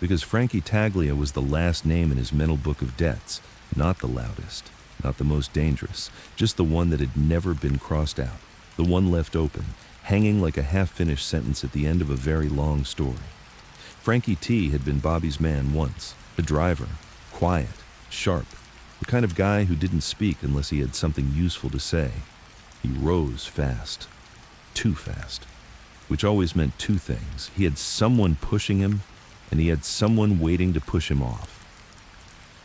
Speaker 1: Because Frankie Taglia was the last name in his mental book of debts, not the loudest, not the most dangerous, just the one that had never been crossed out, the one left open, hanging like a half-finished sentence at the end of a very long story. Frankie T had been Bobby's man once, a driver, quiet, sharp, the kind of guy who didn't speak unless he had something useful to say. He rose fast, too fast, which always meant 2 things. He had someone pushing him, and he had someone waiting to push him off.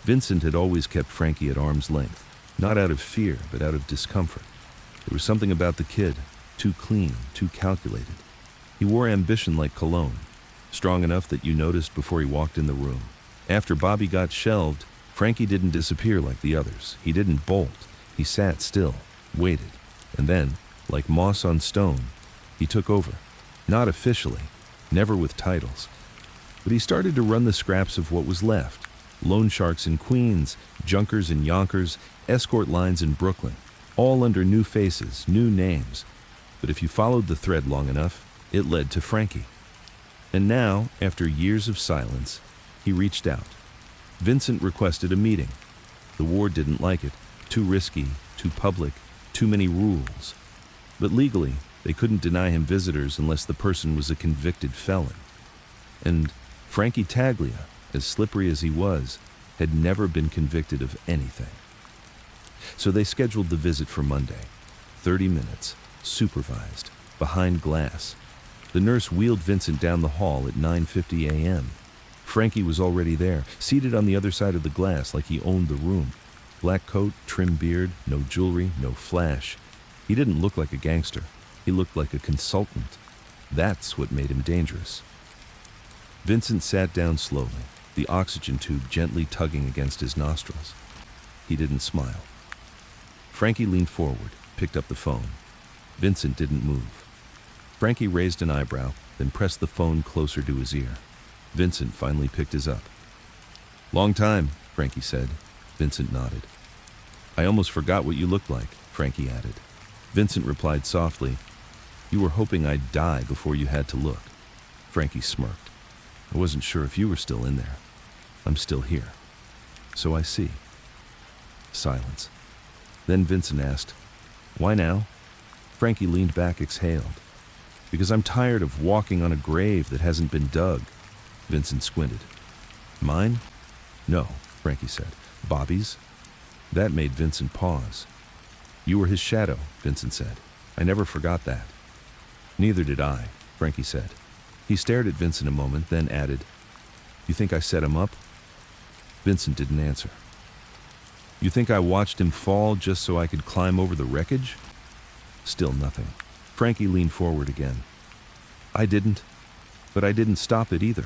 Speaker 1: Vincent had always kept Frankie at arm's length, not out of fear, but out of discomfort. There was something about the kid, too clean, too calculated. He wore ambition like cologne, strong enough that you noticed before he walked in the room. After Bobby got shelved, Frankie didn't disappear like the others. He didn't bolt. He sat still, waited, and then, like moss on stone, he took over. Not officially, never with titles. But he started to run the scraps of what was left. Loan sharks in Queens, junkers in Yonkers, escort lines in Brooklyn, all under new faces, new names. But if you followed the thread long enough, it led to Frankie. And now, after years of silence, he reached out. Vincent requested a meeting. The ward didn't like it. Too risky, too public, too many rules. But legally, they couldn't deny him visitors unless the person was a convicted felon. And Frankie Taglia, as slippery as he was, had never been convicted of anything. So they scheduled the visit for Monday. 30 minutes, supervised, behind glass. The nurse wheeled Vincent down the hall at 9:50 a.m. Frankie was already there, seated on the other side of the glass like he owned the room. Black coat, trim beard, no jewelry, no flash. He didn't look like a gangster. He looked like a consultant. That's what made him dangerous. Vincent sat down slowly, the oxygen tube gently tugging against his nostrils. He didn't smile. Frankie leaned forward, picked up the phone. Vincent didn't move. Frankie raised an eyebrow, then pressed the phone closer to his ear. Vincent finally picked his up. "Long time," Frankie said. Vincent nodded. "I almost forgot what you looked like," Frankie added. Vincent replied softly, "You were hoping I'd die before you had to look." Frankie smirked. "I wasn't sure if you were still in there. I'm still here. So I see." Silence. Then Vincent asked, "Why now?" Frankie leaned back, exhaled. "Because I'm tired of walking on a grave that hasn't been dug." Vincent squinted. "Mine?" "No," Frankie said. "Bobby's?" That made Vincent pause. "You were his shadow," Vincent said. "I never forgot that." "Neither did I," Frankie said. He stared at Vincent a moment, then added, "You think I set him up?" Vincent didn't answer. "You think I watched him fall just so I could climb over the wreckage?" Still nothing. Frankie leaned forward again. I didn't, but I didn't stop it either.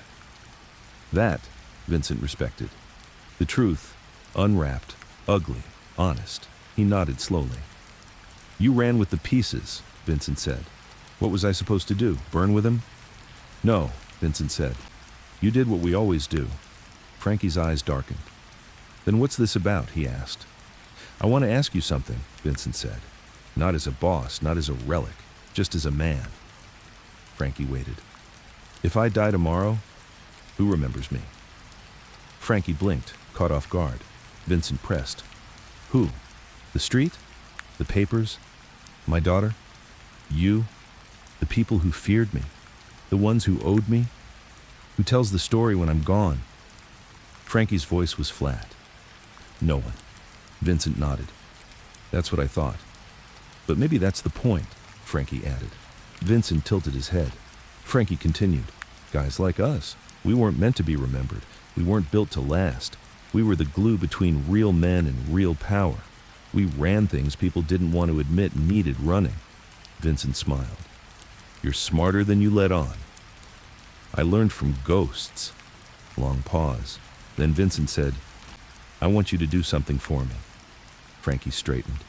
Speaker 1: That, Vincent respected. The truth, unwrapped, ugly, honest. He nodded slowly. You ran with the pieces, Vincent said. What was I supposed to do, burn with him? No, Vincent said. You did what we always do. Frankie's eyes darkened. Then what's this about, he asked. I want to ask you something, Vincent said. Not as a boss, not as a relic, just as a man. Frankie waited. If I die tomorrow, who remembers me? Frankie blinked, caught off guard. Vincent pressed. Who? The street? The papers? My daughter? You? The people who feared me? The ones who owed me? Who tells the story when I'm gone? Frankie's voice was flat. No one. Vincent nodded. That's what I thought. But maybe that's the point, Frankie added. Vincent tilted his head. Frankie continued. Guys like us. We weren't meant to be remembered. We weren't built to last. We were the glue between real men and real power. We ran things people didn't want to admit needed running. Vincent smiled. You're smarter than you let on. I learned from ghosts. Long pause. Then Vincent said, I want you to do something for me. Frankie straightened.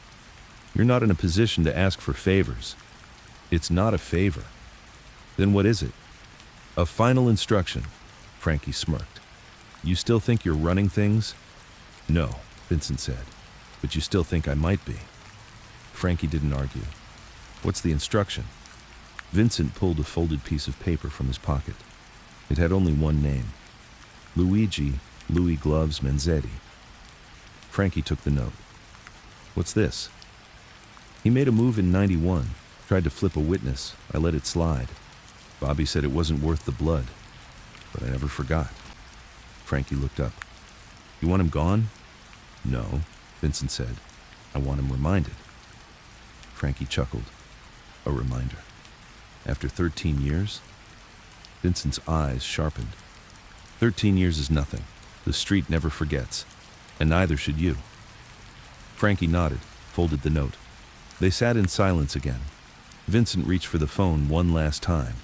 Speaker 1: You're not in a position to ask for favors. It's not a favor. Then what is it? A final instruction. Frankie smirked. You still think you're running things? No, Vincent said. But you still think I might be. Frankie didn't argue. What's the instruction? Vincent pulled a folded piece of paper from his pocket. It had only one name. Luigi Louis Gloves Manzetti. Frankie took the note. What's this? He made a move in '91, tried to flip a witness. I let it slide. Bobby said it wasn't worth the blood, but I never forgot. Frankie looked up. You want him gone? No, Vincent said. I want him reminded. Frankie chuckled. A reminder. After 13 years? Vincent's eyes sharpened. 13 years is nothing. The street never forgets, and neither should you. Frankie nodded, folded the note. They sat in silence again. Vincent reached for the phone one last time.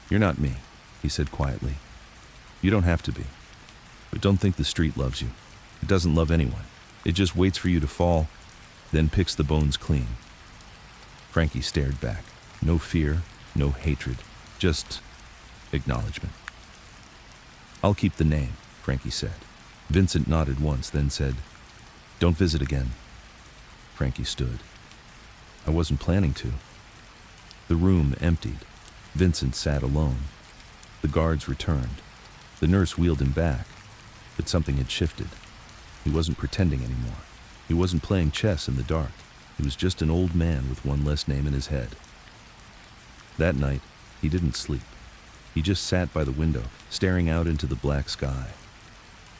Speaker 1: You're not me, he said quietly. You don't have to be. But don't think the street loves you. It doesn't love anyone. It just waits for you to fall, then picks the bones clean. Frankie stared back. No fear, no hatred, just acknowledgement. I'll keep the name, Frankie said. Vincent nodded once, then said, Don't visit again. Frankie stood. I wasn't planning to. The room emptied. Vincent sat alone. The guards returned. The nurse wheeled him back, but something had shifted. He wasn't pretending anymore. He wasn't playing chess in the dark. He was just an old man with one less name in his head. That night, he didn't sleep. He just sat by the window, staring out into the black sky.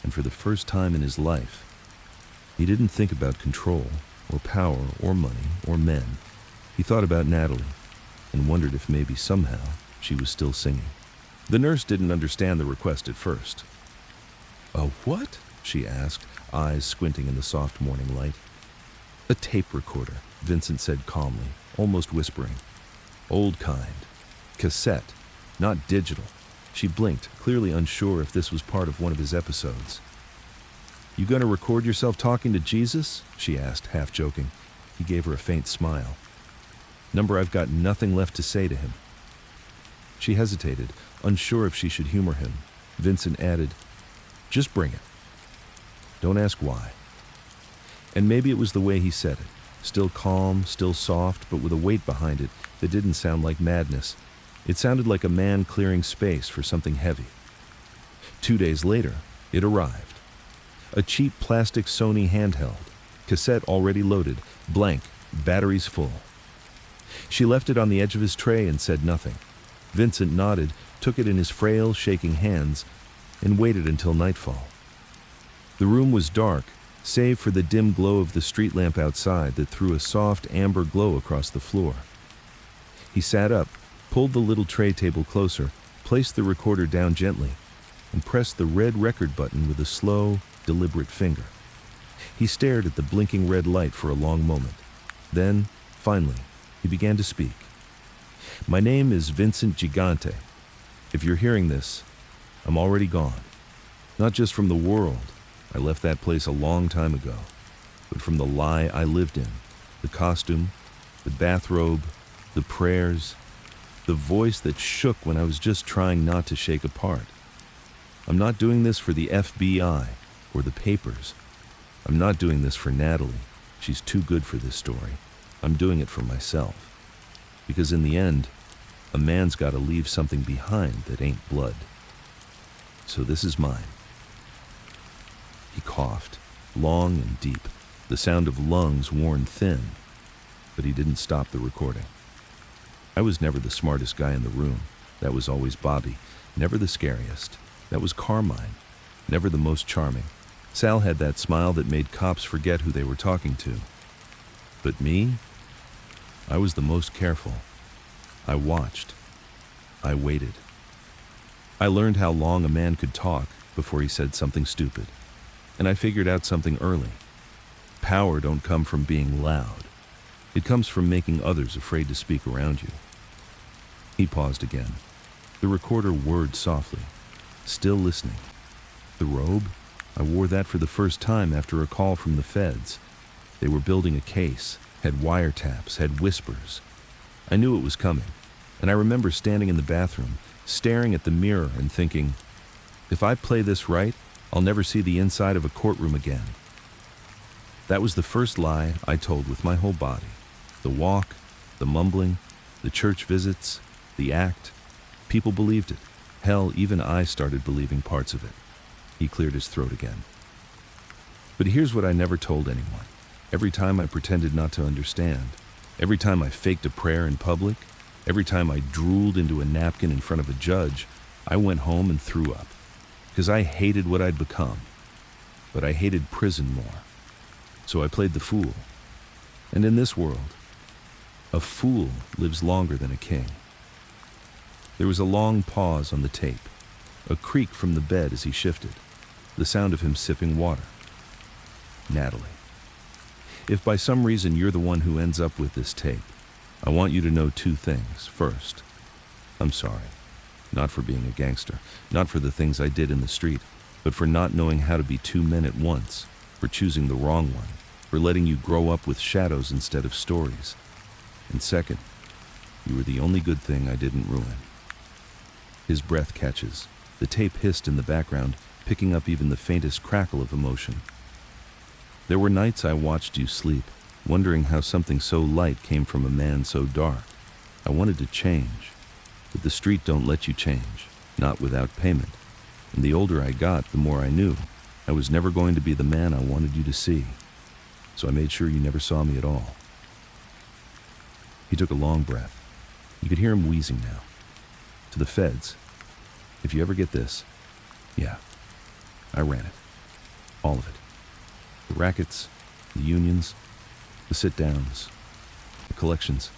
Speaker 1: And for the first time in his life, he didn't think about control, or power, or money, or men. He thought about Natalie, and wondered if maybe somehow she was still singing. The nurse didn't understand the request at first. A what? She asked, eyes squinting in the soft morning light. A tape recorder, Vincent said calmly, almost whispering. Old kind. Cassette, not digital. She blinked, clearly unsure if this was part of one of his episodes. You gonna record yourself talking to Jesus? She asked, half joking. He gave her a faint smile. Number I've got nothing left to say to him. She hesitated, unsure if she should humor him. Vincent added, Just bring it. Don't ask why. And maybe it was the way he said it. Still calm, still soft, but with a weight behind it that didn't sound like madness. It sounded like a man clearing space for something heavy. 2 days later, it arrived. A cheap plastic Sony handheld, cassette already loaded, blank, batteries full. She left it on the edge of his tray and said nothing. Vincent nodded, took it in his frail, shaking hands, and waited until nightfall. The room was dark, save for the dim glow of the street lamp outside that threw a soft amber glow across the floor. He sat up, pulled the little tray table closer, placed the recorder down gently, and pressed the red record button with a slow, deliberate finger. He stared at the blinking red light for a long moment. Then, Finally, he began to speak. My name is Vincent Gigante. If you're hearing this, I'm already gone. Not just from the world, I left that place a long time ago, but from the lie I lived in, the costume, the bathrobe, the prayers, the voice that shook when I was just trying not to shake apart. I'm not doing this for the FBI or the papers. I'm not doing this for Natalie. She's too good for this story. I'm doing it for myself. Because in the end, a man's got to leave something behind that ain't blood. So this is mine. He coughed, long and deep, the sound of lungs worn thin, but he didn't stop the recording. I was never the smartest guy in the room. That was always Bobby. Never the scariest. That was Carmine. Never the most charming. Sal had that smile that made cops forget who they were talking to. But me? I was the most careful. I watched. I waited. I learned how long a man could talk before he said something stupid. And I figured out something early. Power don't come from being loud. It comes from making others afraid to speak around you. He paused again. The recorder whirred softly. Still listening. The robe? I wore that for the first time after a call from the feds. They were building a case, had wiretaps, had whispers. I knew it was coming, and I remember standing in the bathroom, staring at the mirror and thinking, if I play this right, I'll never see the inside of a courtroom again. That was the first lie I told with my whole body. The walk, the mumbling, the church visits, the act. People believed it. Hell, even I started believing parts of it. He cleared his throat again. But here's what I never told anyone. Every time I pretended not to understand, every time I faked a prayer in public, every time I drooled into a napkin in front of a judge, I went home and threw up. Because I hated what I'd become. But I hated prison more. So I played the fool. And in this world, a fool lives longer than a king. There was a long pause on the tape, a creak from the bed as he shifted, the sound of him sipping water. Natalie. If by some reason you're the one who ends up with this tape, I want you to know two things. First, I'm sorry. Not for being a gangster, not for the things I did in the street, but for not knowing how to be two men at once, for choosing the wrong one, for letting you grow up with shadows instead of stories. And second, you were the only good thing I didn't ruin. His breath catches. The tape hissed in the background, picking up even the faintest crackle of emotion. There were nights I watched you sleep, wondering how something so light came from a man so dark. I wanted to change, but the street don't let you change, not without payment. And the older I got, the more I knew I was never going to be the man I wanted you to see. So I made sure you never saw me at all. He took a long breath. You could hear him wheezing now. To the feds, if you ever get this, yeah, I ran it. All of it. The rackets, the unions, the sit-downs, the collections.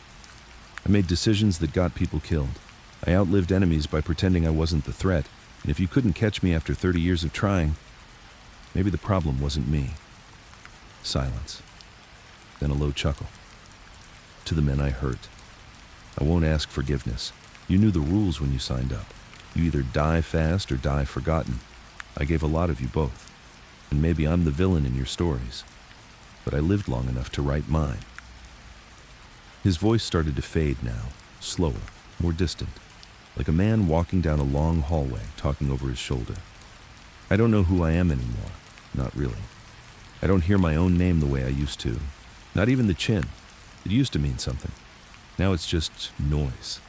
Speaker 1: I made decisions that got people killed. I outlived enemies by pretending I wasn't the threat, and if you couldn't catch me after 30 years of trying, maybe the problem wasn't me. Silence. Then a low chuckle. To the men I hurt, I won't ask forgiveness. You knew the rules when you signed up. You either die fast or die forgotten. I gave a lot of you both. And maybe I'm the villain in your stories. But I lived long enough to write mine. His voice started to fade now, slower, more distant, like a man walking down a long hallway, talking over his shoulder. I don't know who I am anymore. Not really. I don't hear my own name the way I used to. Not even the chin. It used to mean something. Now it's just noise.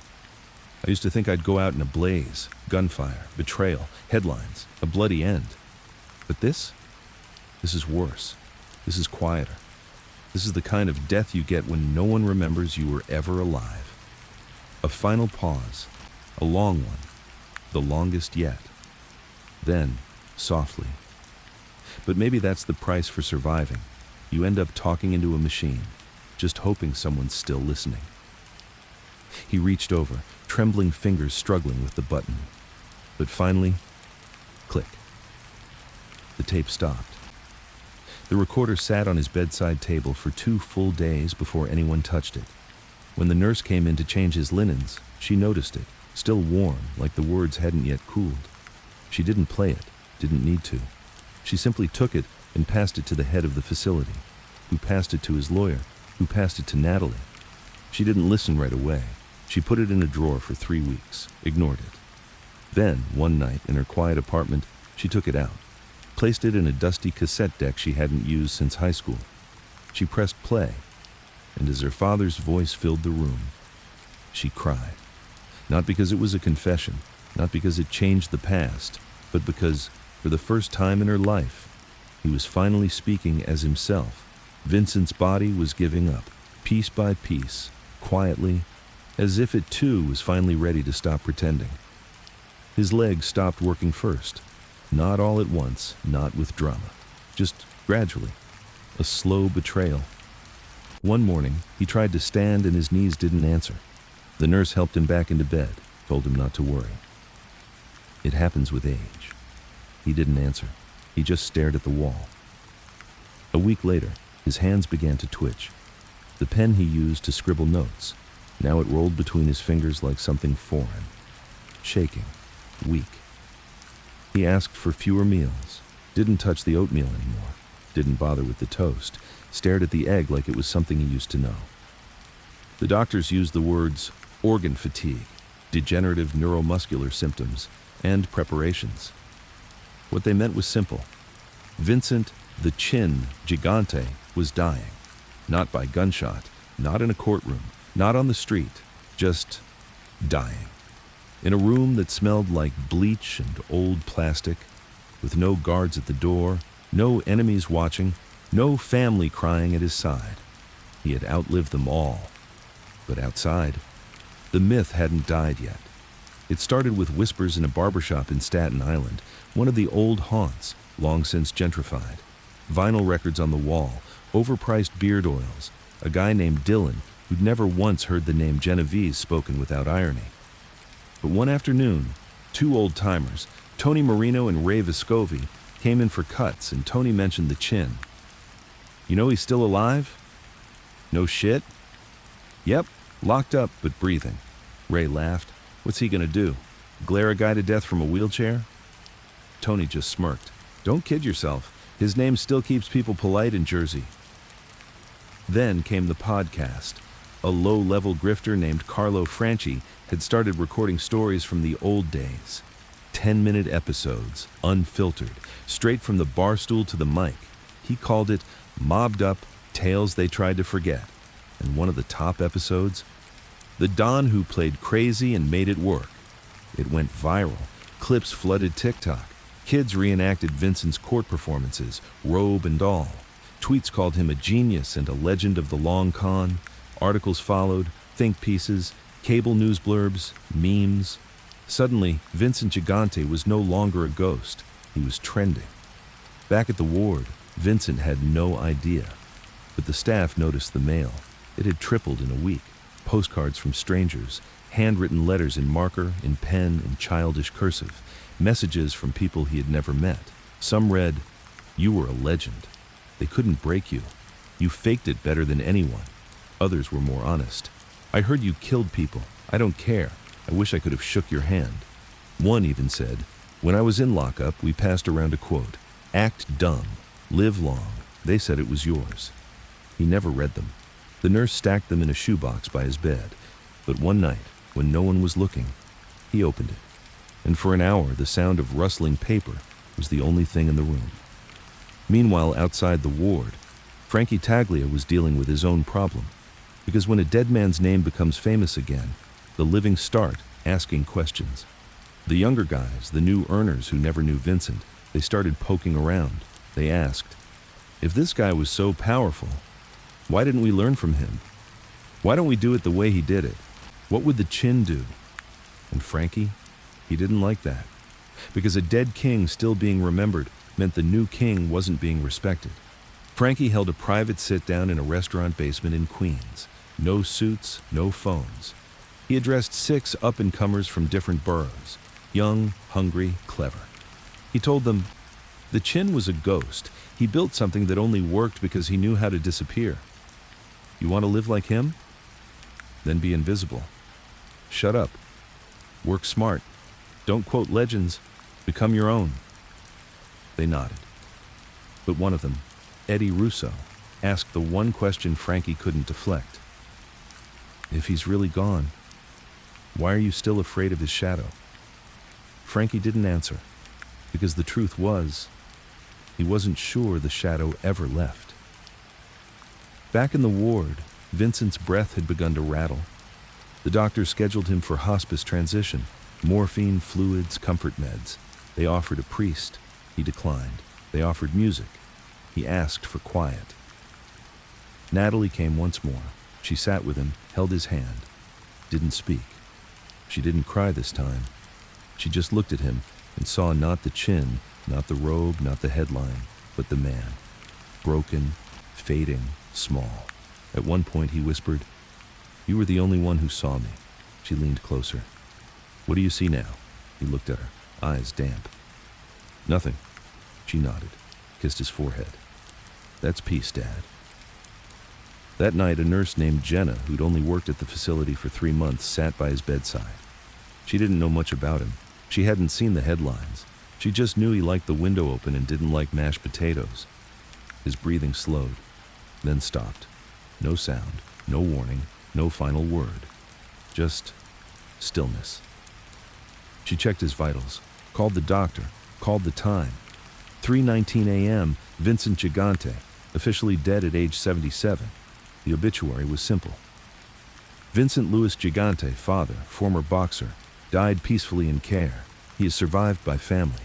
Speaker 1: I used to think I'd go out in a blaze, gunfire, betrayal, headlines, a bloody end. But this is worse. This is quieter. This is the kind of death you get when no one remembers you were ever alive. A final pause, a long one, the longest yet. Then, softly. But maybe that's the price for surviving. You end up talking into a machine, just hoping someone's still listening. He reached over, trembling fingers struggling with the button. But finally, click. The tape stopped. The recorder sat on his bedside table for 2 full days before anyone touched it. When the nurse came in to change his linens, she noticed it, still warm, like the words hadn't yet cooled. She didn't play it, didn't need to. She simply took it and passed it to the head of the facility, who passed it to his lawyer, who passed it to Natalie. She didn't listen right away. She put it in a drawer for 3 weeks, ignored it. Then, one night, in her quiet apartment, she took it out, placed it in a dusty cassette deck she hadn't used since high school. She pressed play, and as her father's voice filled the room, she cried. Not because it was a confession, not because it changed the past, but because, for the first time in her life, he was finally speaking as himself. Vincent's body was giving up, piece by piece, quietly, as if it too was finally ready to stop pretending. His legs stopped working first, not all at once, not with drama, just gradually, a slow betrayal. One morning, he tried to stand and his knees didn't answer. The nurse helped him back into bed, told him not to worry. It happens with age. He didn't answer. He just stared at the wall. A week later, his hands began to twitch. The pen he used to scribble notes, now it rolled between his fingers like something foreign, shaking, weak. He asked for fewer meals, didn't touch the oatmeal anymore, didn't bother with the toast, stared at the egg like it was something he used to know. The doctors used the words organ fatigue, degenerative neuromuscular symptoms, and preparations. What they meant was simple. Vincent, the Chin Gigante, was dying. Not by gunshot, not in a courtroom, not on the street, just dying. In a room that smelled like bleach and old plastic, with no guards at the door, no enemies watching, no family crying at his side. He had outlived them all. But outside, the myth hadn't died yet. It started with whispers in a barbershop in Staten Island, one of the old haunts, long since gentrified. Vinyl records on the wall, overpriced beard oils, a guy named Dylan who'd never once heard the name Genevese spoken without irony. But one afternoon, 2 old-timers, Tony Marino and Ray Vescovi, came in for cuts and Tony mentioned the Chin. You know he's still alive? No shit? Yep, locked up but breathing. Ray laughed. What's he gonna do? Glare a guy to death from a wheelchair? Tony just smirked. Don't kid yourself. His name still keeps people polite in Jersey. Then came the podcast. A low-level grifter named Carlo Franchi had started recording stories from the old days. 10-minute episodes, unfiltered, straight from the barstool to the mic. He called it Mobbed Up Tales They Tried to Forget. And one of the top episodes, the Don who played crazy and made it work. It went viral. Clips flooded TikTok. Kids reenacted Vincent's court performances, robe and all. Tweets called him a genius and a legend of the long con. Articles followed, think pieces, cable news blurbs, memes. Suddenly, Vincent Gigante was no longer a ghost. He was trending. Back at the ward, Vincent had no idea. But the staff noticed the mail. It had tripled in a week. Postcards from strangers, handwritten letters in marker, in pen, in childish cursive, messages from people he had never met. Some read, "You were a legend. They couldn't break you. You faked it better than anyone." Others were more honest. "I heard you killed people. I don't care. I wish I could have shook your hand." One even said, "When I was in lockup, we passed around a quote, 'Act dumb, live long.' They said it was yours." He never read them. The nurse stacked them in a shoebox by his bed. But one night, when no one was looking, he opened it. And for an hour, the sound of rustling paper was the only thing in the room. Meanwhile, outside the ward, Frankie Taglia was dealing with his own problem. Because when a dead man's name becomes famous again, the living start asking questions. The younger guys, the new earners who never knew Vincent, they started poking around. They asked, if this guy was so powerful, why didn't we learn from him? Why don't we do it the way he did it? What would the Chin do? And Frankie, he didn't like that. Because a dead king still being remembered meant the new king wasn't being respected. Frankie held a private sit-down in a restaurant basement in Queens. No suits, no phones. He addressed 6 up-and-comers from different boroughs. Young, hungry, clever. He told them, The chin was a ghost. He built something that only worked because he knew how to disappear. You want to live like him? Then be invisible. Shut up. Work smart. Don't quote legends. Become your own. They nodded. But one of them, Eddie Russo, asked the one question Frankie couldn't deflect. If he's really gone, why are you still afraid of his shadow? Frankie didn't answer, because the truth was, he wasn't sure the shadow ever left. Back in the ward, Vincent's breath had begun to rattle. The doctor scheduled him for hospice transition, morphine, fluids, comfort meds. They offered a priest. He declined. They offered music. He asked for quiet. Natalie came once more. She sat with him, held his hand, didn't speak. She didn't cry this time. She just looked at him and saw not the chin, not the robe, not the headline, but the man. Broken, fading, small. At one point he whispered, "You were the only one who saw me." She leaned closer. "What do you see now?" He looked at her, eyes damp. "Nothing." She nodded, kissed his forehead. "That's peace, Dad." That night, a nurse named Jenna, who'd only worked at the facility for 3 months, sat by his bedside. She didn't know much about him. She hadn't seen the headlines. She just knew he liked the window open and didn't like mashed potatoes. His breathing slowed, then stopped. No sound, no warning, no final word. Just stillness. She checked his vitals, called the doctor, called the time. 3:19 a.m., Vincent Gigante, officially dead at age 77. The obituary was simple. Vincent Louis Gigante, father, former boxer, died peacefully in care. He is survived by family.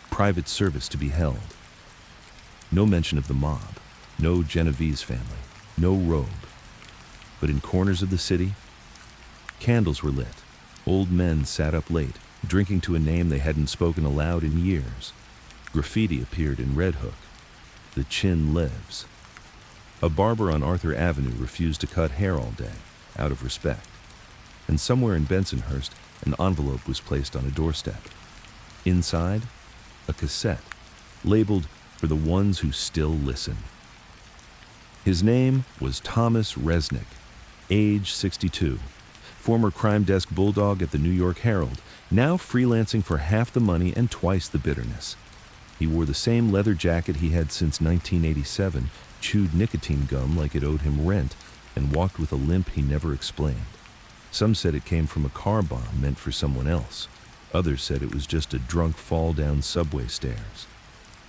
Speaker 1: Private service to be held. No mention of the mob. No Genevese family. No robe. But in corners of the city, candles were lit. Old men sat up late, drinking to a name they hadn't spoken aloud in years. Graffiti appeared in Red Hook. The chin lives. A barber on Arthur Avenue refused to cut hair all day, out of respect. And somewhere in Bensonhurst, an envelope was placed on a doorstep. Inside, a cassette, labeled "For the Ones Who Still Listen." His name was Thomas Resnick, age 62, former crime desk bulldog at the New York Herald, now freelancing for half the money and twice the bitterness. He wore the same leather jacket he had since 1987, chewed nicotine gum like it owed him rent, and walked with a limp he never explained. Some said it came from a car bomb meant for someone else. Others said it was just a drunk fall down subway stairs.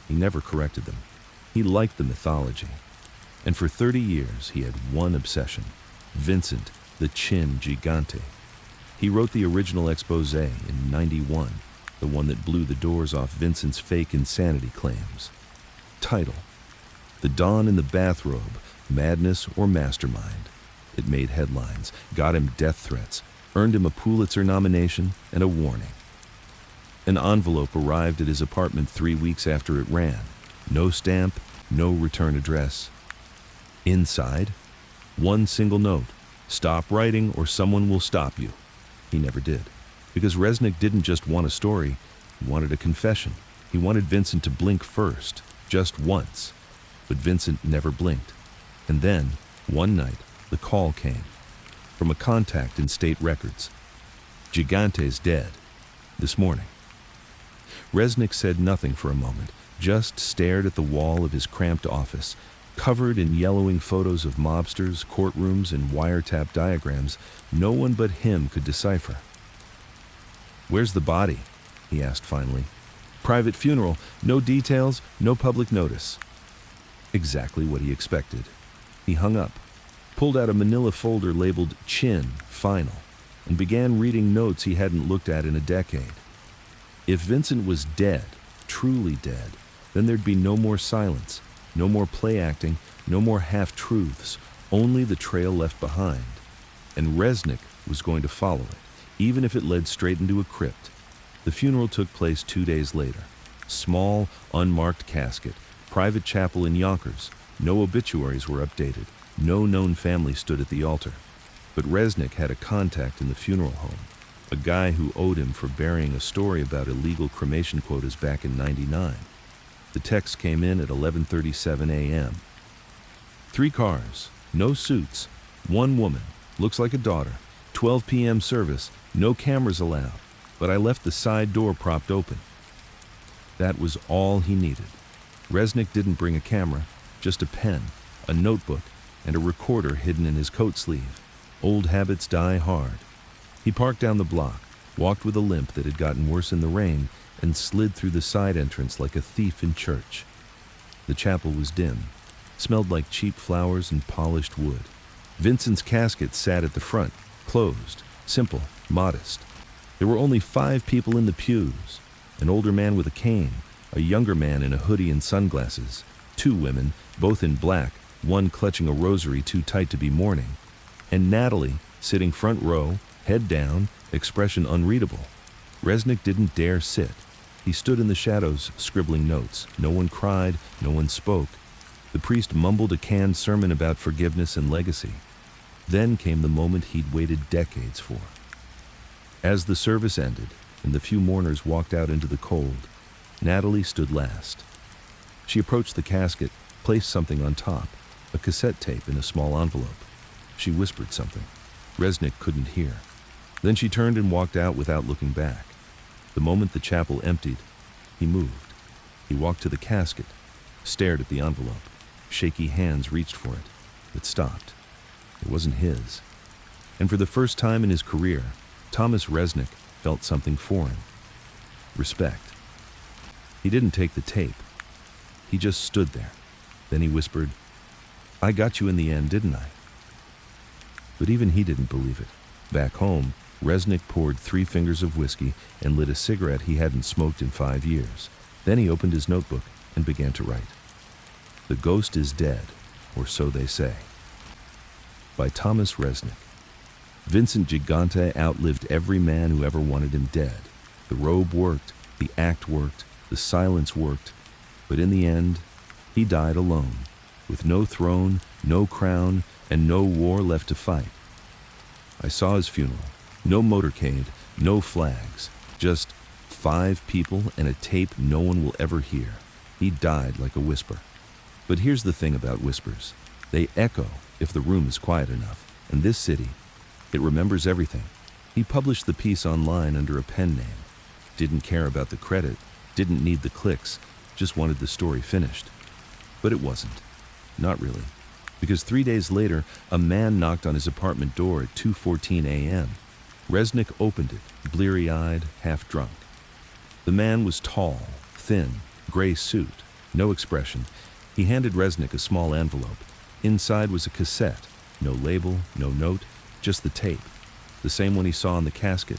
Speaker 1: He never corrected them. He liked the mythology. And for 30 years he had one obsession: Vincent the Chin Gigante. He wrote the original expose in '91, the one that blew the doors off Vincent's fake insanity claims. Title: The Dawn in the Bathrobe, Madness or Mastermind. It made headlines, got him death threats, earned him a Pulitzer nomination and a warning. An envelope arrived at his apartment 3 weeks after it ran. No stamp, no return address. Inside, one single note: stop writing or someone will stop you. He never did, because Resnick didn't just want a story, he wanted a confession. He wanted Vincent to blink first, just once. But Vincent never blinked. And then, one night, the call came from a contact in state records. Gigante's dead. This morning. Resnick said nothing for a moment, just stared at the wall of his cramped office, covered in yellowing photos of mobsters, courtrooms, and wiretap diagrams no one but him could decipher. "Where's the body?" he asked finally. "Private funeral, no details, no public notice." Exactly what he expected. He hung up, pulled out a manila folder labeled "Chin, Final," and began reading notes he hadn't looked at in a decade. If Vincent was dead, truly dead, then there'd be no more silence, no more play acting, no more half-truths, only the trail left behind. And Resnick was going to follow it, even if it led straight into a crypt. The funeral took place 2 days later. Small, unmarked casket, private chapel in Yonkers. No obituaries were updated. No known family stood at the altar. But Resnick had a contact in the funeral home, a guy who owed him for burying a story about illegal cremation quotas back in '99. The text came in at 11:37 a.m. 3 cars, no suits, 1 woman, looks like a daughter, 12 p.m. service, no cameras allowed, but I left the side door propped open. That was all he needed. Resnick didn't bring a camera, just a pen, a notebook, and a recorder hidden in his coat sleeve. Old habits die hard. He parked down the block, walked with a limp that had gotten worse in the rain, and slid through the side entrance like a thief in church. The chapel was dim, smelled like cheap flowers and polished wood. Vincent's casket sat at the front, closed, simple, modest. There were only 5 people in the pews: an older man with a cane, a younger man in a hoodie and sunglasses, 2 women, both in black, one clutching a rosary too tight to be mourning, and Natalie, sitting front row, head down, expression unreadable. Resnick didn't dare sit. He stood in the shadows, scribbling notes. No one cried, no one spoke. The priest mumbled a canned sermon about forgiveness and legacy. Then came the moment he'd waited decades for. As the service ended, and the few mourners walked out into the cold, Natalie stood last. She approached the casket, placed something on top, a cassette tape in a small envelope. She whispered something. Resnick couldn't hear. Then she turned and walked out without looking back. The moment the chapel emptied, he moved. He walked to the casket, stared at the envelope. Shaky hands reached for it. It stopped. It wasn't his. And for the first time in his career, Thomas Resnick felt something foreign. Respect. He didn't take the tape. He just stood there. Then he whispered, "I got you in the end, didn't I?" But even he didn't believe it. Back home, Resnick poured 3 fingers of whiskey and lit a cigarette he hadn't smoked in 5 years. Then he opened his notebook and began to write. "The Ghost is Dead, or So They Say." By Thomas Resnick. Vincent Gigante outlived every man who ever wanted him dead. The robe worked, the act worked, the silence worked, but in the end, he died alone, with no throne, no crown, and no war left to fight. I saw his funeral. No motorcade, no flags, just 5 people and a tape no one will ever hear. He died like a whisper. But here's the thing about whispers. They echo if the room is quiet enough. And this city, it remembers everything. He published the piece online under a pen name. Didn't care about the credit, didn't need the clicks, just wanted the story finished. But it wasn't. Not really. Because 3 days later, a man knocked on his apartment door at 2:14 a.m. Resnick opened it, bleary-eyed, half-drunk. The man was tall, thin, gray suit, no expression. He handed Resnick a small envelope. Inside was a cassette, no label, no note, just the tape, the same one he saw in the casket.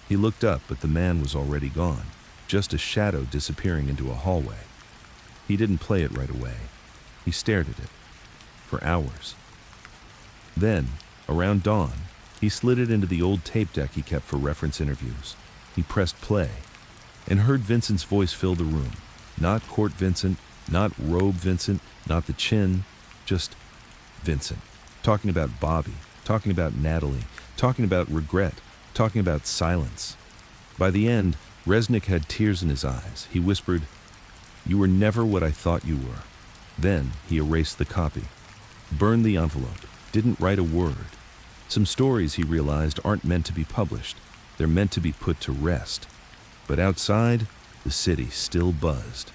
Speaker 1: He looked up, but the man was already gone, just a shadow disappearing into a hallway. He didn't play it right away. He stared at it. For hours. Then, around dawn, he slid it into the old tape deck he kept for reference interviews. He pressed play and heard Vincent's voice fill the room. Not Court Vincent, not Robe Vincent, not the chin, just Vincent. Talking about Bobby, talking about Natalie, talking about regret, talking about silence. By the end, Resnick had tears in his eyes. He whispered, "You were never what I thought you were." Then he erased the copy. Burned the envelope, didn't write a word. Some stories, he realized, aren't meant to be published. They're meant to be put to rest. But outside, the city still buzzed.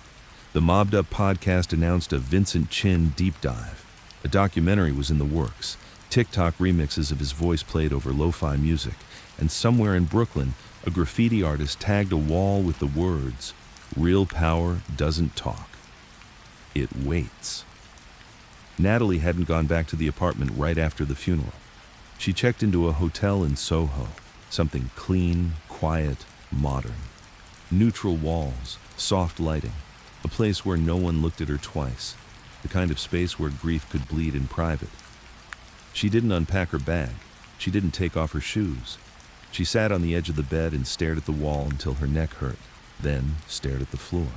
Speaker 1: The Mobbed Up podcast announced a Vincent Chin deep dive. A documentary was in the works. TikTok remixes of his voice played over lo-fi music. And somewhere in Brooklyn, a graffiti artist tagged a wall with the words, "Real power doesn't talk. It waits." Natalie hadn't gone back to the apartment right after the funeral. She checked into a hotel in Soho, something clean, quiet, modern. Neutral walls, soft lighting, a place where no one looked at her twice, the kind of space where grief could bleed in private. She didn't unpack her bag. She didn't take off her shoes. She sat on the edge of the bed and stared at the wall until her neck hurt, then stared at the floor.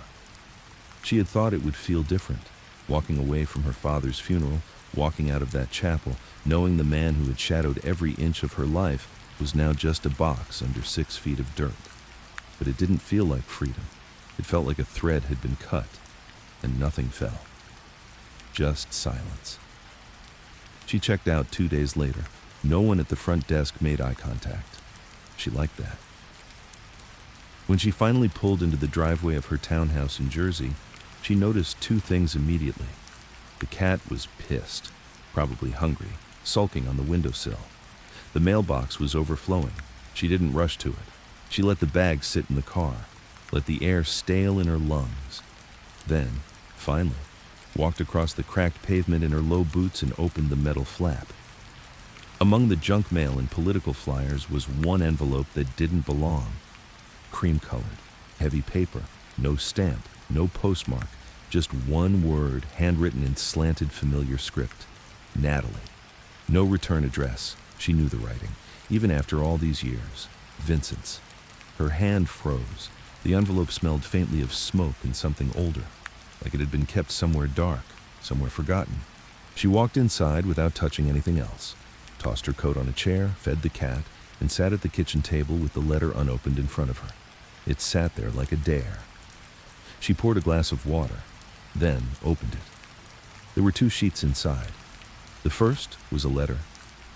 Speaker 1: She had thought it would feel different. Walking away from her father's funeral, walking out of that chapel, knowing the man who had shadowed every inch of her life was now just a box under 6 feet of dirt. But it didn't feel like freedom. It felt like a thread had been cut. and nothing fell. Just silence. She checked out 2 days later. No one at the front desk made eye contact. She liked that. When she finally pulled into the driveway of her townhouse in Jersey, she noticed 2 things immediately. The cat was pissed, probably hungry, sulking on the windowsill. The mailbox was overflowing. She didn't rush to it. She let the bag sit in the car, let the air stale in her lungs. Then, finally, walked across the cracked pavement in her low boots and opened the metal flap. Among the junk mail and political flyers was one envelope that didn't belong. Cream-colored, heavy paper, no stamp, no postmark, just one word handwritten in slanted familiar script. Natalie. No return address. She knew the writing, even after all these years. Vincent's. Her hand froze. The envelope smelled faintly of smoke and something older, like it had been kept somewhere dark, somewhere forgotten. She walked inside without touching anything else, tossed her coat on a chair, fed the cat, and sat at the kitchen table with the letter unopened in front of her. It sat there like a dare. She poured a glass of water, then opened it. There were 2 sheets inside. The first was a letter.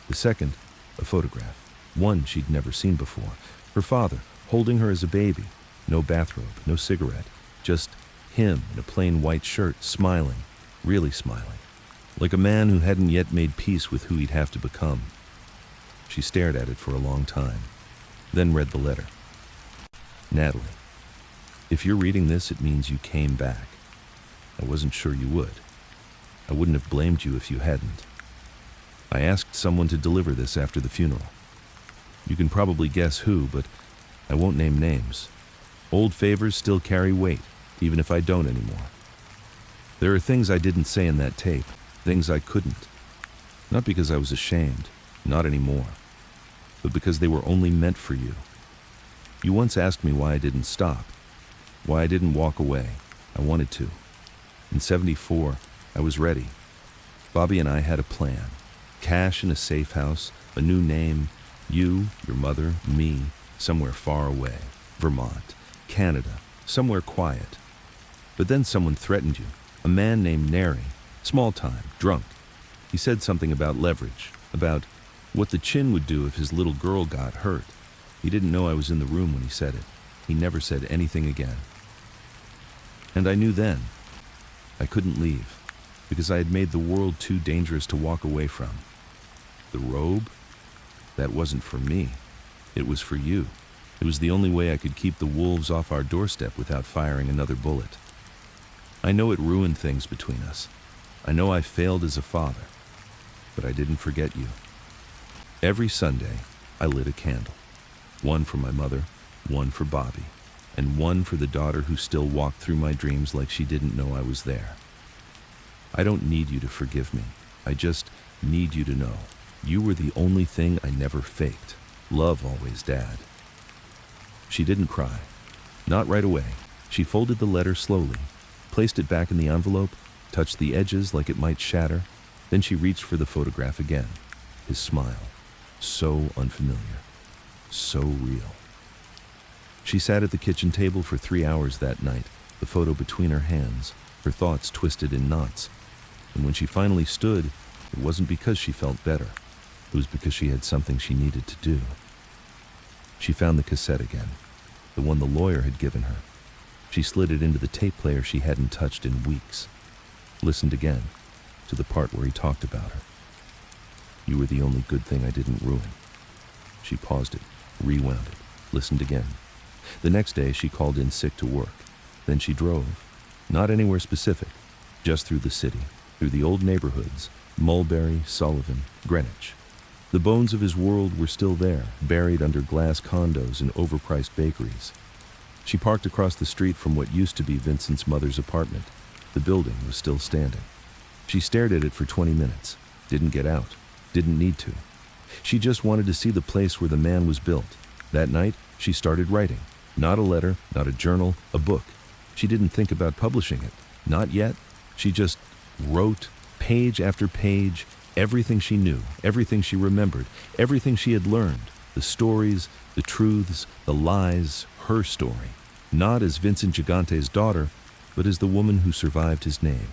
Speaker 1: The second, a photograph. One she'd never seen before. Her father, holding her as a baby. No bathrobe, no cigarette. Just him in a plain white shirt, smiling, really smiling. Like a man who hadn't yet made peace with who he'd have to become. She stared at it for a long time, then read the letter. Natalie, if you're reading this, it means you came back. I wasn't sure you would. I wouldn't have blamed you if you hadn't. I asked someone to deliver this after the funeral. You can probably guess who, but I won't name names. Old favors still carry weight, even if I don't anymore. There are things I didn't say in that tape, things I couldn't. Not because I was ashamed, not anymore, but because they were only meant for you. You once asked me why I didn't stop, why I didn't walk away. I wanted to. In '74, I was ready. Bobby and I had a plan. Cash in a safe house, a new name, you, your mother, me, somewhere far away. Vermont, Canada, somewhere quiet. But then someone threatened you, a man named Neri, small time, drunk. He said something about leverage, about what the chin would do if his little girl got hurt. He didn't know I was in the room when he said it. He never said anything again. And I knew then I couldn't leave, because I had made the world too dangerous to walk away from. The robe? That wasn't for me. It was for you. It was the only way I could keep the wolves off our doorstep without firing another bullet. I know it ruined things between us. I know I failed as a father, but I didn't forget you. Every Sunday, I lit a candle. One for my mother, one for Bobby, and one for the daughter who still walked through my dreams like she didn't know I was there. I don't need you to forgive me. I just need you to know you were the only thing I never faked. Love always, Dad. She didn't cry. Not right away. She folded the letter slowly, placed it back in the envelope, touched the edges like it might shatter. Then she reached for the photograph again. His smile. So unfamiliar. So real. She sat at the kitchen table for 3 hours that night, the photo between her hands, her thoughts twisted in knots. And when she finally stood, it wasn't because she felt better. It was because she had something she needed to do. She found the cassette again, the one the lawyer had given her. She slid it into the tape player she hadn't touched in weeks. Listened again, to the part where he talked about her. You were the only good thing I didn't ruin. She paused it, rewound it, listened again. The next day she called in sick to work. Then she drove, not anywhere specific, just through the city, through the old neighborhoods, Mulberry, Sullivan, Greenwich. The bones of his world were still there, buried under glass condos and overpriced bakeries. She parked across the street from what used to be Vincent's mother's apartment. The building was still standing. She stared at it for 20 minutes, didn't get out, didn't need to. She just wanted to see the place where the man was built. That night, she started writing. Not a letter, not a journal, a book. She didn't think about publishing it. Not yet. She just wrote, page after page, everything she knew, everything she remembered, everything she had learned, the stories, the truths, the lies, her story. Not as Vincent Gigante's daughter, but as the woman who survived his name.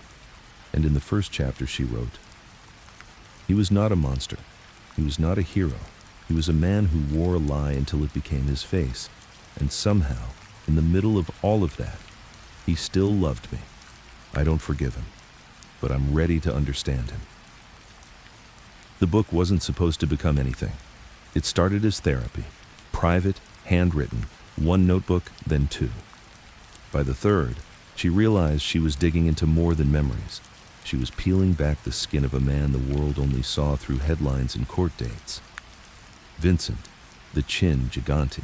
Speaker 1: And in the first chapter she wrote, "He was not a monster. He was not a hero. He was a man who wore a lie until it became his face. And somehow, in the middle of all of that, he still loved me. I don't forgive him, but I'm ready to understand him." The book wasn't supposed to become anything. It started as therapy, private, handwritten, one notebook, then two. By the third, she realized she was digging into more than memories. She was peeling back the skin of a man the world only saw through headlines and court dates. Vincent, the chin Gigante,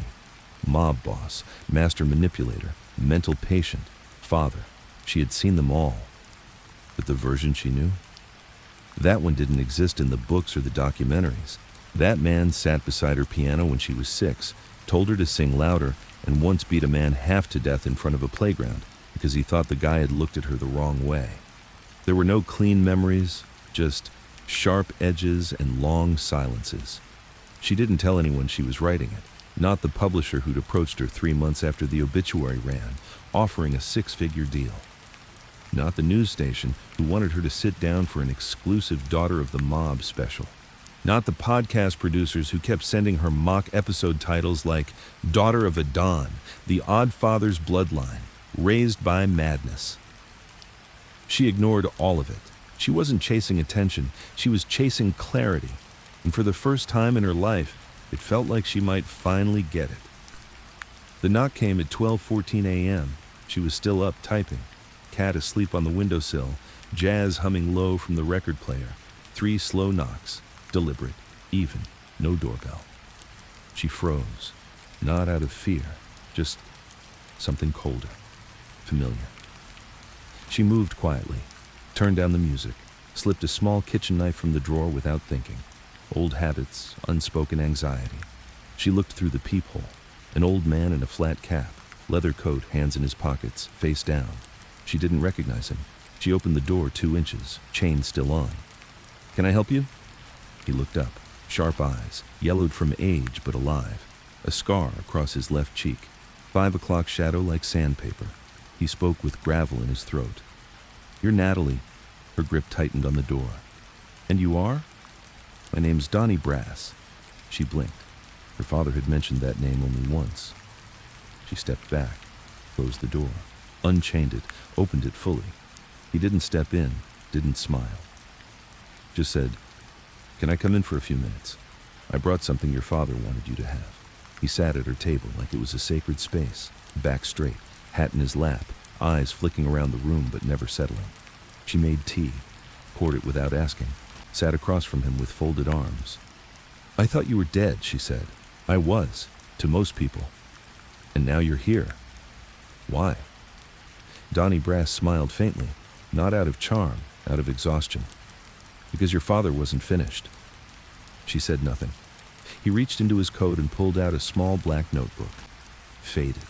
Speaker 1: mob boss, master manipulator, mental patient, father. She had seen them all. But the version she knew? That one didn't exist in the books or the documentaries. That man sat beside her piano when she was 6, told her to sing louder, and once beat a man half to death in front of a playground because he thought the guy had looked at her the wrong way. There were no clean memories, just sharp edges and long silences. She didn't tell anyone she was writing it, not the publisher who'd approached her 3 months after the obituary ran, offering a 6-figure deal. Not the news station who wanted her to sit down for an exclusive Daughter of the Mob special. Not the podcast producers who kept sending her mock episode titles like Daughter of a Don, The Oddfather's Bloodline, Raised by Madness. She ignored all of it. She wasn't chasing attention, she was chasing clarity. And for the first time in her life, it felt like she might finally get it. The knock came at 12:14 a.m. She was still up typing. Cat asleep on the windowsill, jazz humming low from the record player. 3 slow knocks, deliberate, even, no doorbell. She froze, not out of fear, just something colder, familiar. She moved quietly, turned down the music, slipped a small kitchen knife from the drawer without thinking. Old habits, unspoken anxiety. She looked through the peephole. An old man in a flat cap, leather coat, hands in his pockets, face down. She didn't recognize him. She opened the door 2 inches, chain still on. "Can I help you?" He looked up, sharp eyes, yellowed from age but alive. A scar across his left cheek. 5 o'clock shadow like sandpaper. He spoke with gravel in his throat. "You're Natalie." Her grip tightened on the door. "And you are?" "My name's Donnie Brass." She blinked. Her father had mentioned that name only once. She stepped back, closed the door, unchained it, opened it fully. He didn't step in, didn't smile. Just said, "Can I come in for a few minutes? I brought something your father wanted you to have." He sat at her table like it was a sacred space, back straight, hat in his lap, eyes flicking around the room but never settling. She made tea, poured it without asking, sat across from him with folded arms. "I thought you were dead," she said. "I was, to most people. And now you're here. Why?" Donnie Brass smiled faintly, not out of charm, out of exhaustion. "Because your father wasn't finished." She said nothing. He reached into his coat and pulled out a small black notebook. Faded,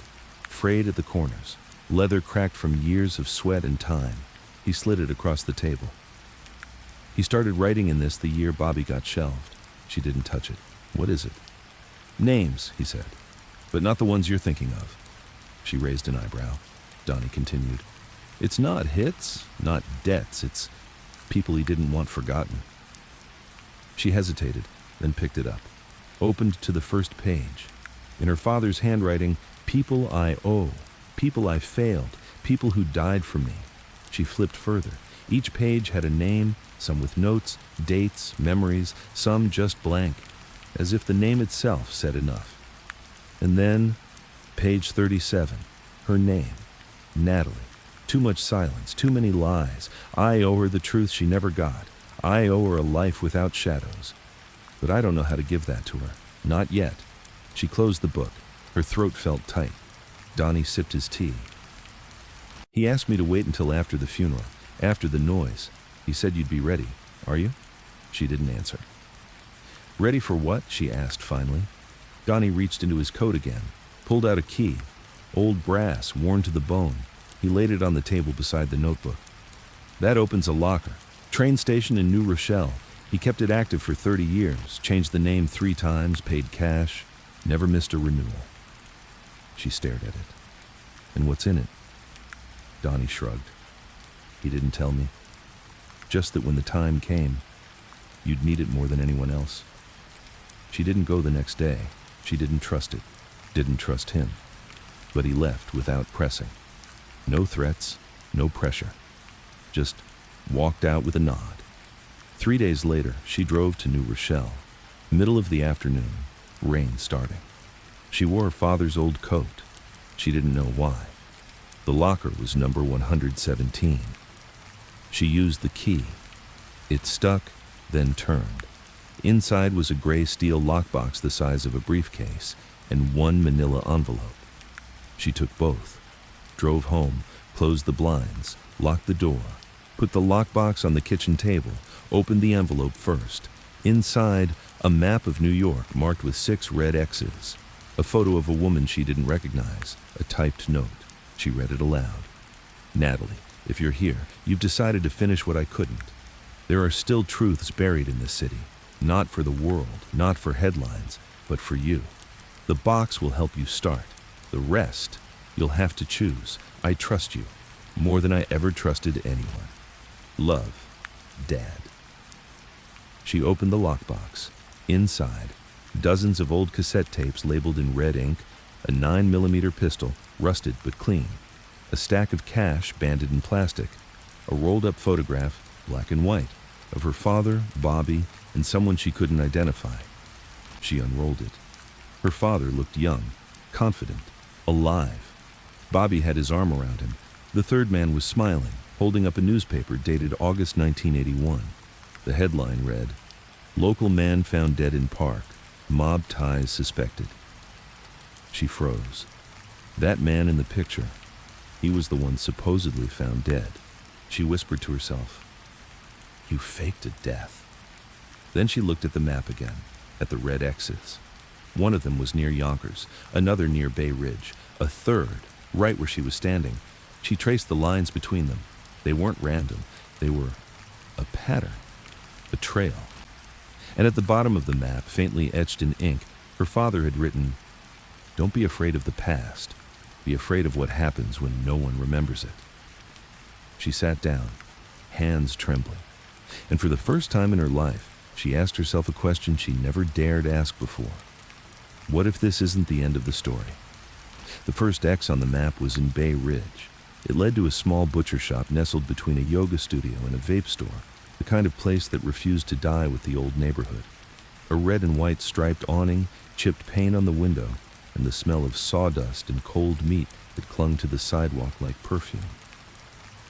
Speaker 1: frayed at the corners, leather cracked from years of sweat and time. He slid it across the table. "He started writing in this the year Bobby got shelved." She didn't touch it. "What is it?" "Names," he said, "but not the ones you're thinking of." She raised an eyebrow. Donnie continued, "It's not hits, not debts, it's people he didn't want forgotten." She hesitated, then picked it up, opened to the first page. In her father's handwriting, "People I owe, people I failed, people who died for me." She flipped further. Each page had a name, some with notes, dates, memories, some just blank, as if the name itself said enough. And then, page 37, her name, Natalie. Too much silence, too many lies. I owe her the truth she never got. I owe her a life without shadows. But I don't know how to give that to her. Not yet. She closed the book. Her throat felt tight. Donnie sipped his tea. "He asked me to wait until after the funeral, after the noise. He said you'd be ready. Are you?" She didn't answer. "Ready for what?" she asked finally. Donnie reached into his coat again, pulled out a key, old brass, worn to the bone. He laid it on the table beside the notebook. "That opens a locker. Train station in New Rochelle. He kept it active for 30 years, changed the name 3 times, paid cash, never missed a renewal." She stared at it. "And what's in it?" Donnie shrugged. He didn't tell me. Just that when the time came, you'd need it more than anyone else. She didn't go the next day. She didn't trust it. Didn't trust him. But he left without pressing. No threats, no pressure. Just walked out with a nod. 3 days later, she drove to New Rochelle. Middle of the afternoon, rain starting. She wore her father's old coat. She didn't know why. The locker was number 117. She used the key. It stuck, then turned. Inside was a gray steel lockbox the size of a briefcase and one manila envelope. She took both, drove home, closed the blinds, locked the door, put the lockbox on the kitchen table, opened the envelope first. Inside, a map of New York marked with 6 red X's, a photo of a woman she didn't recognize, a typed note. She read it aloud. Natalie, if you're here, you've decided to finish what I couldn't. There are still truths buried in this city, not for the world, not for headlines, but for you. The box will help you start. The rest, you'll have to choose. I trust you, more than I ever trusted anyone. Love, Dad. She opened the lockbox. Inside, dozens of old cassette tapes labeled in red ink, a 9mm pistol, rusted but clean, a stack of cash banded in plastic, a rolled-up photograph, black and white, of her father, Bobby, and someone she couldn't identify. She unrolled it. Her father looked young, confident, alive. Bobby had his arm around him. The third man was smiling, holding up a newspaper dated August 1981. The headline read, "Local man found dead in park. Mob ties suspected." She froze. That man in the picture, he was the one supposedly found dead. She whispered to herself, "You faked a death." Then she looked at the map again, at the red X's. One of them was near Yonkers, another near Bay Ridge, a third right where she was standing. She traced the lines between them. They weren't random. They were a pattern, a trail. And at the bottom of the map, faintly etched in ink, her father had written, "Don't be afraid of the past. Be afraid of what happens when no one remembers it." She sat down, hands trembling. And for the first time in her life, she asked herself a question she never dared ask before. What if this isn't the end of the story? The first X on the map was in Bay Ridge. It led to a small butcher shop nestled between a yoga studio and a vape store, the kind of place that refused to die with the old neighborhood. A red and white striped awning, chipped paint on the window, and the smell of sawdust and cold meat that clung to the sidewalk like perfume.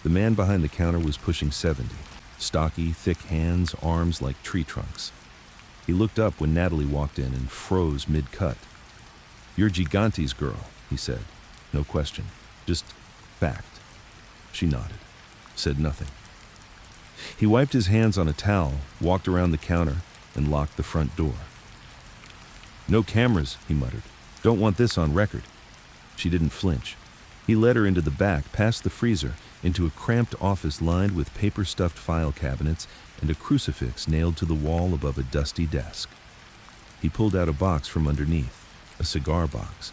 Speaker 1: The man behind the counter was pushing 70, stocky, thick hands, arms like tree trunks. He looked up when Natalie walked in and froze mid-cut. "You're Gigante's girl," he said. No question, just fact. She nodded, said nothing. He wiped his hands on a towel, walked around the counter, and locked the front door. "No cameras," he muttered. "Don't want this on record." She didn't flinch. He led her into the back, past the freezer, into a cramped office lined with paper-stuffed file cabinets and a crucifix nailed to the wall above a dusty desk. He pulled out a box from underneath, a cigar box.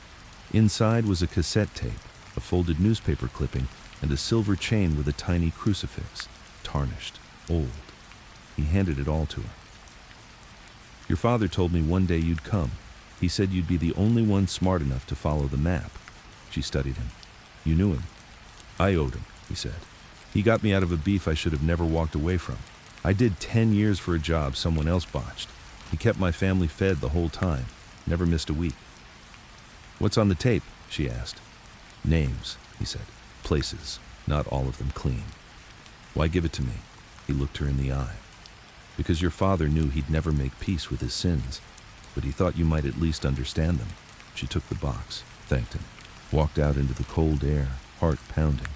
Speaker 1: Inside was a cassette tape, a folded newspaper clipping, and a silver chain with a tiny crucifix, tarnished, old. He handed it all to her. "Your father told me one day you'd come. He said you'd be the only one smart enough to follow the map." She studied him. "You knew him." "I owed him," he said. "He got me out of a beef I should have never walked away from. I did 10 years for a job someone else botched. He kept my family fed the whole time, never missed a week." "What's on the tape?" she asked. "Names," he said. "Places, not all of them clean." "Why give it to me?" He looked her in the eye. "Because your father knew he'd never make peace with his sins, but he thought you might at least understand them." She took the box, thanked him, walked out into the cold air, heart pounding.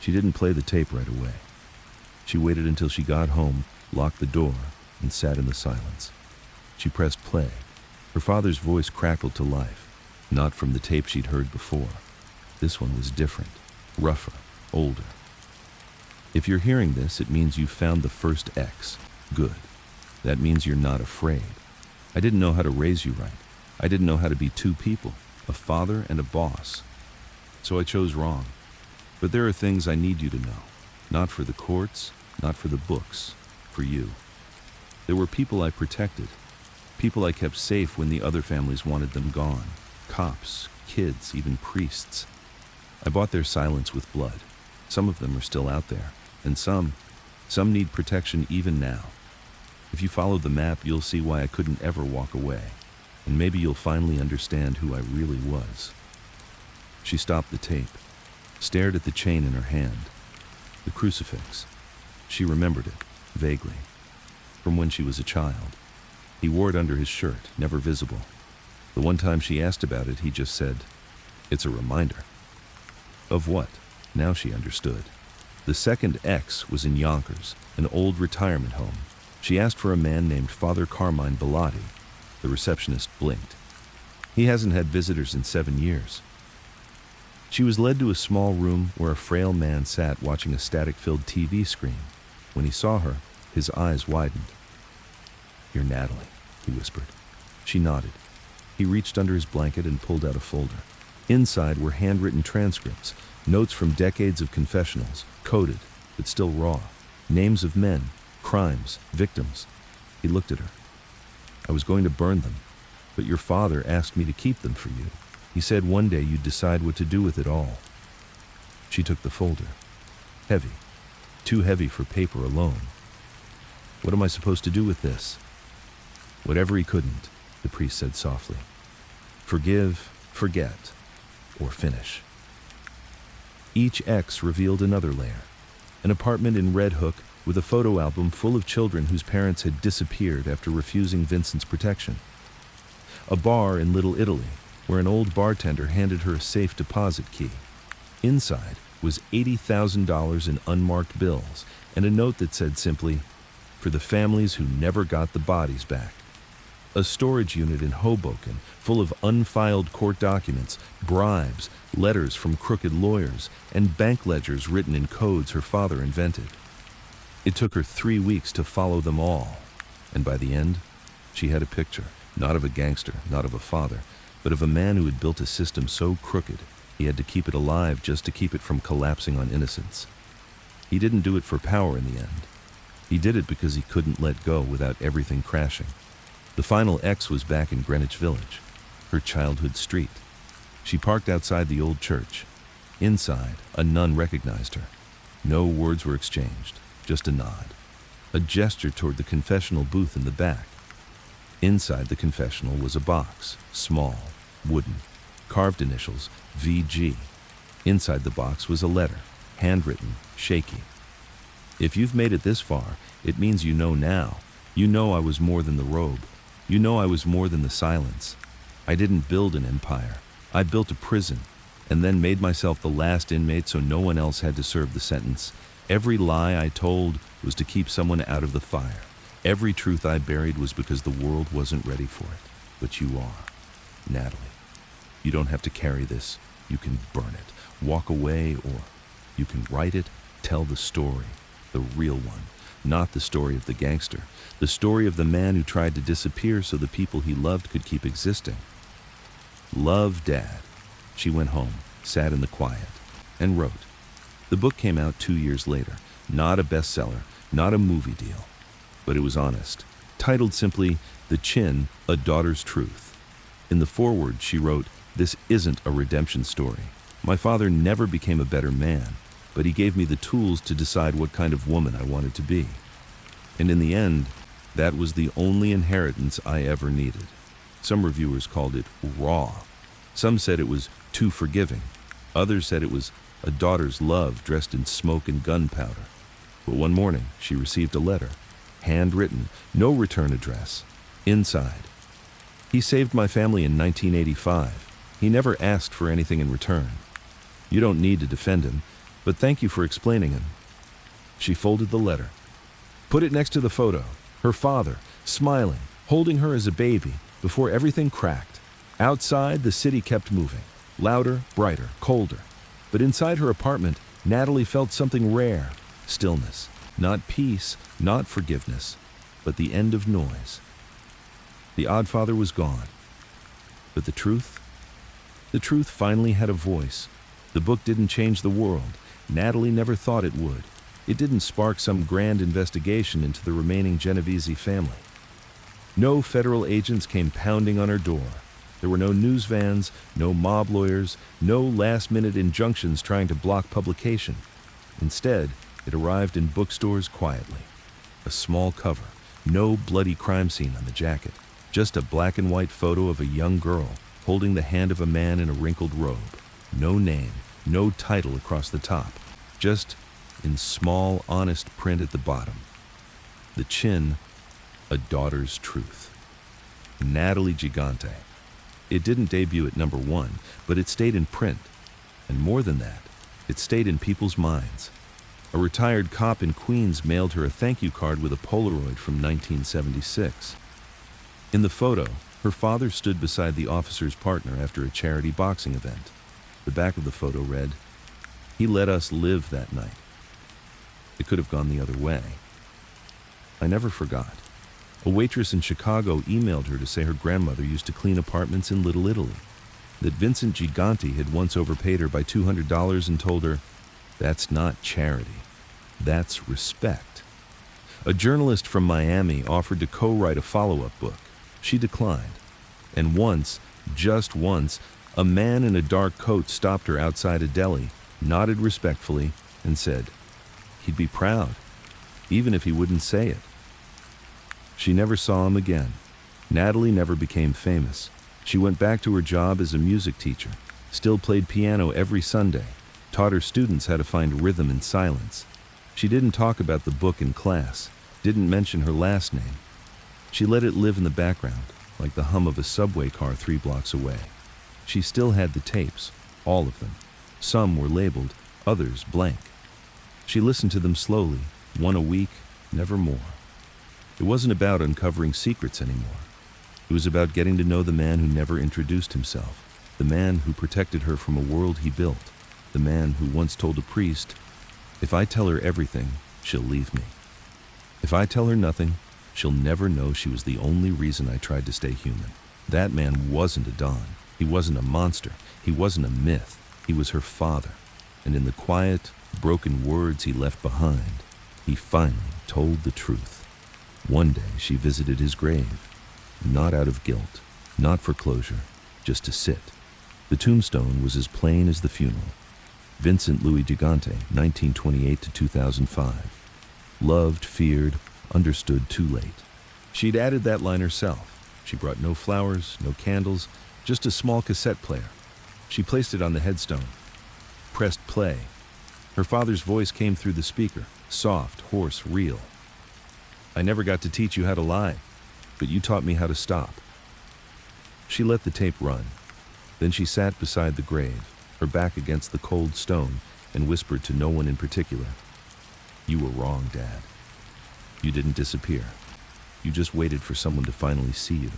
Speaker 1: She didn't play the tape right away. She waited until she got home, locked the door, and sat in the silence. She pressed play. Her father's voice crackled to life, not from the tape she'd heard before. This one was different, rougher, older. "If you're hearing this, it means you've found the first X. Good. That means you're not afraid. I didn't know how to raise you right. I didn't know how to be two people, a father and a boss. So I chose wrong. But there are things I need you to know. Not for the courts, not for the books, for you. There were people I protected, people I kept safe when the other families wanted them gone. Cops, kids, even priests. I bought their silence with blood. Some of them are still out there, and some need protection even now. If you follow the map, you'll see why I couldn't ever walk away, and maybe you'll finally understand who I really was. She stopped the tape, stared at the chain in her hand, the crucifix. She remembered it, vaguely, from when she was a child. He wore it under his shirt, never visible. The one time she asked about it, he just said, "It's a reminder." Of what? Now she understood. The second X was in Yonkers, an old retirement home. She asked for a man named Father Carmine. The receptionist blinked. He hasn't had visitors in 7 years. She was led to a small room where a frail man sat watching a static-filled TV screen. When he saw her, his eyes widened. "You're Natalie," he whispered. She nodded. He reached under his blanket and pulled out a folder. Inside were handwritten transcripts, notes from decades of confessionals, coded, but still raw. Names of men, crimes, victims. He looked at her. "I was going to burn them, but your father asked me to keep them for you. He said one day you'd decide what to do with it all." She took the folder. Heavy. Too heavy for paper alone. "What am I supposed to do with this?" "Whatever he couldn't," the priest said softly. "Forgive, forget, or finish." Each X revealed another layer. An apartment in Red Hook with a photo album full of children whose parents had disappeared after refusing Vincent's protection. A bar in Little Italy, where an old bartender handed her a safe deposit key. Inside was $80,000 in unmarked bills and a note that said simply, "For the families who never got the bodies back." A storage unit in Hoboken full of unfiled court documents, bribes, letters from crooked lawyers, and bank ledgers written in codes her father invented. It took her 3 weeks to follow them all, and by the end, she had a picture, not of a gangster, not of a father, but of a man who had built a system so crooked he had to keep it alive just to keep it from collapsing on innocence. He didn't do it for power in the end. He did it because he couldn't let go without everything crashing. The final X was back in Greenwich Village, her childhood street. She parked outside the old church. Inside, a nun recognized her. No words were exchanged, just a nod, a gesture toward the confessional booth in the back. Inside the confessional was a box, small, wooden, carved initials, VG. Inside the box was a letter, handwritten, shaky. "If you've made it this far, it means you know now. You know I was more than the robe. You know I was more than the silence. I didn't build an empire. I built a prison, and then made myself the last inmate so no one else had to serve the sentence. Every lie I told was to keep someone out of the fire. Every truth I buried was because the world wasn't ready for it. But you are, Natalie. You don't have to carry this. You can burn it, walk away, or you can write it, tell the story, the real one. Not the story of the gangster, the story of the man who tried to disappear so the people he loved could keep existing. Love, Dad." She went home, sat in the quiet, and wrote. The book came out 2 years later. Not a bestseller, not a movie deal. But it was honest. Titled simply, "The Chin, A Daughter's Truth." In the foreword, she wrote, "This isn't a redemption story. My father never became a better man, but he gave me the tools to decide what kind of woman I wanted to be. And in the end, that was the only inheritance I ever needed." Some reviewers called it raw. Some said it was too forgiving. Others said it was a daughter's love dressed in smoke and gunpowder. But one morning, she received a letter, handwritten, no return address. Inside, "He saved my family in 1985. He never asked for anything in return. You don't need to defend him, but thank you for explaining him." She folded the letter, put it next to the photo, her father, smiling, holding her as a baby, before everything cracked. Outside, the city kept moving, louder, brighter, colder. But inside her apartment, Natalie felt something rare, stillness, not peace, not forgiveness, but the end of noise. The Oddfather was gone. But the truth? The truth finally had a voice, The book didn't change the world. Natalie never thought it would. It didn't spark some grand investigation into the remaining Genevese family. No federal agents came pounding on her door. There were no news vans, no mob lawyers, no last-minute injunctions trying to block publication. Instead, it arrived in bookstores quietly. A small cover, no bloody crime scene on the jacket, just a black and white photo of a young girl holding the hand of a man in a wrinkled robe. No name, no title across the top, just in small, honest print at the bottom. The chin, A Daughter's Truth. Natalie Gigante. It didn't debut at #1, but it stayed in print. And more than that, it stayed in people's minds. A retired cop in Queens mailed her a thank you card with a Polaroid from 1976. In the photo, her father stood beside the officer's partner after a charity boxing event. The back of the photo read, "He let us live that night." It could have gone the other way. I never forgot. A waitress in Chicago emailed her to say her grandmother used to clean apartments in Little Italy, that Vincent Gigante had once overpaid her by $200 and told her, "That's not charity. That's respect." A journalist from Miami offered to co-write a follow-up book. She declined. And once, just once, a man in a dark coat stopped her outside a deli, nodded respectfully, and said he'd be proud, even if he wouldn't say it. She never saw him again. Natalie never became famous. She went back to her job as a music teacher, still played piano every Sunday, taught her students how to find rhythm in silence. She didn't talk about the book in class, didn't mention her last name. She let it live in the background, like the hum of a subway car 3 blocks away. She still had the tapes, all of them. Some were labeled, others blank. She listened to them slowly, one a week, never more. It wasn't about uncovering secrets anymore. It was about getting to know the man who never introduced himself, the man who protected her from a world he built, the man who once told a priest, "If I tell her everything, she'll leave me. If I tell her nothing, she'll never know she was the only reason I tried to stay human." That man wasn't a don. He wasn't a monster. He wasn't a myth. He was her father. And in the quiet, broken words he left behind, he finally told the truth. One day she visited his grave, not out of guilt, not for closure, just to sit. The tombstone was as plain as the funeral. Vincent Louis Gigante, 1928 to 2005. Loved, feared, understood too late. She'd added that line herself. She brought no flowers, no candles, just a small cassette player. She placed it on the headstone, pressed play. Her father's voice came through the speaker, soft, hoarse, real. "I never got to teach you how to lie, but you taught me how to stop." She let the tape run. Then she sat beside the grave, her back against the cold stone, and whispered to no one in particular, "You were wrong, Dad. You didn't disappear. You just waited for someone to finally see you."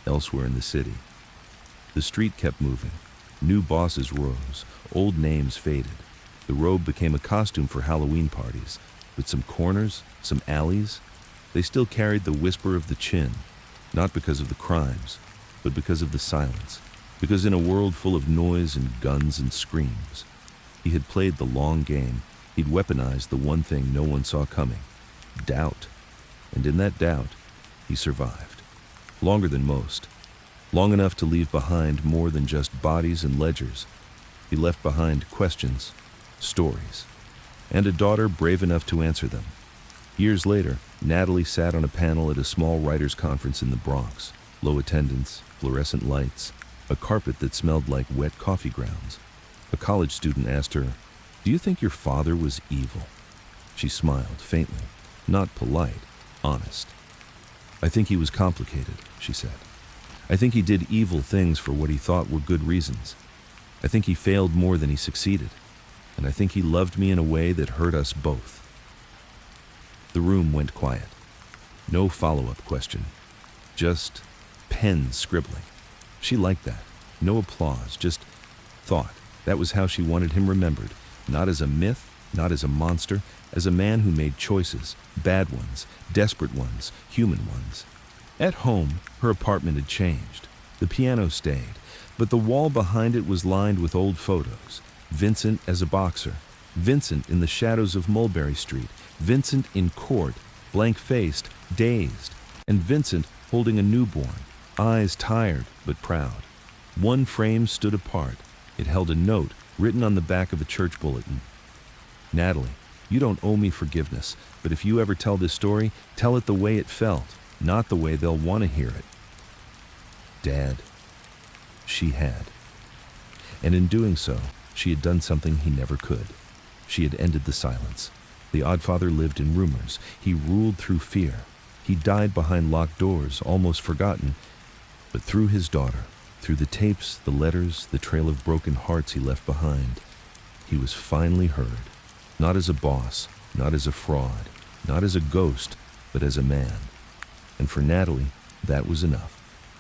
Speaker 1: Elsewhere in the city, the street kept moving. New bosses rose, old names faded. The robe became a costume for Halloween parties, but some corners, some alleys, they still carried the whisper of the chin, not because of the crimes, but because of the silence. Because in a world full of noise and guns and screams, he had played the long game. He'd weaponized the one thing no one saw coming, doubt. And in that doubt, he survived. Longer than most. Long enough to leave behind more than just bodies and ledgers. He left behind questions, stories, and a daughter brave enough to answer them. Years later, Natalie sat on a panel at a small writers' conference in the Bronx. Low attendance, fluorescent lights, a carpet that smelled like wet coffee grounds. A college student asked her, "Do you think your father was evil?" She smiled faintly, not polite, honest. "I think he was complicated," she said. "I think he did evil things for what he thought were good reasons. I think he failed more than he succeeded. And I think he loved me in a way that hurt us both." The room went quiet. No follow-up question. Just pen scribbling. She liked that. No applause, just thought. That was how she wanted him remembered. Not as a myth, not as a monster, as a man who made choices. Bad ones, desperate ones, human ones. At home, her apartment had changed. The piano stayed. But the wall behind it was lined with old photos. Vincent as a boxer, Vincent in the shadows of Mulberry Street, Vincent in court, blank-faced, dazed, and Vincent holding a newborn, eyes tired but proud. One frame stood apart. It held a note written on the back of a church bulletin. Natalie, you don't owe me forgiveness, but if you ever tell this story, tell it the way it felt, not the way they'll want to hear it. Dad. She had. And in doing so, she had done something he never could. She had ended the silence. The Oddfather lived in rumors. He ruled through fear. He died behind locked doors, almost forgotten. But through his daughter, through the tapes, the letters, the trail of broken hearts he left behind, he was finally heard. Not as a boss, not as a fraud, not as a ghost, but as a man. And for Natalie, that was enough.